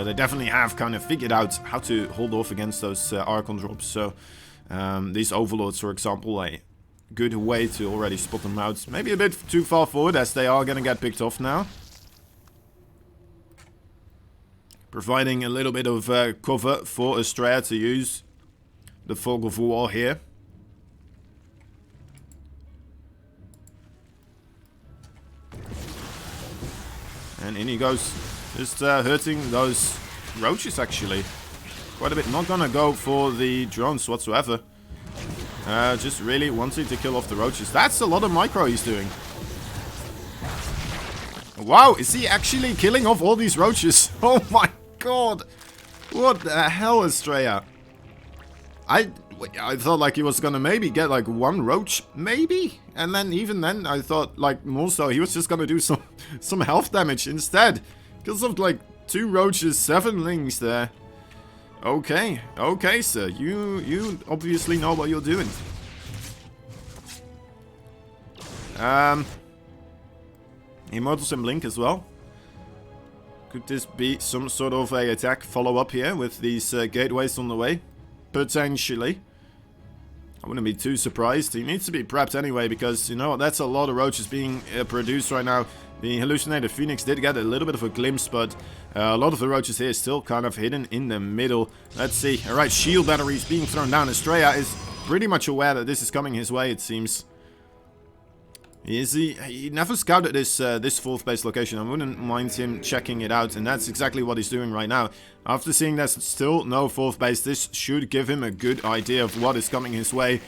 They definitely have kind of figured out how to hold off against those Archon drops. So these Overlords, for example, a good way to already spot them out. Maybe a bit too far forward as they are going to get picked off now. Providing a little bit of cover for Estrella to use the Fog of War here. And in he goes. Just hurting those roaches actually. Quite a bit. Not gonna go for the drones whatsoever. Just really wanting to kill off the roaches. That's a lot of micro he's doing. Wow, is he actually killing off all these roaches? Oh my god. What the hell, Estrella? I thought like he was gonna maybe get like 1 roach, maybe? And then even then I thought like more so he was just gonna do some health damage instead. Because of like 2 roaches, 7 lings there. Okay, okay sir, you obviously know what you're doing. Immortals and Blink as well. Could this be some sort of a attack follow-up here with these gateways on the way? Potentially. I wouldn't be too surprised. He needs to be prepped anyway, because, you know, that's a lot of roaches being produced right now. The hallucinated phoenix did get a little bit of a glimpse, but a lot of the roaches here is still kind of hidden in the middle. Let's see. Alright, shield batteries being thrown down. Estrella is pretty much aware that this is coming his way, it seems. He never scouted this this 4th base location. I wouldn't mind him checking it out, and that's exactly what he's doing right now. After seeing there's still no 4th base, this should give him a good idea of what is coming his way.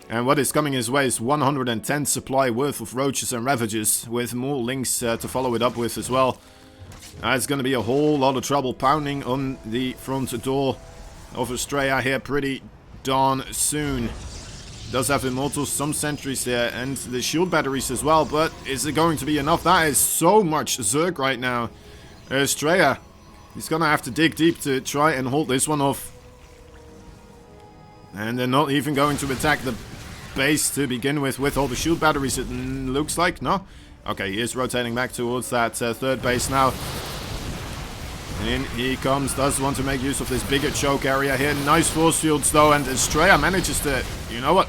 And what is coming his way is 110 supply worth of roaches and ravages, with more links to follow it up with as well. It's going to be a whole lot of trouble pounding on the front door of Estrella here pretty darn soon. Does have immortals, some sentries there, and the shield batteries as well, but is it going to be enough? That is so much Zerg right now. Estrella, he's gonna have to dig deep to try and hold this one off. And they're not even going to attack the base to begin with all the shield batteries, it looks like. No? Okay, he is rotating back towards that 3rd base now. In he comes, does want to make use of this bigger choke area here. Nice force fields though, and Estrella manages to, you know what,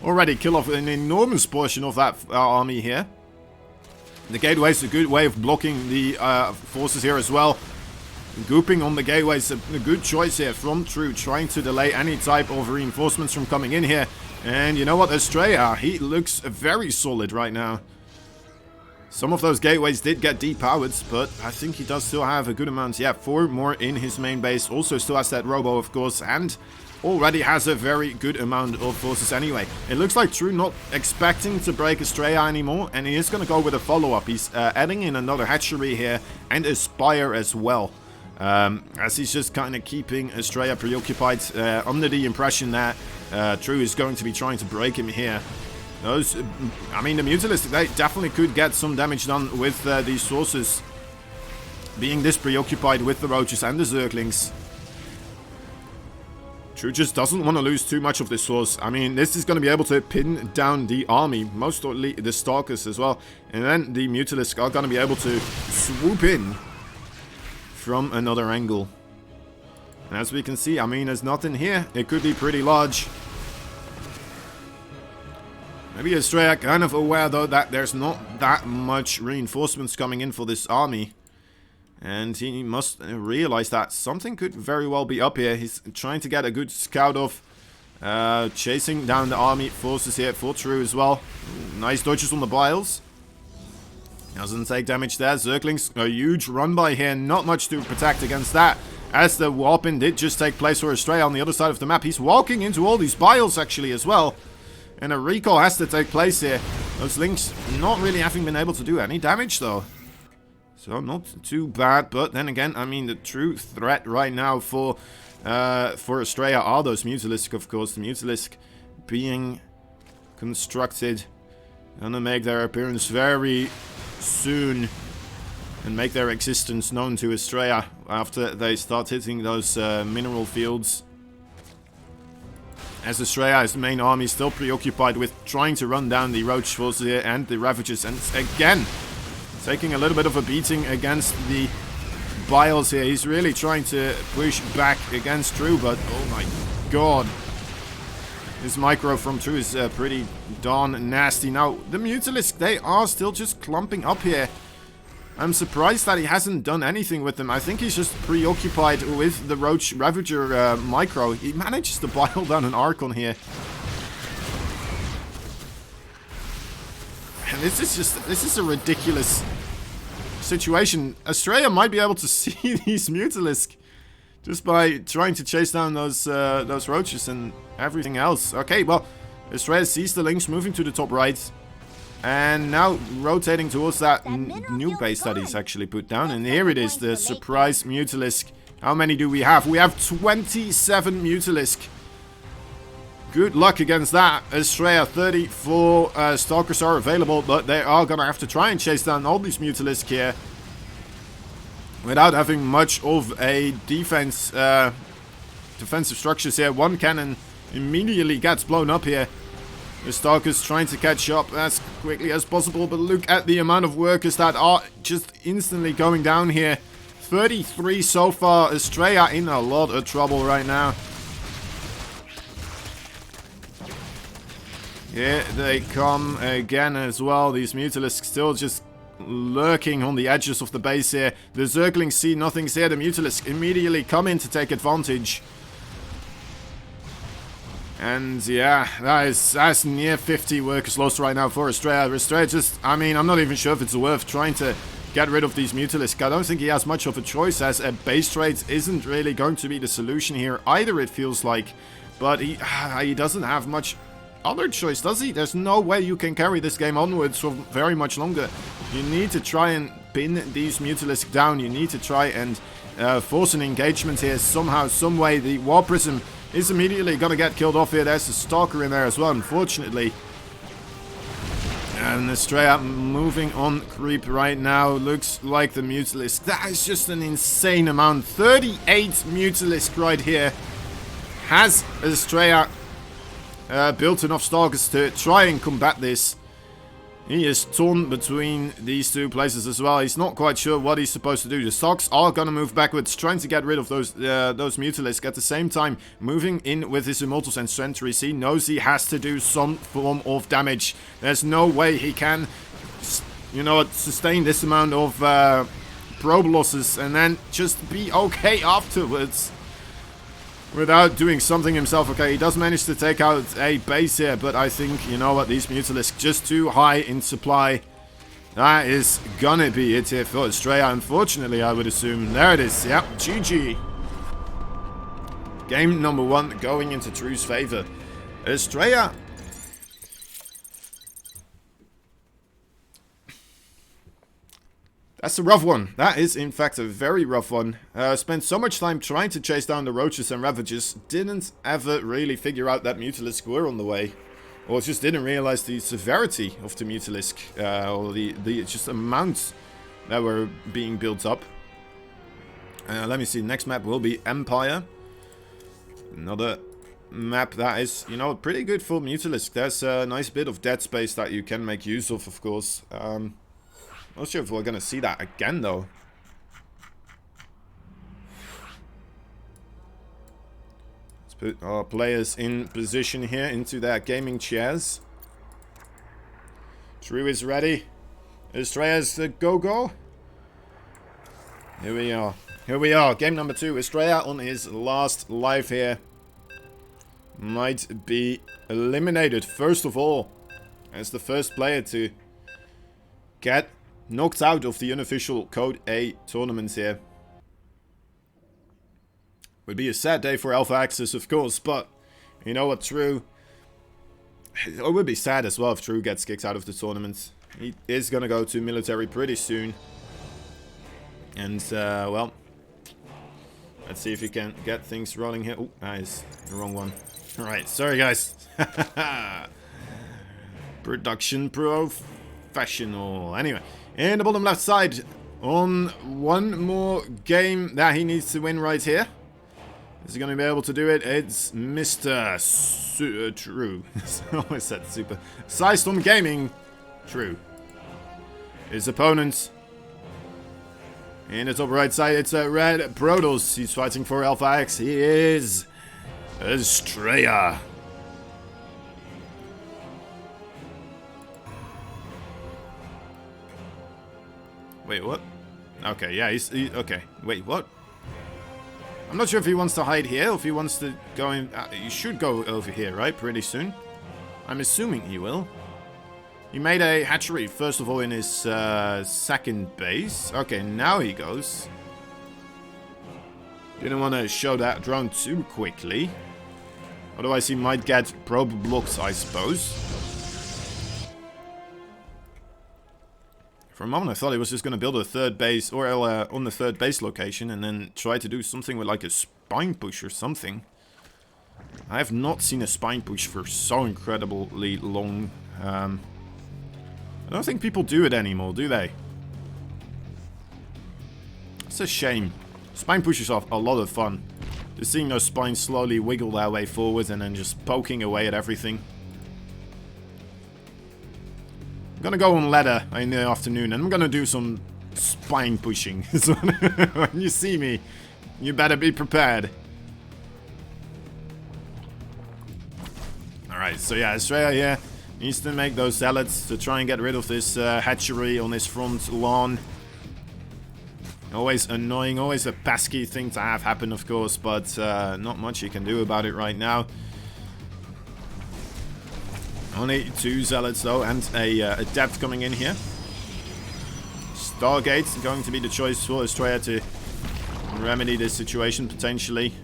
already kill off an enormous portion of that army here. The gateway is a good way of blocking the forces here as well. Gooping on the gateway is a good choice here from True, trying to delay any type of reinforcements from coming in here. And you know what, Estrella, he looks very solid right now. Some of those gateways did get depowered, but I think he does still have a good amount. Yeah, 4 more in his main base. Also still has that robo, of course, and already has a very good amount of forces anyway. It looks like True not expecting to break Estrella anymore, and he is going to go with a follow-up. He's adding in another hatchery here and a spire as well. As he's just kind of keeping Estrella preoccupied under the impression that True is going to be trying to break him here. Those, I mean, the Mutalistic, they definitely could get some damage done with these sources being this preoccupied with the roaches and the Zerglings. True just doesn't want to lose too much of this source. I mean, this is going to be able to pin down the army, mostly the Stalkers as well. And then the Mutalisks are going to be able to swoop in from another angle. And as we can see, I mean, there's nothing here. It could be pretty large. Maybe Estrella kind of aware, though, that there's not that much reinforcements coming in for this army. And he must realize that something could very well be up here. He's trying to get a good scout off. Chasing down the army forces here for True as well. Nice dodges on the Biles. Doesn't take damage there. Zerglings, a huge run by here. Not much to protect against that. As the warping did just take place for Estrella on the other side of the map. He's walking into all these Biles actually as well. And a recall has to take place here. Those links not really having been able to do any damage though. So not too bad, but then again, I mean, the true threat right now for Estrella are those Mutalisk, of course. The Mutalisk being constructed, gonna make their appearance very soon and make their existence known to Estrella after they start hitting those mineral fields. As Estrella's main army is still preoccupied with trying to run down the Roach forces here and the Ravagers, and again taking a little bit of a beating against the Biles here. He's really trying to push back against True, but oh my god. This micro from True is pretty darn nasty. Now, the Mutalisk, they are still just clumping up here. I'm surprised that he hasn't done anything with them. I think he's just preoccupied with the Roach Ravager micro. He manages to bile down an Archon here. And this is a ridiculous situation. Estrella might be able to see these Mutalisk just by trying to chase down those Roaches and everything else. Okay, well, Estrella sees the links moving to the top right. And now rotating towards that new base that he's actually put down. And here it is, the surprise Mutalisk. How many do we have? We have 27 Mutalisk. Good luck against that. Estrella, 34 Stalkers are available, but they are going to have to try and chase down all these Mutalisk here without having much of a defensive structures here. One cannon immediately gets blown up here. The Stalkers trying to catch up as quickly as possible, but look at the amount of workers that are just instantly going down here. 33 so far. Estrella in a lot of trouble right now. Here they come again as well. These Mutalisks still just lurking on the edges of the base here. The Zerglings see nothing's here. The Mutalisks immediately come in to take advantage. And yeah, that's near 50 workers lost right now for Estrella. Estrella just, I mean, I'm not even sure if it's worth trying to get rid of these Mutalisks. I don't think he has much of a choice, as a base trade isn't really going to be the solution here either, it feels like. But he doesn't have much other choice, does he? There's no way you can carry this game onwards for very much longer. You need to try and pin these Mutalisks down. You need to try and force an engagement here somehow, some way. The War Prism is immediately going to get killed off here. There's a Stalker in there as well, unfortunately. And Estrella moving on creep right now. Looks like the Mutalisk. That is just an insane amount. 38 Mutalisk right here. Has Estrella built enough Stalkers to try and combat this? He is torn between these two places as well. He's not quite sure what he's supposed to do. The Stalks are going to move backwards, trying to get rid of those Mutalisks. At the same time, moving in with his Immortals and Sentries. He knows he has to do some form of damage. There's no way he can, you know, sustain this amount of probe losses and then just be okay afterwards without doing something himself. Okay, he does manage to take out a base here, but I think, you know what, these Mutalisks just too high in supply. That is gonna be it here for Estrella, unfortunately, I would assume. There it is, yep, GG. Game number 1 going into True's favor. Estrella. That's a rough one. That is, in fact, a very rough one. Spent so much time trying to chase down the Roaches and Ravagers. Didn't ever really figure out that Mutalisk were on the way. Or just didn't realize the severity of the Mutalisk. Or the just amount that were being built up. Let me see. Next map will be Empire. Another map that is, you know, pretty good for Mutalisk. There's a nice bit of dead space that you can make use of course. Not sure if we're going to see that again, though. Let's put our players in position here into their gaming chairs. True is ready. Estrella's the go-go. Here we are. Here we are. Game number 2. Estrella on his last life here. Might be eliminated first of all. As the first player to get knocked out of the unofficial Code A tournaments here. Would be a sad day for Alpha Axis, of course, but you know what, True? It would be sad as well if True gets kicked out of the tournament. He is gonna go to military pretty soon. And, well, let's see if he can get things rolling here. Oh, that is the wrong one. Alright, sorry guys. Production professional. Anyway. In the bottom left side, on one more game that he needs to win right here. Is he going to be able to do it? It's Mr. True. I always said super. System Gaming. True. His opponent. In the top right side, it's a Red Protoss. He's fighting for Alpha X. He is Estrella. Wait, what? Okay, yeah, okay. Wait, what? I'm not sure if he wants to hide here, or if he wants to go in... he should go over here, right? Pretty soon. I'm assuming he will. He made a hatchery, first of all, in his second base. Okay, now he goes. Didn't want to show that drone too quickly. Otherwise, he might get probe blocks, I suppose. For a moment I thought he was just going to build a third base, or on the third base location, and then try to do something with like a spine push or something. I have not seen a spine push for so incredibly long. I don't think people do it anymore, do they? It's a shame. Spine pushes are a lot of fun. Just seeing those spines slowly wiggle their way forward and then just poking away at everything. I'm gonna go on ladder in the afternoon and I'm gonna do some spine pushing. So when you see me, you better be prepared. Alright, so yeah, Estrella here Needs to make those zealots to try and get rid of this hatchery on his front lawn. Always annoying, always a pesky thing to have happen, of course, but not much you can do about it right now. Only 2 zealots though, and a adept coming in here. Stargate's going to be the choice for Estrella to remedy this situation potentially.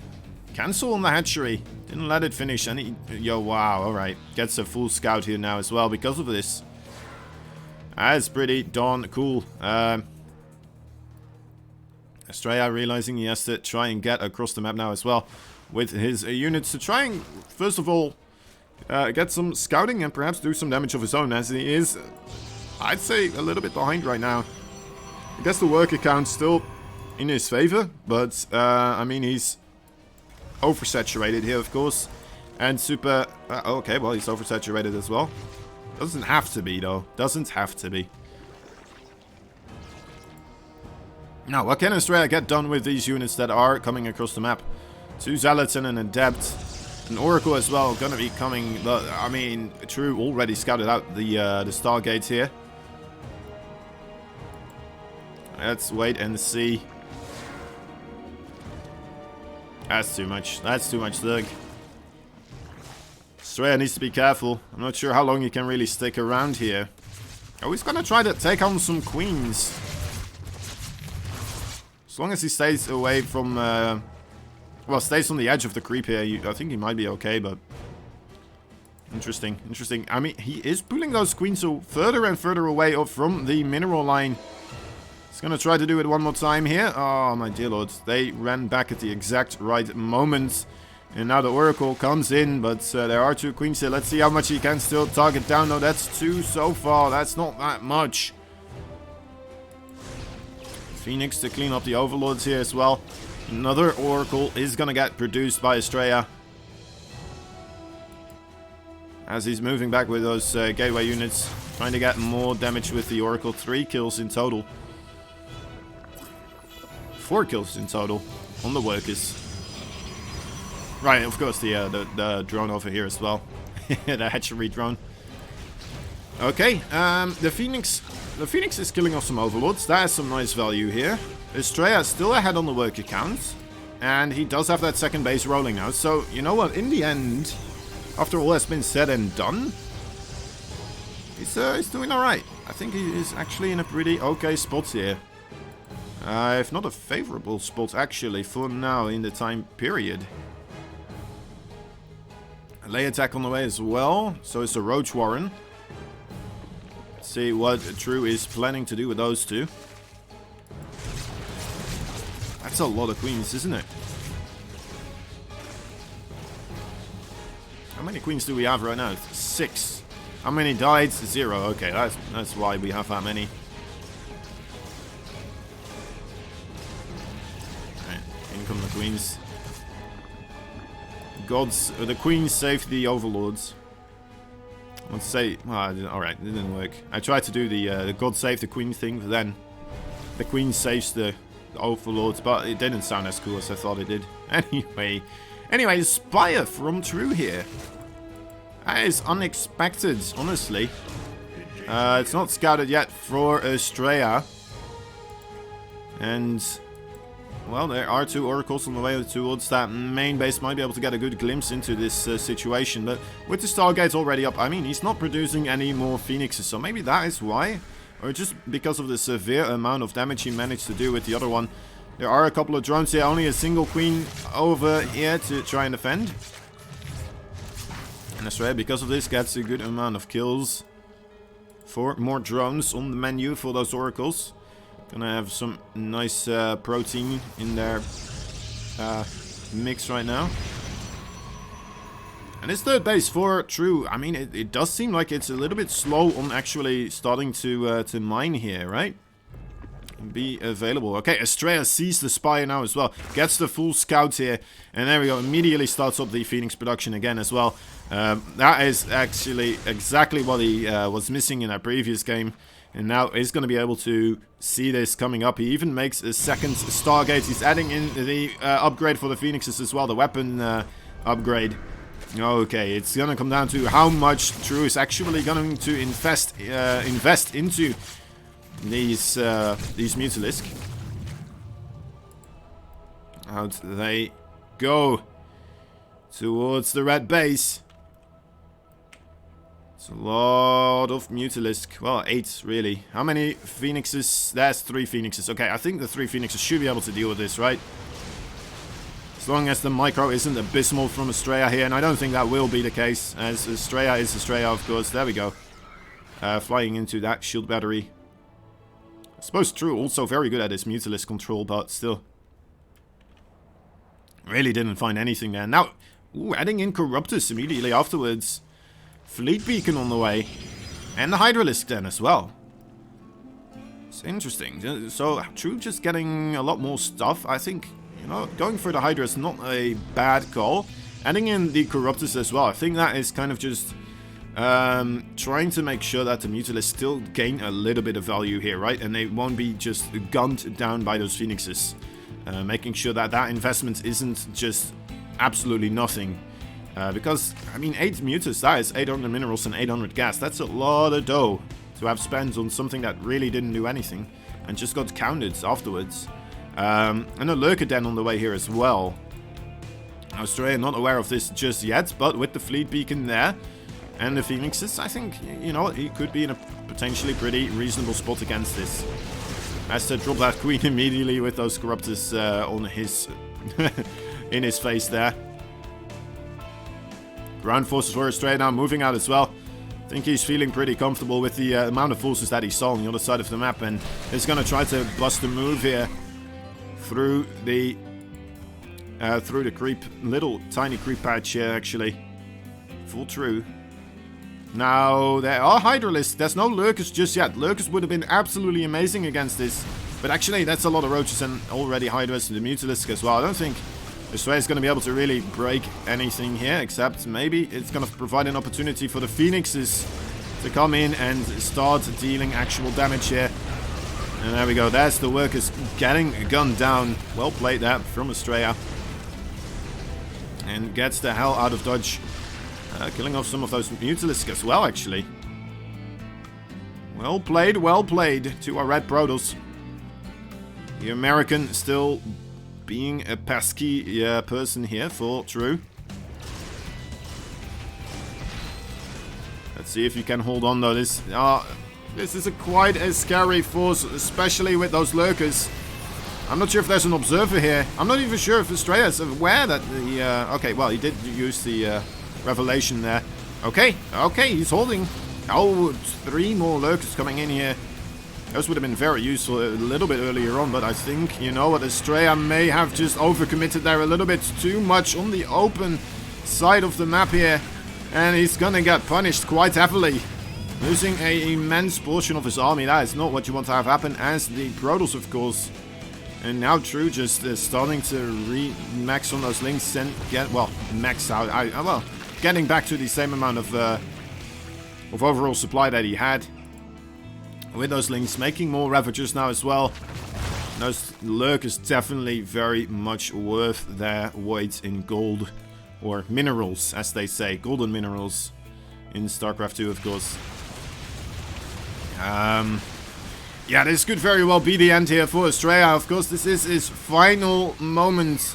Cancel on the hatchery. Didn't let it finish. And yo, wow, alright. Gets a full scout here now as well because of this. That's pretty darn cool. Estrella realizing he has to try and get across the map now as well with his units to try and, first of all, get some scouting and perhaps do some damage of his own, as he is, I'd say, a little bit behind right now. I guess the worker count's still in his favor, but I mean, he's oversaturated here, of course, and super... okay, well, he's oversaturated as well. Doesn't have to be, though. Doesn't have to be. Now, what can Estrella get done with these units that are coming across the map? 2 zealots and an adept. An oracle as well, gonna be coming. I mean, True already scouted out the Stargates here. Let's wait and see. That's too much. That's too much, Doug. Estrella needs to be careful. I'm not sure how long he can really stick around here. Oh, he's gonna try to take on some queens. As long as he stays away from, well, stays on the edge of the creep here, I think he might be okay, but... Interesting, interesting. I mean, he is pulling those queens so further and further away from the mineral line. He's gonna try to do it one more time here. Oh, my dear lord. They ran back at the exact right moment. And now the Oracle comes in, but there are 2 queens here. Let's see how much he can still target down. No, that's 2 so far. That's not that much. Phoenix to clean up the overlords here as well. Another Oracle is gonna get produced by Estrella. As he's moving back with those gateway units. Trying to get more damage with the Oracle. 3 kills in total. 4 kills in total on the workers. Right, of course the drone over here as well. The hatchery drone. Okay, the Phoenix is killing off some overlords. That has some nice value here. Estrella is still ahead on the worker count. And he does have that second base rolling now. So, you know what? In the end, after all has been said and done, he's doing alright. I think he is actually in a pretty okay spot here. If not a favorable spot, actually, for now in the time period. A lay attack on the way as well. So it's a Roach Warren. See what True is planning to do with those 2. That's a lot of queens, isn't it? How many queens do we have right now? 6. How many died? 0. Okay, that's why we have that many. Right, in come the queens. The queens saved the overlords. Let's say, well, alright, it didn't work. I tried to do the God save the queen thing, but then the queen saves the overlords, but it didn't sound as cool as I thought it did. Anyway, Spire from True here. That is unexpected, honestly. It's not scouted yet for Estrella. And... well, there are 2 oracles on the way towards that main base. Might be able to get a good glimpse into this situation. But with the Stargates already up, I mean, he's not producing any more Phoenixes. So maybe that is why. Or just because of the severe amount of damage he managed to do with the other one. There are a couple of drones here. Only a single queen over here to try and defend. And Estrella, because of this, gets a good amount of kills. 4 more drones on the menu for those oracles. Gonna have some nice protein in their mix right now. And it's third base for True. I mean, it does seem like it's a little bit slow on actually starting to mine here, right? Be available. Okay, Estrella sees the Spire now as well. Gets the full scout here. And there we go. Immediately starts up the Phoenix production again as well. That is actually exactly what he was missing in that previous game. And now he's going to be able to see this coming up. He even makes a second Stargate. He's adding in the upgrade for the Phoenixes as well. The weapon upgrade. Okay, it's gonna come down to how much True is actually going to invest into these Mutalisk. Out they go towards the red base. It's a lot of Mutalisk. Well, 8 really. How many Phoenixes? There's 3 Phoenixes. Okay, I think the 3 Phoenixes should be able to deal with this, right? As long as the micro isn't abysmal from Estrella here, and I don't think that will be the case, as Estrella is Estrella, of course. There we go. Flying into that shield battery. I suppose True also very good at his Mutalisk control, but still. Really didn't find anything there. Now, ooh, adding in Corruptus immediately afterwards. Fleet Beacon on the way. And the Hydralisk then as well. It's interesting. So, True just getting a lot more stuff. I think, you know, going for the Hydra is not a bad call. Adding in the Corruptus as well. I think that is kind of just trying to make sure that the Mutalisk still gain a little bit of value here, right? And they won't be just gunned down by those Phoenixes. Making sure that that investment isn't just absolutely nothing. Because, I mean, 8 Mutas, that is 800 minerals and 800 gas. That's a lot of dough to have spent on something that really didn't do anything. And just got counted afterwards. And a Lurker Den on the way here as well. Australia not aware of this just yet, but with the Fleet Beacon there and the Phoenixes, I think, you know, he could be in a potentially pretty reasonable spot against this. Has to drop that Queen immediately with those Corruptors on his in his face there. Ground forces for Australia now moving out as well. I think he's feeling pretty comfortable with the amount of forces that he saw on the other side of the map, and he's going to try to bust a move here through the creep, little tiny creep patch here actually. Full True. Now, there are Hydralisks. There's no Lurkers just yet. Lurkers would have been absolutely amazing against this. But actually, that's a lot of Roaches and already Hydras and the Mutalisk as well. I don't think Australia's going to be able to really break anything here, except maybe it's going to provide an opportunity for the Phoenixes to come in and start dealing actual damage here. And there we go. There's the Workers getting gunned down. Well played there from Australia. And gets the hell out of dodge. Killing off some of those Mutalisk as well, actually. Well played to our Red Protoss. The American still being a pesky person here for True. Let's see if you can hold on though. This is quite a scary force, especially with those Lurkers. I'm not sure if there's an observer here. I'm not even sure if Australia is aware that the... okay, well, he did use the... Revelation there. Okay, he's holding. Oh, 3 more Lurkers coming in here. Those would have been very useful a little bit earlier on, but I think, you know what, Estrella may have just overcommitted there a little bit too much on the open side of the map here. And he's gonna get punished quite heavily. Losing an immense portion of his army. That is not what you want to have happen, as the Protoss, of course. And now True just starting to re-max on those links and get, well, max out. Well, getting back to the same amount of overall supply that he had with those links, making more Ravagers now as well. Those Lurkers definitely very much worth their weight in gold, or minerals, as they say, golden minerals in StarCraft 2, of course. Yeah, this could very well be the end here for Australia. Of course, this is his final moment.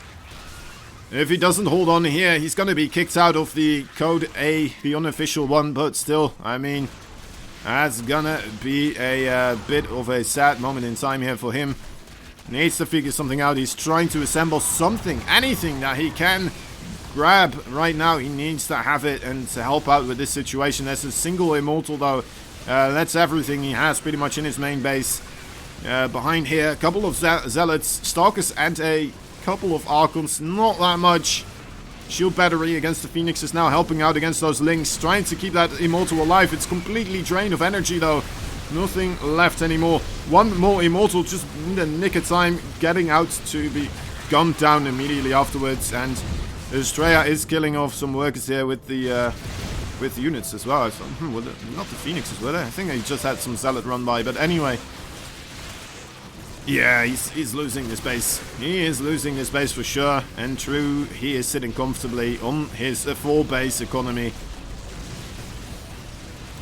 If he doesn't hold on here, he's going to be kicked out of the Code A, the unofficial one. But still, I mean, that's going to be a bit of a sad moment in time here for him. Needs to figure something out. He's trying to assemble something, anything that he can grab right now. He needs to have it and to help out with this situation. There's a single Immortal, though. That's everything he has pretty much in his main base. Behind here, a couple of Zealots, Stalkers, and a couple of Archons. Not that much. Shield battery against the Phoenix is now helping out against those Links. Trying to keep that Immortal alive. It's completely drained of energy, though. Nothing left anymore. One more Immortal just in the nick of time, getting out to be gunned down immediately afterwards. And Estrella is killing off some workers here with the units as well. So, not the Phoenixes, were they? I think they just had some Zealot run by. But anyway, Yeah, he's losing this base. He is losing this base for sure. And true, he is sitting comfortably on his 4-base economy.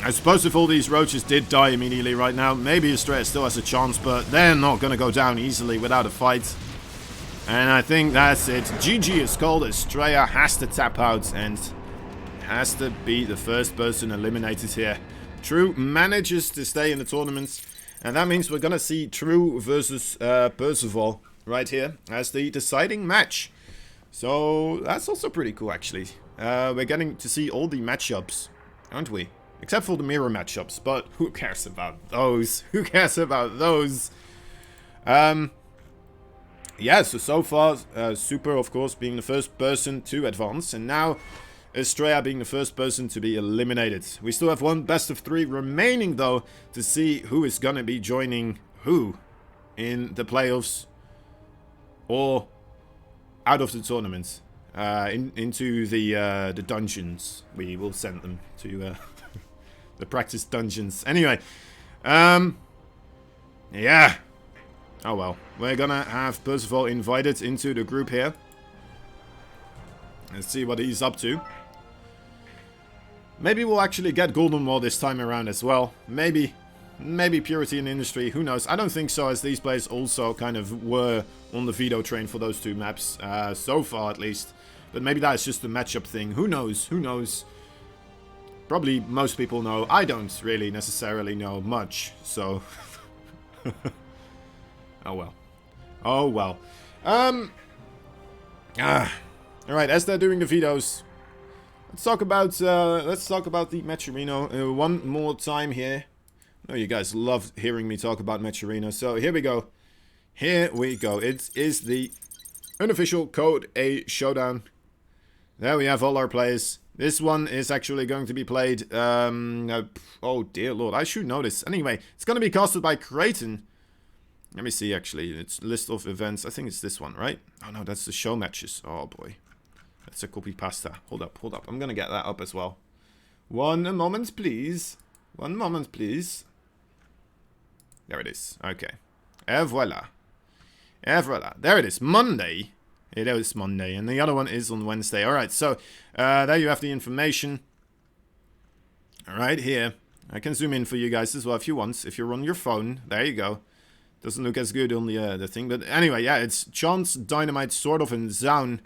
I suppose if all these roaches did die immediately right now, maybe Estrella still has a chance, but they're not going to go down easily without a fight. And I think that's it. GG is called. Estrella has to tap out and has to be the first person eliminated here. True manages to stay in the tournament. And that means we're going to see True versus Percival right here as the deciding match. So that's also pretty cool, actually. We're getting to see all the matchups, aren't we? Except for the mirror matchups, but who cares about those? Who cares about those? Yeah, so far, Super, of course, being the first person to advance. And now, Estrella being the first person to be eliminated. We still have one best of 3 remaining, though, to see who is going to be joining who in the playoffs or out of the tournament. Into the dungeons. We will send them to... the practice dungeons. Anyway, yeah. Oh well. We're gonna have Percival invited into the group here. Let's see what he's up to. Maybe we'll actually get Golden Wall this time around as well. Maybe Purity in Industry. Who knows? I don't think so, as these players also kind of were on the veto train for those 2 maps. So far, at least. But maybe that's just a matchup thing. Who knows? Who knows? Probably most people know. I don't really necessarily know much, so... oh well. Oh well. Alright, as they're doing the vetoes, let's talk about the Matcherino one more time here. I know you guys love hearing me talk about Matcherino, so here we go. Here we go. It is the unofficial Code A Showdown. There we have all our players. This one is actually going to be played, oh dear lord, I should know this. Anyway, it's going to be casted by Creighton. Let me see, actually, it's list of events. I think it's this one, right? Oh no, that's the show matches. Oh boy, that's a copy pasta. Hold up. I'm going to get that up as well. One moment, please. One moment, please. There it is. Okay. Et voila. Et voila. There it is. Monday. It is Monday, and the other one is on Wednesday. Alright, so there you have the information. Right here. I can zoom in for you guys as well if you want. If you're on your phone, there you go. Doesn't look as good on the thing, but anyway, yeah, it's Chance, Dynamite, Sort of, and Zaun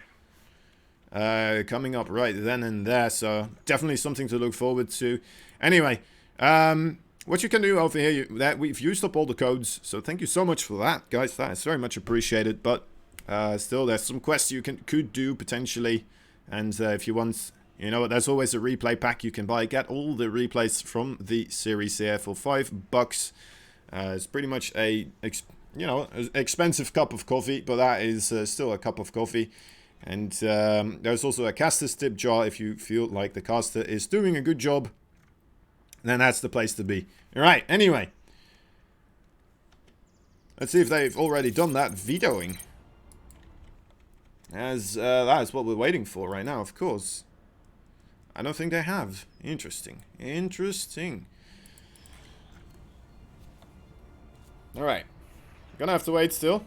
coming up right then and there, so definitely something to look forward to. Anyway, what you can do over here, we've used up all the codes, so thank you so much for that, guys. That is very much appreciated, but... still, there's some quests you could do potentially, and if you want, you know, there's always a replay pack you can buy. Get all the replays from the series here for $5. It's pretty much a expensive cup of coffee, but that is still a cup of coffee. And there's also a caster's tip jar. If you feel like the caster is doing a good job, then that's the place to be. All right. Anyway, let's see if they've already done that vetoing. As that is what we're waiting for right now, of course. I don't think they have. Interesting. Interesting. Alright. Gonna have to wait still.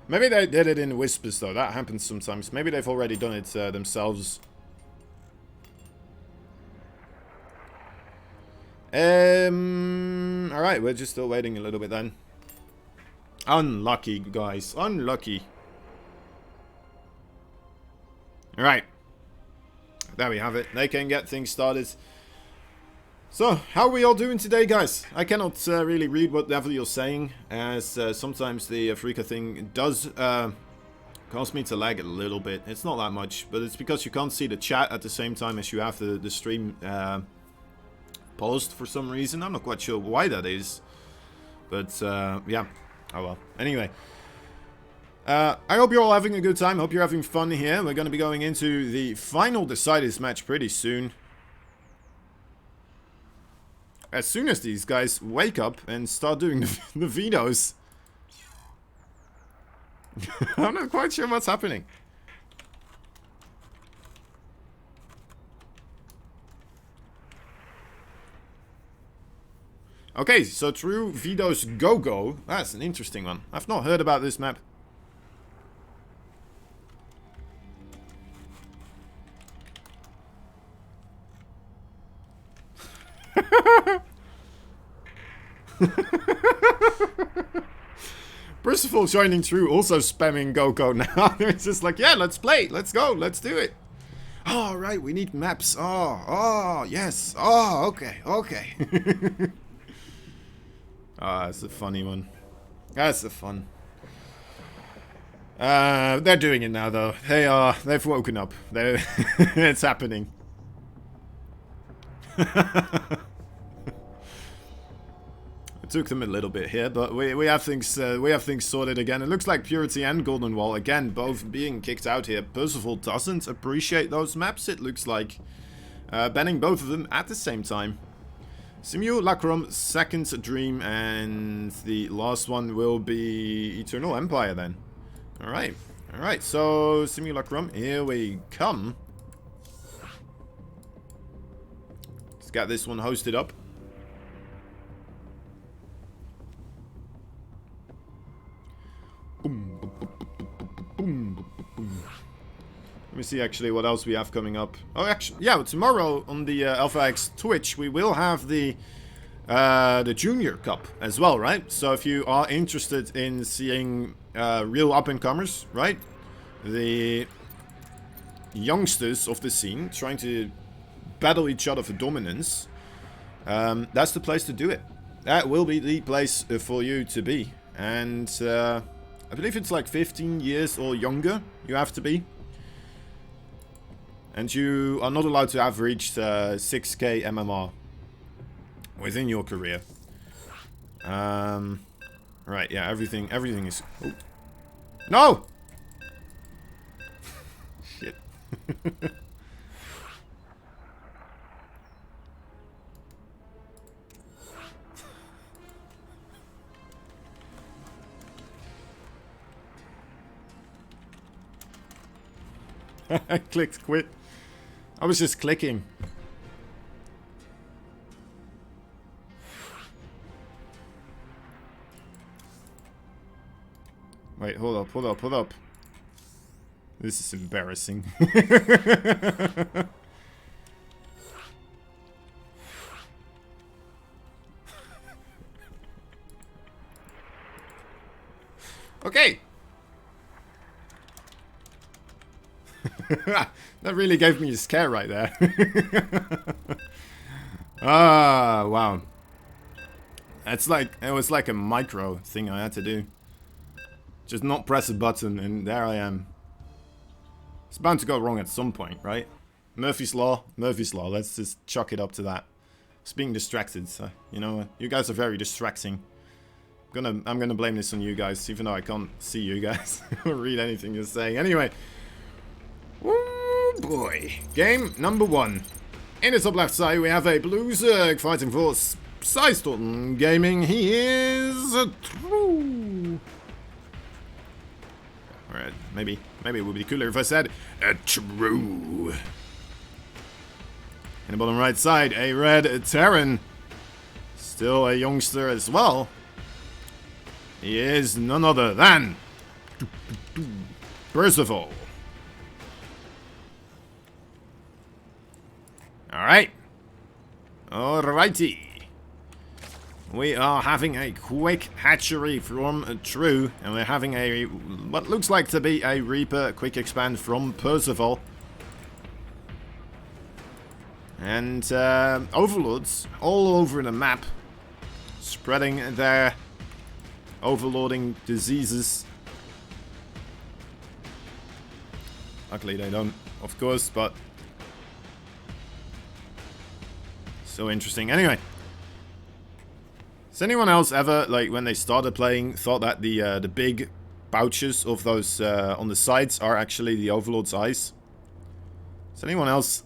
Maybe they did it in whispers, though. That happens sometimes. Maybe they've already done it themselves. Alright, we're just still waiting a little bit then. Unlucky, guys. Unlucky. Alright. There we have it. They can get things started. So, how are we all doing today, guys? I cannot really read whatever you're saying, as sometimes the Afrika thing does cause me to lag a little bit. It's not that much, but it's because you can't see the chat at the same time as you have the stream paused for some reason. I'm not quite sure why that is, but yeah. Oh well. Anyway, I hope you're all having a good time. Hope you're having fun here. We're going to be going into the final deciders match pretty soon. As soon as these guys wake up and start doing the vetoes. I'm not quite sure what's happening. Okay, so True Vito's Go-Go. That's an interesting one. I've not heard about this map. Percival joining through, also spamming Go-Go now. It's just like, yeah, let's play. Let's go. Let's do it. Oh, right. We need maps. Oh, yes. Oh, okay. Okay. Ah, that's a funny one. That's a fun. They're doing it now, though. They've woken up. It's happening. It took them a little bit here, but we have things sorted again. It looks like Purity and Golden Wall again both being kicked out here. Percival doesn't appreciate those maps. It looks like banning both of them at the same time. Simulacrum, Second Dream, and the last one will be Eternal Empire then. Alright, alright, so Simulacrum, here we come. Let's get this one hosted up. Boom, boom, boom, boom, boom, boom. Let me see actually what else we have coming up. Oh, actually, yeah, tomorrow on the Alpha X Twitch we will have the Junior Cup as well, right? So if you are interested in seeing real up-and-comers, right? The youngsters of the scene trying to battle each other for dominance, that's the place to do it. That will be the place for you to be. And I believe it's like 15 years or younger you have to be. And you are not allowed to have reached 6k MMR within your career. Right, yeah, everything is... Oh. No! Shit. I clicked quit. I was just clicking. Wait, hold up, hold up, hold up. This is embarrassing. Okay. That really gave me a scare right there. Ah, wow. It was like a micro thing I had to do. Just not press a button and there I am. It's bound to go wrong at some point, right? Murphy's Law, Murphy's Law. Let's just chuck it up to that. It's being distracted, so, you know, you guys are very distracting. I'm gonna blame this on you guys, even though I can't see you guys or read anything you're saying. Anyway. Oh boy. Game number 1. In the top left side, we have a Blue Zerg fighting for Sizestorten Gaming. He is true. Alright, maybe it would be cooler if I said true. In the bottom right side, a red Terran. Still a youngster as well. He is none other than Percival. Alright. Alrighty. We are having a quick hatchery from True, and we're having a what looks like to be a Reaper quick expand from Percival. And overlords all over the map, spreading their overlording diseases. Luckily they don't, of course, but so interesting. Anyway. Has anyone else ever, like, when they started playing, thought that the big pouches of those on the sides are actually the Overlord's eyes? Does anyone else?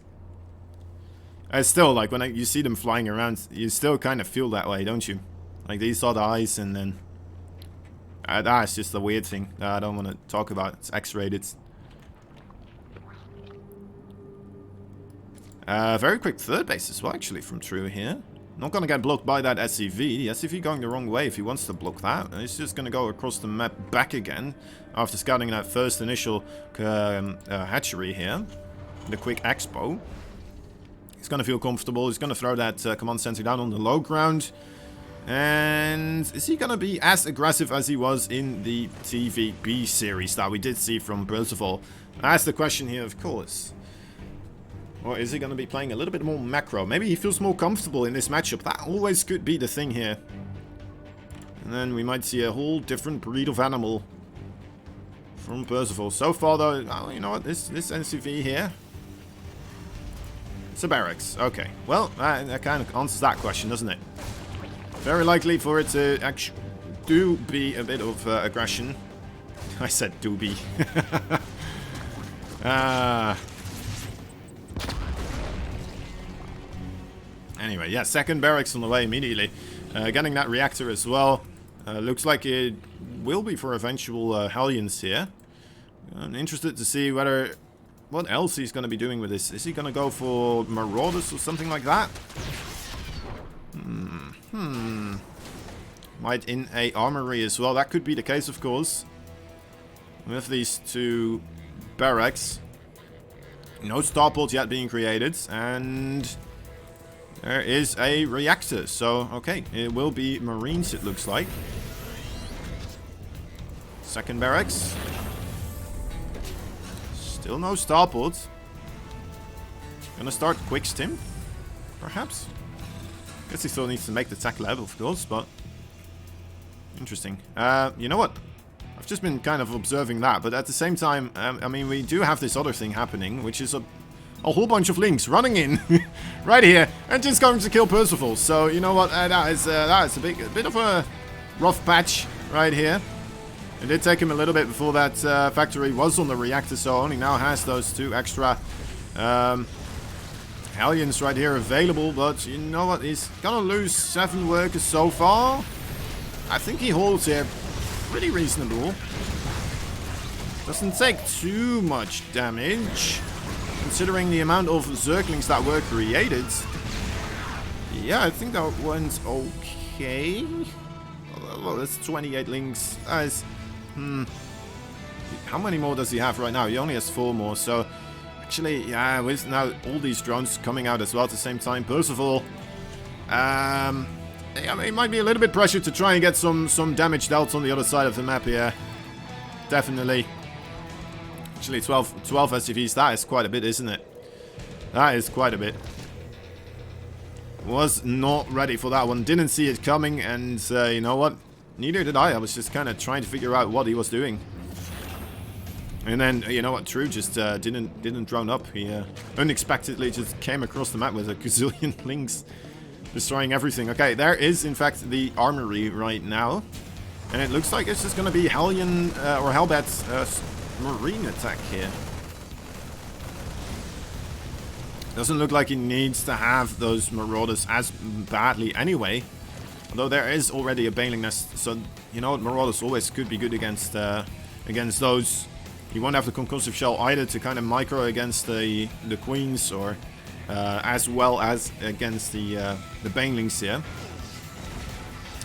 Still, like, when you see them flying around, you still kind of feel that way, don't you? Like, these are the eyes, and then... that's just a weird thing that I don't want to talk about. It's X-rated. Very quick third base as well, actually, from True here. Not going to get blocked by that SCV. The SCV going the wrong way if he wants to block that. He's just going to go across the map back again after scouting that first initial hatchery here. The quick expo. He's going to feel comfortable. He's going to throw that command center down on the low ground. And is he going to be as aggressive as he was in the TVB series that we did see from Percival? That's the question here, of course. Or is he going to be playing a little bit more macro? Maybe he feels more comfortable in this matchup. That always could be the thing here. And then we might see a whole different breed of animal from Percival. So far, though, oh, you know what? This NCV here. It's a barracks. Okay. Well, that kind of answers that question, doesn't it? Very likely for it to actually do be a bit of aggression. I said do be. Anyway, yeah, second barracks on the way immediately. Getting that reactor as well. Looks like it will be for eventual Hellions here. I'm interested to see what else he's going to be doing with this. Is he going to go for Marauders or something like that? Might in a armory as well. That could be the case, of course. With these two barracks. No starport yet being created. And there is a reactor. So, okay. It will be Marines, it looks like. Second barracks. Still no starport. Gonna start quick stim, perhaps? Guess he still needs to make the tech level, of course, but interesting. You know what? I've just been kind of observing that, but at the same time, I mean, we do have this other thing happening, which is a whole bunch of links running in right here and just going to kill Percival. So you know what? That is a bit of a rough patch right here. It did take him a little bit before that factory was on the reactor, so only now has those two extra Hellions right here available. But you know what? He's gonna lose 7 workers so far. I think he holds here pretty reasonable. Doesn't take too much damage, considering the amount of Zerglings that were created. Yeah, I think that went okay. Well, that's 28 links. That is... How many more does he have right now? He only has 4 more, so... Actually, yeah, with now all these drones coming out as well at the same time, Percival... yeah, it might be a little bit pressured to try and get some damage dealt on the other side of the map here. Definitely. Actually, 12 SCVs, that is quite a bit, isn't it? That is quite a bit. Was not ready for that one. Didn't see it coming, and you know what? Neither did I. I was just kind of trying to figure out what he was doing. And then, you know what? True just didn't drone up. He unexpectedly just came across the map with a gazillion links, destroying everything. Okay, there is in fact the armory right now, and it looks like it's just going to be Hellion or Hellbat's marine attack here. Doesn't look like he needs to have those Marauders as badly anyway. Although there is already a Baneling Nest, so you know what, Marauders always could be good against those. You won't have the Concussive Shell either to kind of micro against the Queens, or as well as against the Banelings here.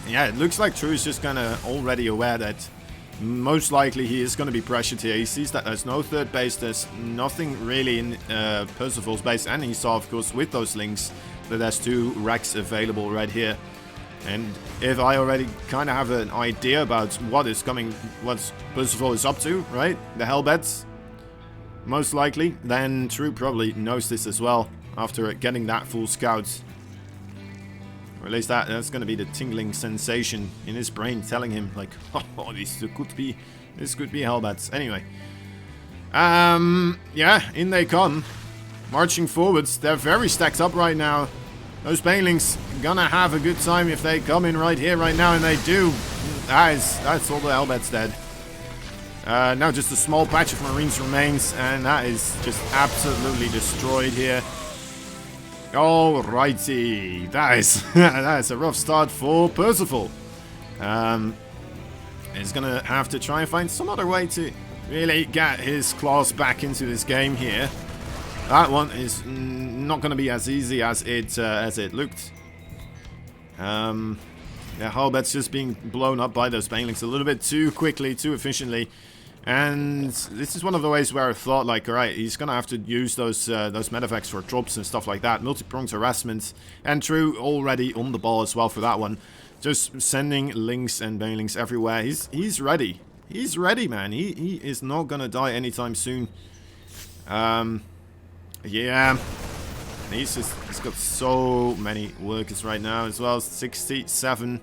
Yeah, it looks like True is just kind of already aware that most likely he is going to be pressured here. He sees that there's no third base, there's nothing really in Percival's base, and he saw, of course, with those links that there's 2 racks available right here. And if I already kind of have an idea about what is coming, what Percival is up to, right? The Hellbats, most likely, then True probably knows this as well after getting that full scout. Or at least that's going to be the tingling sensation in his brain telling him, like, oh, this could be Hellbats. Anyway. Yeah, in they come. Marching forwards. They're very stacked up right now. Those Banelings gonna have a good time if they come in right here, right now, and they do. That's all the Hellbats dead. Now just a small patch of Marines remains, and that is just absolutely destroyed here. Alrighty, that is a rough start for Percival. He's gonna have to try and find some other way to really get his claws back into this game here. That one is not going to be as easy as it looked. Yeah, Halbert's just being blown up by those banelings a little bit too quickly, too efficiently. And this is one of the ways where I thought, like, alright, he's gonna have to use those medevacts for drops and stuff like that. Multi-pronged harassment. And True already on the ball as well for that one. Just sending links and banelings everywhere. He's ready. He's ready, man. He is not gonna die anytime soon. Yeah. He's got so many workers right now as well. 67.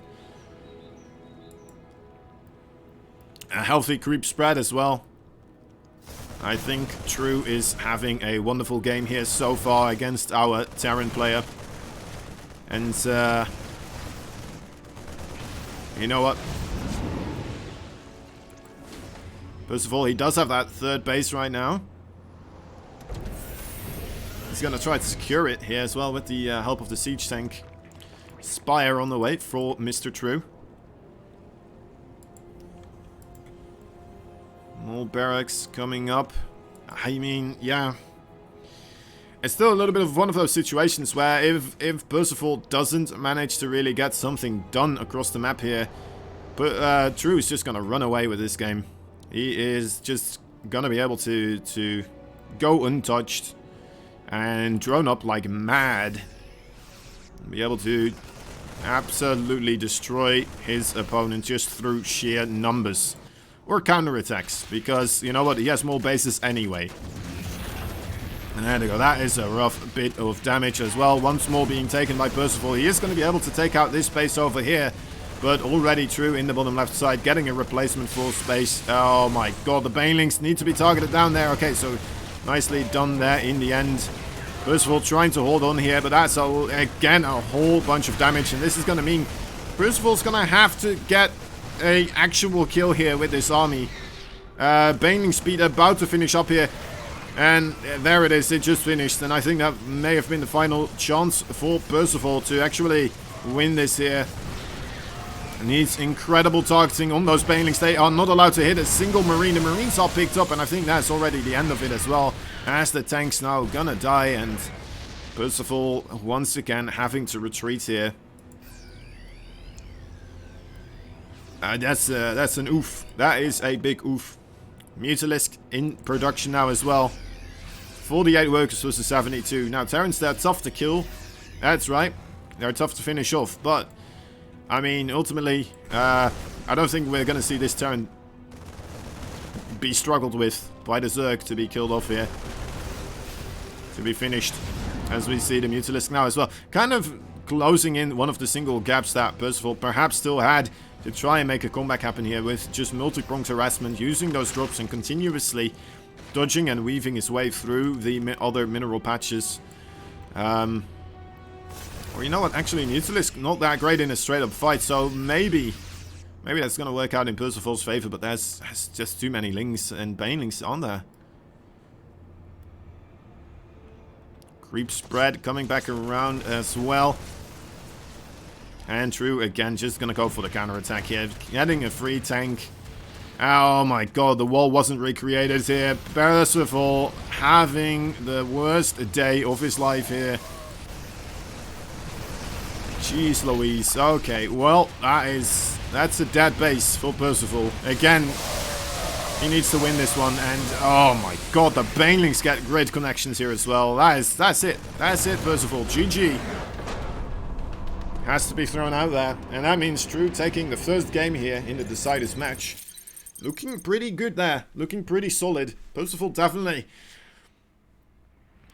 A healthy creep spread as well. I think True is having a wonderful game here so far against our Terran player. And, you know what? First of all, he does have that third base right now. He's going to try to secure it here as well with the help of the siege tank. Spire on the way for Mr. True. More barracks coming up. I mean, yeah. It's still a little bit of one of those situations where if Percival doesn't manage to really get something done across the map here, but True is just going to run away with this game. He is just going to be able to go untouched and drone up like mad. Be able to absolutely destroy his opponent just through sheer numbers. Or counterattacks, because, you know what, he has more bases anyway. And there we go, that is a rough bit of damage as well. Once more being taken by Percival. He is going to be able to take out this base over here. But already True in the bottom left side, getting a replacement for space. Oh my god, the banelings need to be targeted down there. Okay, so nicely done there in the end. Percival trying to hold on here, but that's, again, a whole bunch of damage. And this is going to mean Percival's going to have to get a actual kill here with this army. Baneling speed about to finish up here. And there it is, it just finished. And I think that may have been the final chance for Percival to actually win this here. Needs incredible targeting on those banelings. They are not allowed to hit a single marine. The marines are picked up, and I think that's already the end of it as well. As the tank's now gonna die, and Percival once again having to retreat here. That's an oof. That is a big oof. Mutalisk in production now as well. 48 workers versus 72. Now, Terrans, they're tough to kill. That's right. They're tough to finish off. But, I mean, ultimately, I don't think we're going to see this Terran be struggled with by the Zerg to be killed off here. To be finished. As we see the Mutalisk now as well. Kind of closing in one of the single gaps that Percival perhaps still had to try and make a comeback happen here with just multi-pronged harassment, using those drops and continuously dodging and weaving his way through the other mineral patches. Or you know what, actually Mutalisk not that great in a straight up fight, so maybe that's going to work out in Percival's favor, but there's just too many lings and banelings on there. Creep spread coming back around as well. And True, again, just going to go for the counterattack here. Getting a free tank. Oh my god, the wall wasn't recreated here. Percival having the worst day of his life here. Jeez Louise. Okay, well, that's a dead base for Percival. Again, he needs to win this one. And, oh my god, the banelings get great connections here as well. That's it. That's it, Percival. GG. Has to be thrown out there. And that means True taking the first game here in the deciders match. Looking pretty good there. Looking pretty solid. Percival definitely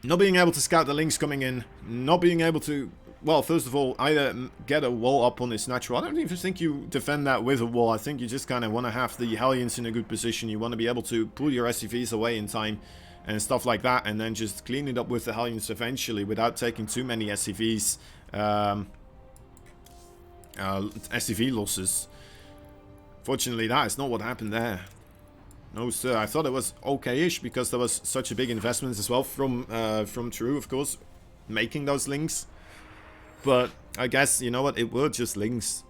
not being able to scout the links coming in. Not being able to, well, first of all, either get a wall up on this natural. I don't even think you defend that with a wall. I think you just kind of want to have the Hellions in a good position. You want to be able to pull your SCVs away in time and stuff like that. And then just clean it up with the Hellions eventually without taking too many SCVs. SCV losses. Fortunately, that is not what happened there. No, sir. I thought it was okay-ish because there was such a big investment as well from True, of course, making those links. But I guess, you know what, it were just links.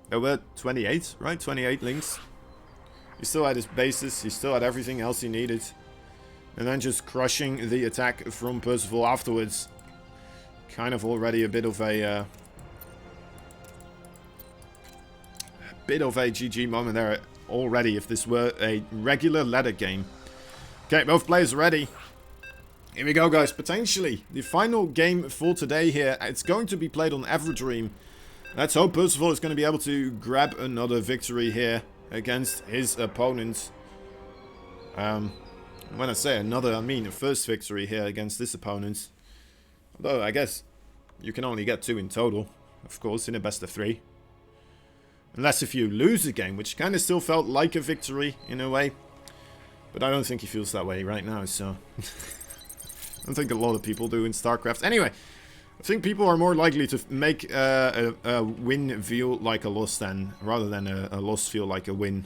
There were 28, right? 28 links. He still had his bases, he still had everything else he needed. And then just crushing the attack from Percival afterwards. Kind of already a bit of a bit of a GG moment there already if this were a regular ladder game. Okay, both players ready. Here we go, guys. Potentially the final game for today here. It's going to be played on Everdream. Let's hope Percival is going to be able to grab another victory here against his opponent. When I say another, I mean the first victory here against this opponent. Although, I guess you can only get 2 in total, of course, in a best of 3. Unless if you lose a game, which kind of still felt like a victory in a way. But I don't think he feels that way right now, so... I don't think a lot of people do in StarCraft. Anyway, I think people are more likely to make a win feel like a loss rather than a loss feel like a win.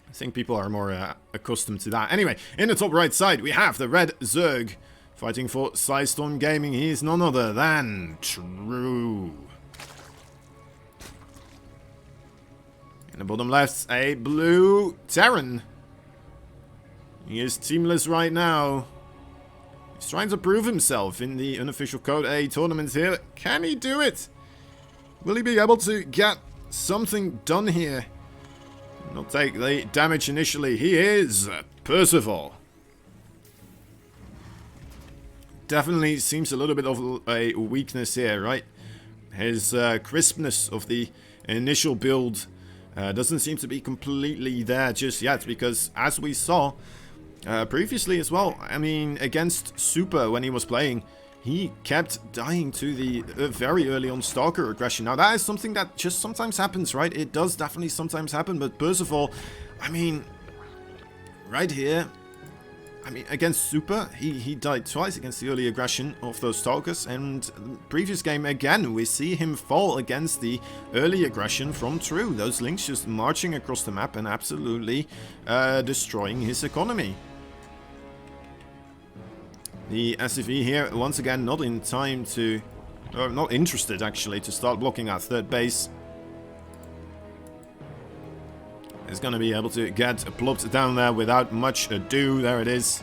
I think people are more accustomed to that. Anyway, in the top right side, we have the red Zerg fighting for Psystorm Gaming. He is none other than True. In the bottom left, a blue Terran. He is teamless right now. He's trying to prove himself in the unofficial Code A tournament here. Can he do it? Will he be able to get something done here? Not take the damage initially. He is Percival. Definitely seems a little bit of a weakness here, right? His crispness of the initial build doesn't seem to be completely there just yet, because as we saw previously as well, I mean, against Super when he was playing, he kept dying to the very early on Stalker aggression. Now that is something that just sometimes happens, right? It does definitely sometimes happen, but Percival, I mean, right here, I mean, against Super, he died twice against the early aggression of those Stalkers, and previous game again, we see him fall against the early aggression from True. Those links just marching across the map and absolutely destroying his economy. The SCV here, once again, not in time to... or not interested, actually, to start blocking our third base. Is going to be able to get plopped down there without much ado. There it is.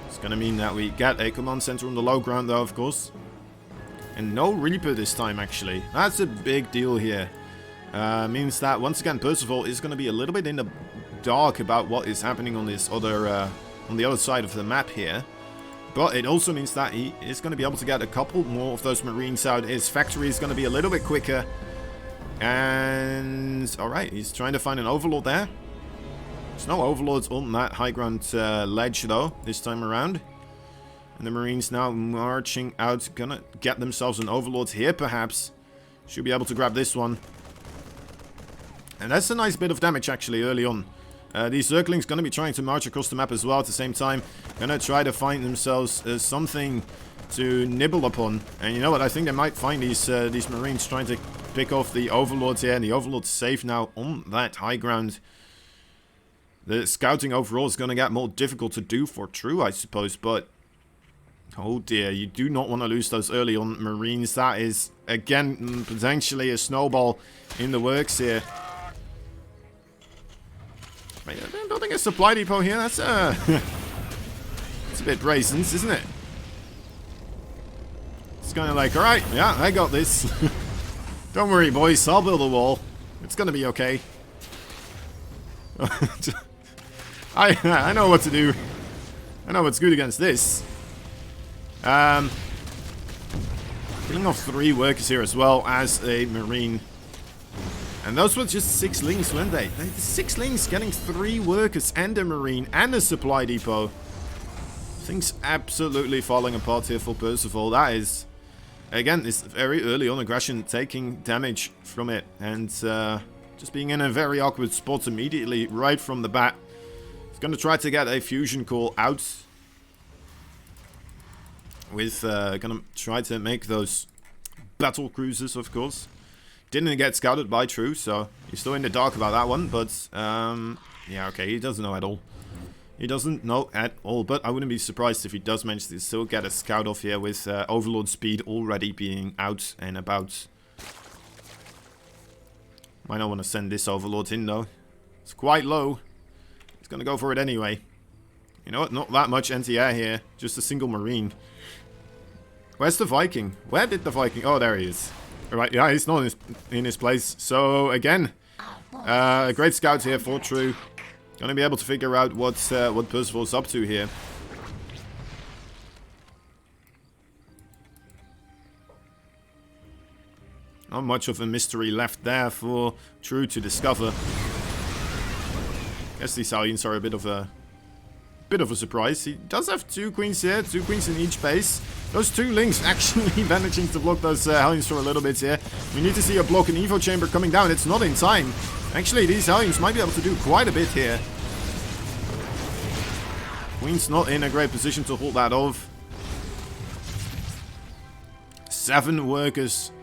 It's going to mean that we get a command center on the low ground, though, of course. And no Reaper this time, actually. That's a big deal here. Means that, once again, Percival is going to be a little bit in the dark about what is happening on this other... on the other side of the map here. But it also means that he is going to be able to get a couple more of those Marines out. His factory is going to be a little bit quicker. And... alright, he's trying to find an Overlord there. There's no Overlords on that high ground ledge, though, this time around. And the Marines now marching out. Gonna get themselves an Overlord here, perhaps. Should be able to grab this one. And that's a nice bit of damage, actually, early on. These Zerglings going to be trying to march across the map as well at the same time. Going to try to find themselves something to nibble upon. And you know what? I think they might find these Marines trying to pick off the Overlords here. And the Overlord's safe now on that high ground. The scouting overall is going to get more difficult to do for True, I suppose. But, oh dear, you do not want to lose those early on Marines. That is, again, potentially a snowball in the works here. They're building a supply depot here. That's it's a bit brazen, isn't it? It's kind of like, all right, yeah, I got this. Don't worry, boys. I'll build a wall. It's gonna be okay. I know what to do. I know what's good against this. Killing off 3 workers here as well as a Marine. And those were just 6 links, weren't they? 6 links getting 3 workers and a Marine and a supply depot. Things absolutely falling apart here for Percival. That is, again, this very early on aggression taking damage from it. And just being in a very awkward spot immediately right from the bat. He's going to try to get a fusion call out. With, going to try to make those battle cruisers, of course. Didn't get scouted by True, so he's still in the dark about that one. But, yeah, okay, he doesn't know at all. He doesn't know at all, but I wouldn't be surprised if he does manage to still get a scout off here with Overlord speed already being out and about. Might not want to send this Overlord in, though. It's quite low. He's going to go for it anyway. You know what? Not that much anti-air here. Just a single Marine. Where's the Viking? Where did the Viking... oh, there he is. Alright, yeah, he's not in his place. So, again, a great scout here for True. Gonna be able to figure out what Percival's up to here. Not much of a mystery left there for True to discover. Guess these Hellions are a bit of a surprise. He does have 2 queens here, 2 queens in each base. Those 2 links actually managing to block those Hellions for a little bit here. We need to see a block and Evo chamber coming down. It's not in time. Actually, these Hellions might be able to do quite a bit here. Queen's not in a great position to hold that off. 7 workers.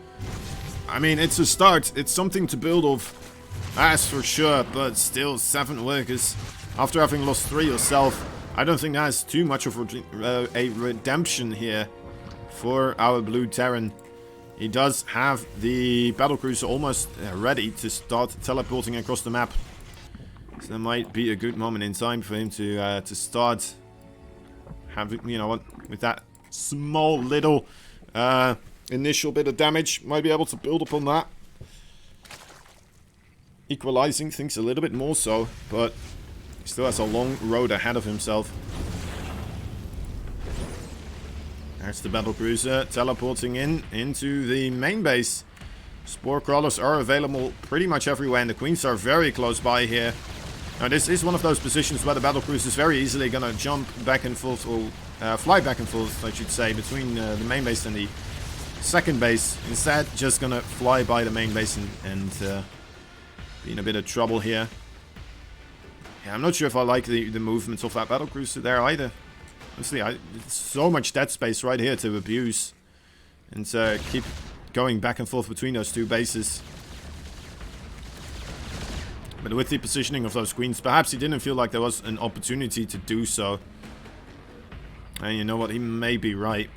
I mean, it's a start. It's something to build off. That's for sure, but still 7 workers. After having lost 3 yourself, I don't think that's too much of a redemption here for our blue Terran. He does have the battlecruiser almost ready to start teleporting across the map. So that might be a good moment in time for him to start having, you know what, with that small little initial bit of damage, might be able to build upon that. Equalizing things a little bit more so, but he still has a long road ahead of himself. There's the battlecruiser teleporting into the main base. Spore crawlers are available pretty much everywhere, and the queens are very close by here. Now this is one of those positions where the battlecruiser is very easily gonna jump back and forth, or fly back and forth, I should say, between the main base and the second base. Instead, just gonna fly by the main base and be in a bit of trouble here. Yeah, I'm not sure if I like the movements of that battlecruiser there either. Honestly, it's so much dead space right here to abuse. And keep going back and forth between those 2 bases. But with the positioning of those queens, perhaps he didn't feel like there was an opportunity to do so. And you know what, he may be right.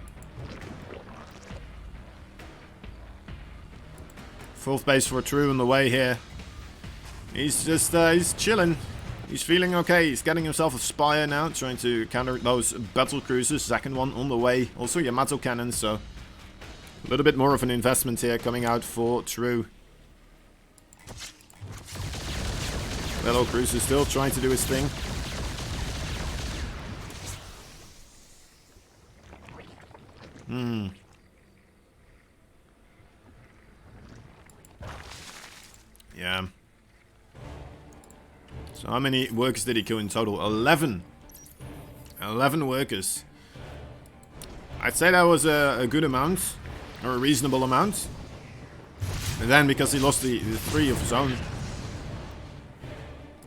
4th base for True on the way here. He's just, he's chilling. He's feeling okay. He's getting himself a Spire now, trying to counter those battle cruisers. 2nd one on the way. Also Yamato cannons, so a little bit more of an investment here coming out for True. Battle cruiser still trying to do his thing. Yeah. So how many workers did he kill in total? 11. 11 workers. I'd say that was a good amount. Or a reasonable amount. And then because he lost the 3 of his own.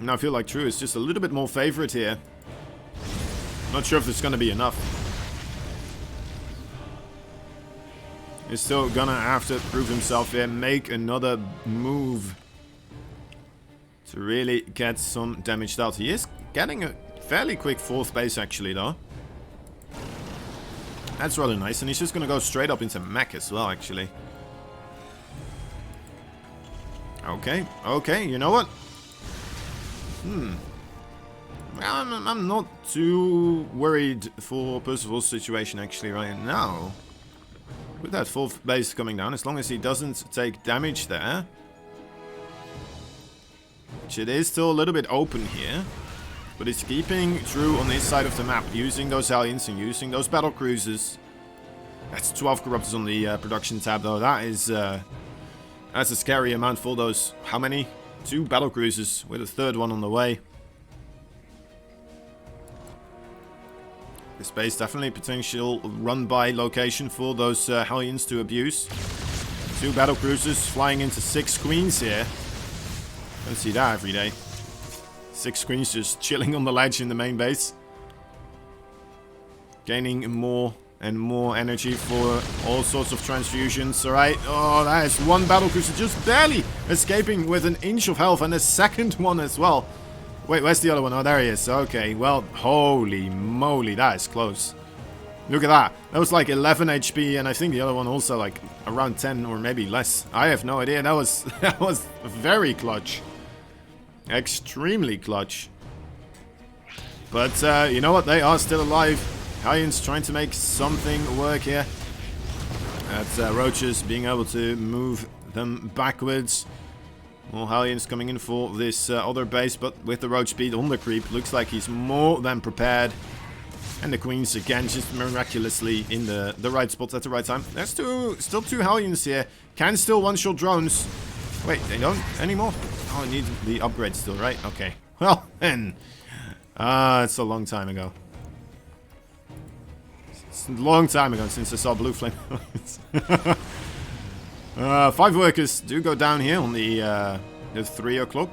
And I feel like True is just a little bit more favorite here. Not sure if it's going to be enough. He's still gonna have to prove himself here. Make another move. To really get some damage out. He is getting a fairly quick 4th base actually though. That's rather nice, and he's just gonna go straight up into mech as well actually. Okay, you know what? I'm not too worried for Percival's situation actually right now. With that 4th base coming down, as long as he doesn't take damage there. Which it is still a little bit open here. But it's keeping True on his side of the map, using those Hellions and using those battle cruisers. That's 12 corruptors on the production tab though. That's a scary amount for those. How many? 2 battle cruisers with a 3rd one on the way. This base definitely potential run-by location for those Hellions to abuse. 2 battle cruisers flying into 6 queens here. Don't see that every day. 6 queens just chilling on the ledge in the main base. Gaining more and more energy for all sorts of transfusions. Alright, oh, that is 1 battlecruiser just barely escaping with an inch of health, and a 2nd one as well. Wait, where's the other one? Oh, there he is. Okay, well, holy moly, that is close. Look at that. That was like 11 HP, and I think the other one also like around 10 or maybe less. I have no idea. That was very clutch. Extremely clutch. But you know what? They are still alive. Hellions trying to make something work here. That's Roaches, being able to move them backwards. More Hellions coming in for this other base, but with the Roach speed on the creep, looks like he's more than prepared. And the Queens again, just miraculously in the right spots at the right time. There's still two Hellions here. Can still one-shot drones. Wait, they don't anymore? Oh, I need the upgrade still, right? Okay. Well, then. It's a long time ago. It's a long time ago since I saw Blue Flame. 5 workers do go down here on the 3 o'clock.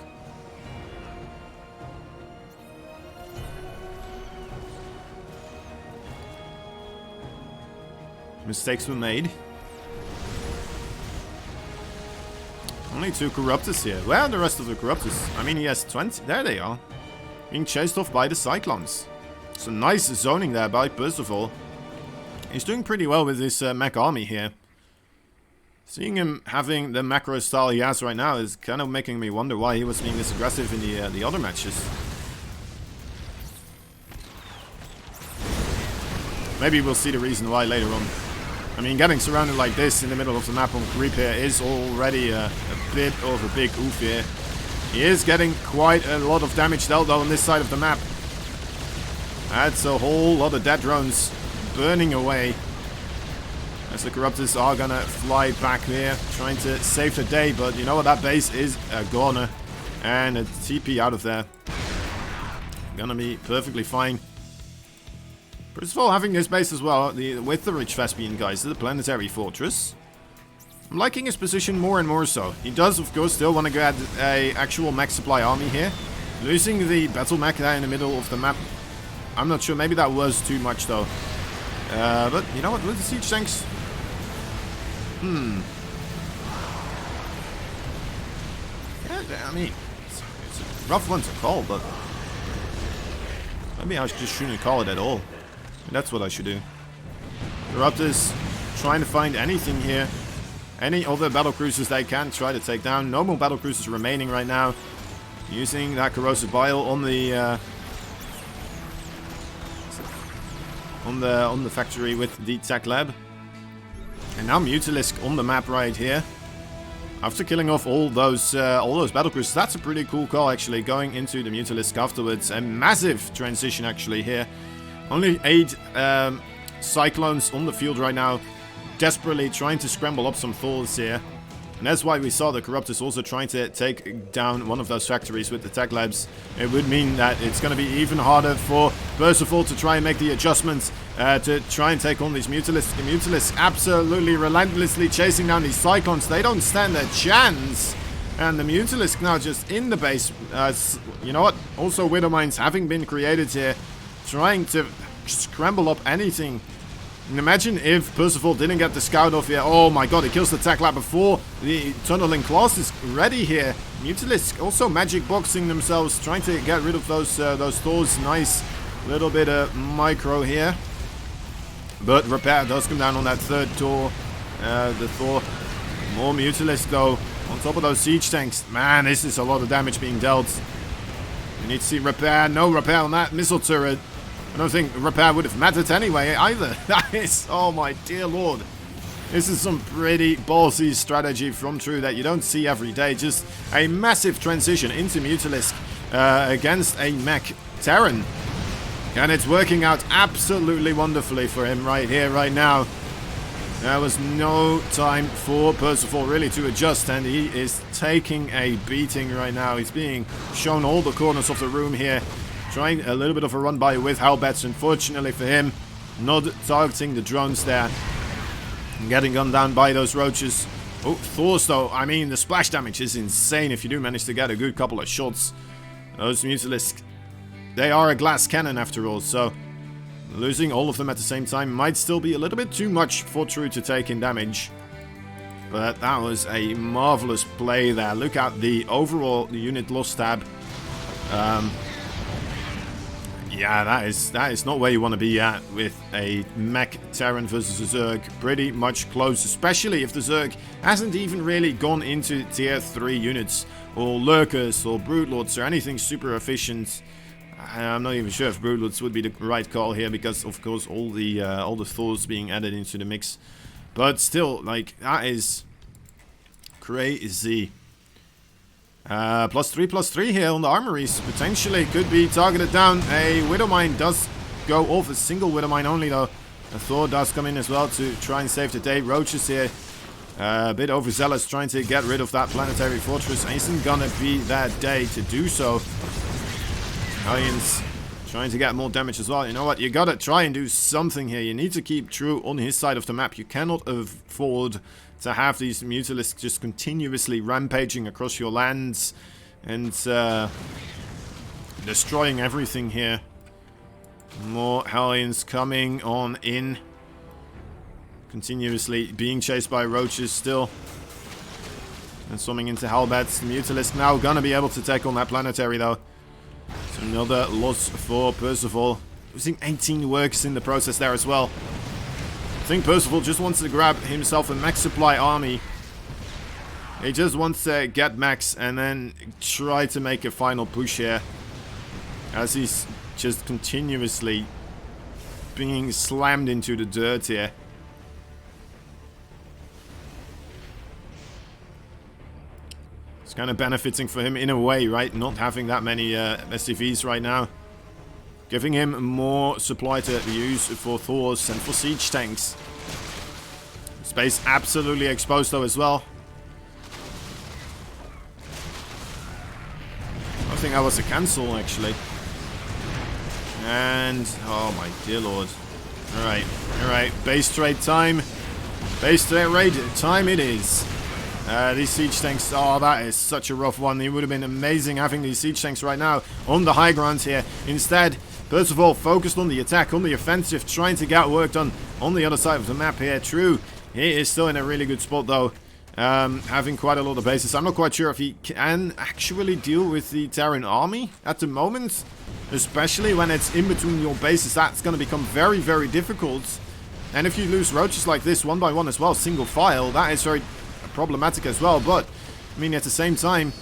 Mistakes were made. Only 2 Corruptors here. Where are the rest of the Corruptors? I mean, he has 20. There they are. Being chased off by the Cyclones. Some nice zoning there by Percival. He's doing pretty well with this mech army here. Seeing him having the macro style he has right now is kind of making me wonder why he was being this aggressive in the other matches. Maybe we'll see the reason why later on. I mean, getting surrounded like this in the middle of the map on creep here is already a bit of a big oof here. He is getting quite a lot of damage dealt though on this side of the map. That's a whole lot of dead drones burning away. As the Corruptors are gonna fly back here, trying to save the day, but you know what, that base is a goner. And a TP out of there. Gonna be perfectly fine. First of all, having this base as well, with the Rich Vespian guys, the Planetary Fortress. I'm liking his position more and more so. He does, of course, still want to get a actual mech supply army here. Losing the battle mech there in the middle of the map, I'm not sure, maybe that was too much though. But you know what, with the siege tanks... Yeah, I mean, it's a rough one to call, but... Maybe I just shouldn't call it at all. That's what I should do. Corruptors trying to find anything here. Any other battlecruisers they can try to take down. No more battlecruisers remaining right now. Using that corrosive bile on the factory with the tech lab. And now Mutalisk on the map right here. After killing off all those battlecruisers, that's a pretty cool call actually. Going into the Mutalisk afterwards, a massive transition actually here. Only 8 Cyclones on the field right now, desperately trying to scramble up some Thors here. And that's why we saw the Corruptors also trying to take down one of those factories with the tech labs. It would mean that it's going to be even harder for Percival to try and make the adjustments to try and take on these Mutalisks. The Mutalisks absolutely relentlessly chasing down these Cyclones. They don't stand a chance. And the Mutalisk now just in the base. You know what? Also Widow Mines having been created here. Trying to scramble up anything. And imagine if Percival didn't get the scout off here. Oh my god, he kills the tech lab before the tunneling class is ready here. Mutalisk also magic boxing themselves, trying to get rid of those Thors. Nice little bit of micro here. But repair does come down on that third door. The Thor. More Mutalisk though. On top of those siege tanks. Man, this is a lot of damage being dealt. We need to see repair. No repair on that missile turret. I don't think repair would have mattered anyway either. That is, oh my dear lord. This is some pretty ballsy strategy from True that you don't see every day. Just a massive transition into Mutalisk against a mech Terran. And it's working out absolutely wonderfully for him right here, right now. There was no time for Percival really to adjust, and he is taking a beating right now. He's being shown all the corners of the room here. Trying a little bit of a run by with Halberts, unfortunately for him. Not targeting the drones there. And getting gunned down by those roaches. Oh, Thors though, I mean, the splash damage is insane if you do manage to get a good couple of shots. Those Mutalisks, they are a glass cannon after all, so losing all of them at the same time might still be a little bit too much for True to take in damage. But that was a marvelous play there. Look at the overall unit loss tab. Yeah, that is not where you want to be at with a mech Terran versus a Zerg. Pretty much close, especially if the Zerg hasn't even really gone into tier 3 units or lurkers or broodlords or anything super efficient. I'm not even sure if broodlords would be the right call here because of course all the Thors being added into the mix. But still, like, that is crazy. +3/+3 here on the armories. Potentially could be targeted down. A Widow Mine does go off. A single Widow Mine only, though. A Thor does come in as well to try and save the day. Roaches here. A bit overzealous, trying to get rid of that planetary fortress. Isn't gonna be that day to do so. Aliens trying to get more damage as well. You know what? You gotta try and do something here. You need to keep True on his side of the map. You cannot afford to have these Mutalisks just continuously rampaging across your lands and destroying everything here. More Hellions coming on in. Continuously being chased by roaches still. And swimming into Hellbats. The Mutalisk now gonna be able to take on that planetary though. So another loss for Percival. Losing 18 workers in the process there as well. I think Percival just wants to grab himself a max supply army. He just wants to get max and then try to make a final push here. As he's just continuously being slammed into the dirt here. It's kind of benefiting for him in a way, right? Not having that many SCVs right now. Giving him more supply to use for Thors and for siege tanks. Space absolutely exposed though as well. I think that was a cancel actually. And, oh my dear lord. Alright, base trade time. Base trade raid time it is. These siege tanks, oh, that is such a rough one. It would have been amazing having these siege tanks right now on the high ground here. Instead, first of all, focused on the attack, on the offensive, trying to get work done on the other side of the map here. True, he is still in a really good spot though. Having quite a lot of bases. I'm not quite sure if he can actually deal with the Terran army at the moment. Especially when it's in between your bases. That's going to become very, very difficult. And if you lose roaches like this one by one as well, single file, that is very problematic as well. But, I mean, at the same time,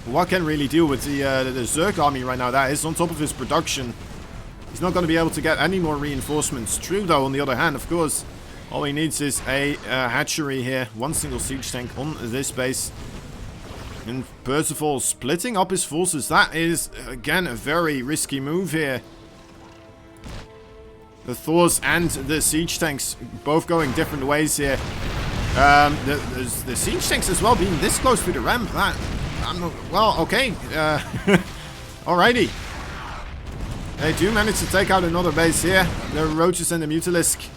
what can really deal with the Zerg army right now? That is on top of his production. He's not going to be able to get any more reinforcements. True, though, on the other hand, of course, all he needs is a hatchery here. One single siege tank on this base. And Percival splitting up his forces. That is, again, a very risky move here. The Thors and the siege tanks both going different ways here. The siege tanks as well being this close to the ramp. That, well, okay. Alrighty. They do manage to take out another base here. The roaches and the Mutalisk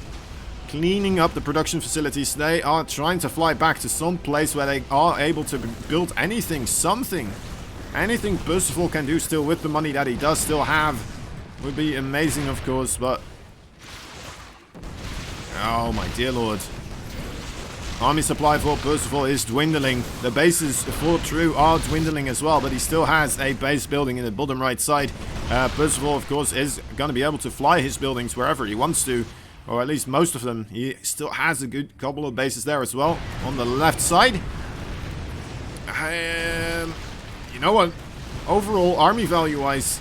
cleaning up the production facilities. They are trying to fly back to some place where they are able to build anything, something. Anything Percival can do still with the money that he does still have would be amazing, of course, but... Oh, my dear lord. Army supply for Percival is dwindling. The bases for True are dwindling as well, but he still has a base building in the bottom right side. Percival, of course, is going to be able to fly his buildings wherever he wants to. Or at least most of them. He still has a good couple of bases there as well. On the left side. You know what? Overall, army value-wise,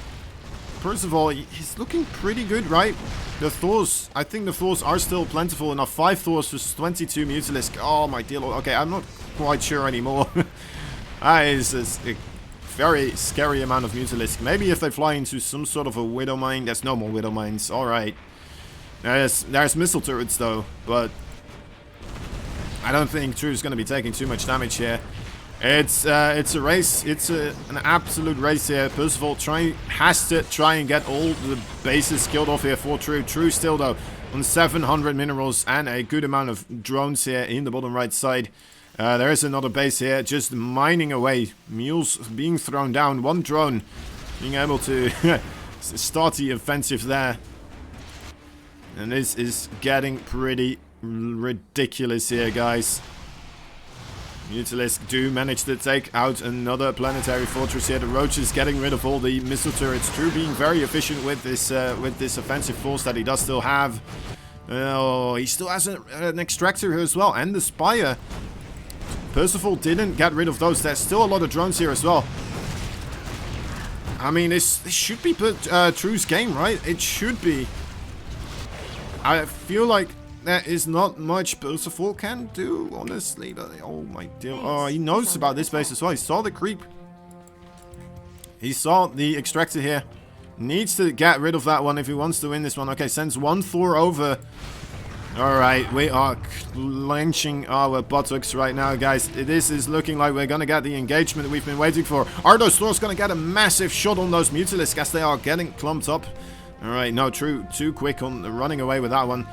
Percival, he's looking pretty good, right? The Thors, I think the Thors are still plentiful enough. 5 Thors versus 22 Mutalisk. Oh, my dear lord. Okay, I'm not quite sure anymore. That is a very scary amount of Mutalisk. Maybe if they fly into some sort of a Widow Mine. There's no more Widow Mines. Alright. There's missile turrets though, but I don't think True's going to be taking too much damage here. It's a race. It's an absolute race here. Percival has to try and get all the bases killed off here for True. True still though on 700 minerals and a good amount of drones here in the bottom right side. There is another base here just mining away. Mules being thrown down. One drone being able to start the offensive there. And this is getting pretty ridiculous here, guys. Mutalisk do manage to take out another planetary fortress here. The Roaches getting rid of all the missile turrets. True being very efficient with this offensive force that he does still have. Oh, he still has an extractor here as well, and the Spire. Percival didn't get rid of those. There's still a lot of drones here as well. I mean, this should be True's game, right? It should be. I feel like there is not much Percival can do, honestly. But, oh my dear. Oh, he knows about this base as well. He saw the creep. He saw the extractor here. Needs to get rid of that one if he wants to win this one. Okay, sends one Thor over. Alright, we are clenching our buttocks right now, guys. This is looking like we're gonna get the engagement we've been waiting for. Are those Thors gonna get a massive shot on those Mutalisks as they are getting clumped up? Alright, no, true. Too quick on running away with that one.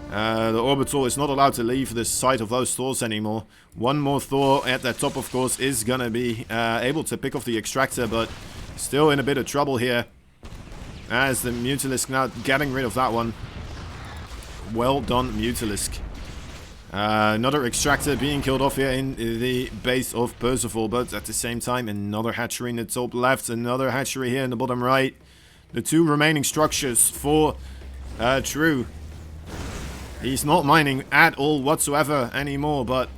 The Orbital is not allowed to leave the site of those Thors anymore. One more Thor at the top, of course, is gonna be able to pick off the extractor, but still in a bit of trouble here. As the Mutalisk now getting rid of that one. Well done, Mutalisk. Another extractor being killed off here in the base of Percival, but at the same time, another hatchery in the top left, another hatchery here in the bottom right. The two remaining structures for True. He's not mining at all whatsoever anymore, but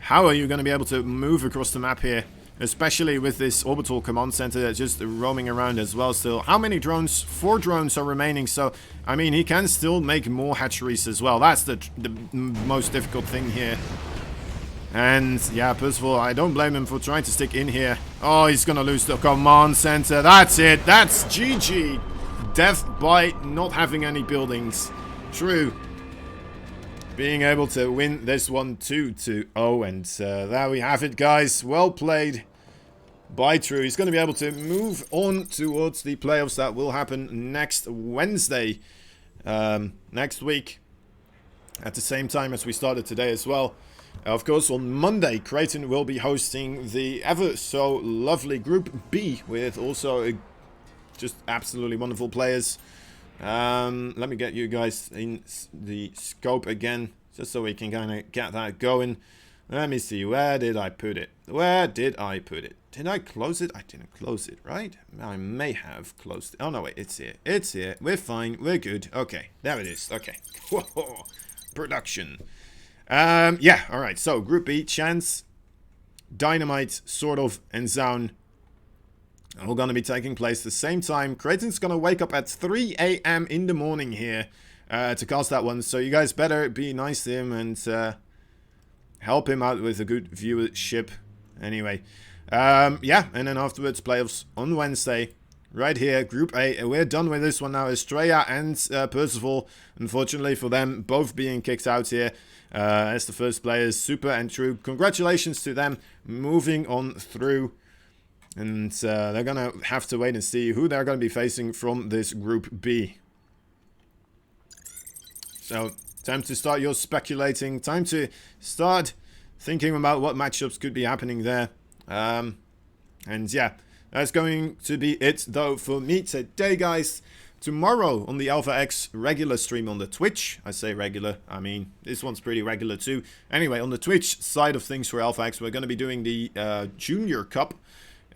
how are you going to be able to move across the map here? Especially with this orbital command center just roaming around as well still. How many drones? 4 drones are remaining, so, I mean, he can still make more hatcheries as well. That's the most difficult thing here. And, yeah, Percival, I don't blame him for trying to stick in here. Oh, he's gonna lose the command center. That's it. That's GG. Death by not having any buildings. True. Being able to win this one 2-0, and there we have it, guys. Well played by True. He's going to be able to move on towards the playoffs that will happen next Wednesday, next week, at the same time as we started today as well. Of course, on Monday, Creighton will be hosting the ever so lovely Group B with also just absolutely wonderful players. Let me get you guys in the scope again, just so we can kind of get that going. Let me see, where did I put it? Where did I put it? Did I close it? I didn't close it, right? I may have closed it. Oh, no, wait, it's here. It's here. We're fine. We're good. Okay, there it is. Okay. Whoa. Production. Yeah, alright. So, Group B, Chance, Dynamite, Sort of, and Zaun. All going to be taking place at the same time. Creighton's going to wake up at 3 a.m. in the morning here to cast that one. So you guys better be nice to him and help him out with a good viewership. Anyway, yeah, and then afterwards playoffs on Wednesday. Right here, Group A. We're done with this one now. Estrella and Percival, unfortunately for them, both being kicked out here as the first players. Super and True. Congratulations to them moving on through. And they're going to have to wait and see who they're going to be facing from this Group B. So, time to start your speculating. Time to start thinking about what matchups could be happening there. And yeah, that's going to be it, though, for me today, guys. Tomorrow on the Alpha X regular stream on the Twitch. I say regular, I mean, this one's pretty regular too. Anyway, on the Twitch side of things for Alpha X, we're going to be doing the Junior Cup.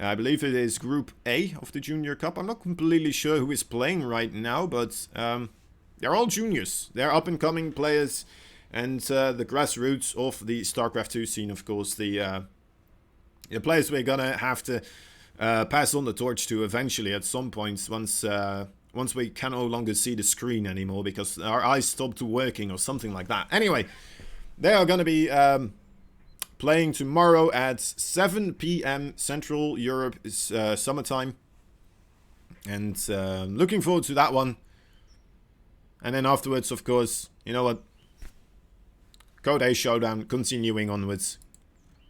I believe it is Group A of the Junior Cup. I'm not completely sure who is playing right now, but they're all juniors. They're up-and-coming players, and the grassroots of the StarCraft 2 scene, of course. The players we're gonna have to pass on the torch to eventually at some point once we can no longer see the screen anymore because our eyes stopped working or something like that. Anyway, they are gonna be playing tomorrow at 7 p.m. Central Europe is summertime. And looking forward to that one. And then afterwards, of course, you know what? Code A Showdown continuing onwards.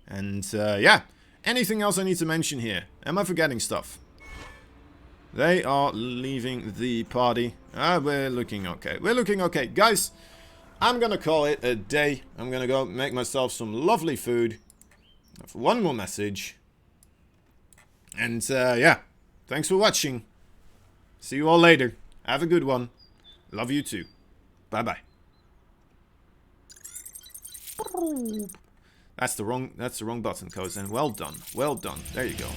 And yeah, anything else I need to mention here? Am I forgetting stuff? They are leaving the party. We're looking okay. We're looking okay. Guys, I'm gonna call it a day. I'm gonna go make myself some lovely food. Have one more message. And yeah, thanks for watching. See you all later. Have a good one. Love you too. Bye bye. That's the wrong button, Kozen. Well done. Well done. There you go.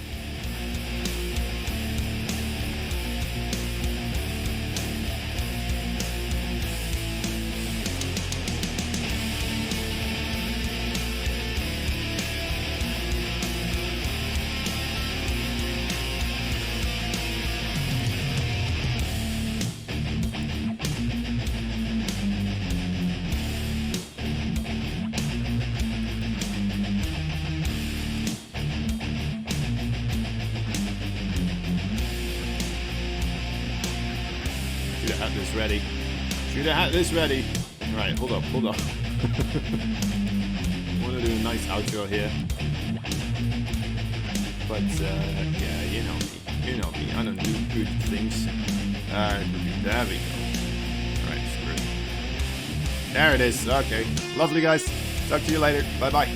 this ready. Should have had this ready. Alright, hold up. Want to do a nice outro here. But, yeah, you know me. I don't do good things. There we go. Alright, screw it. There it is. Okay. Lovely, guys. Talk to you later. Bye-bye.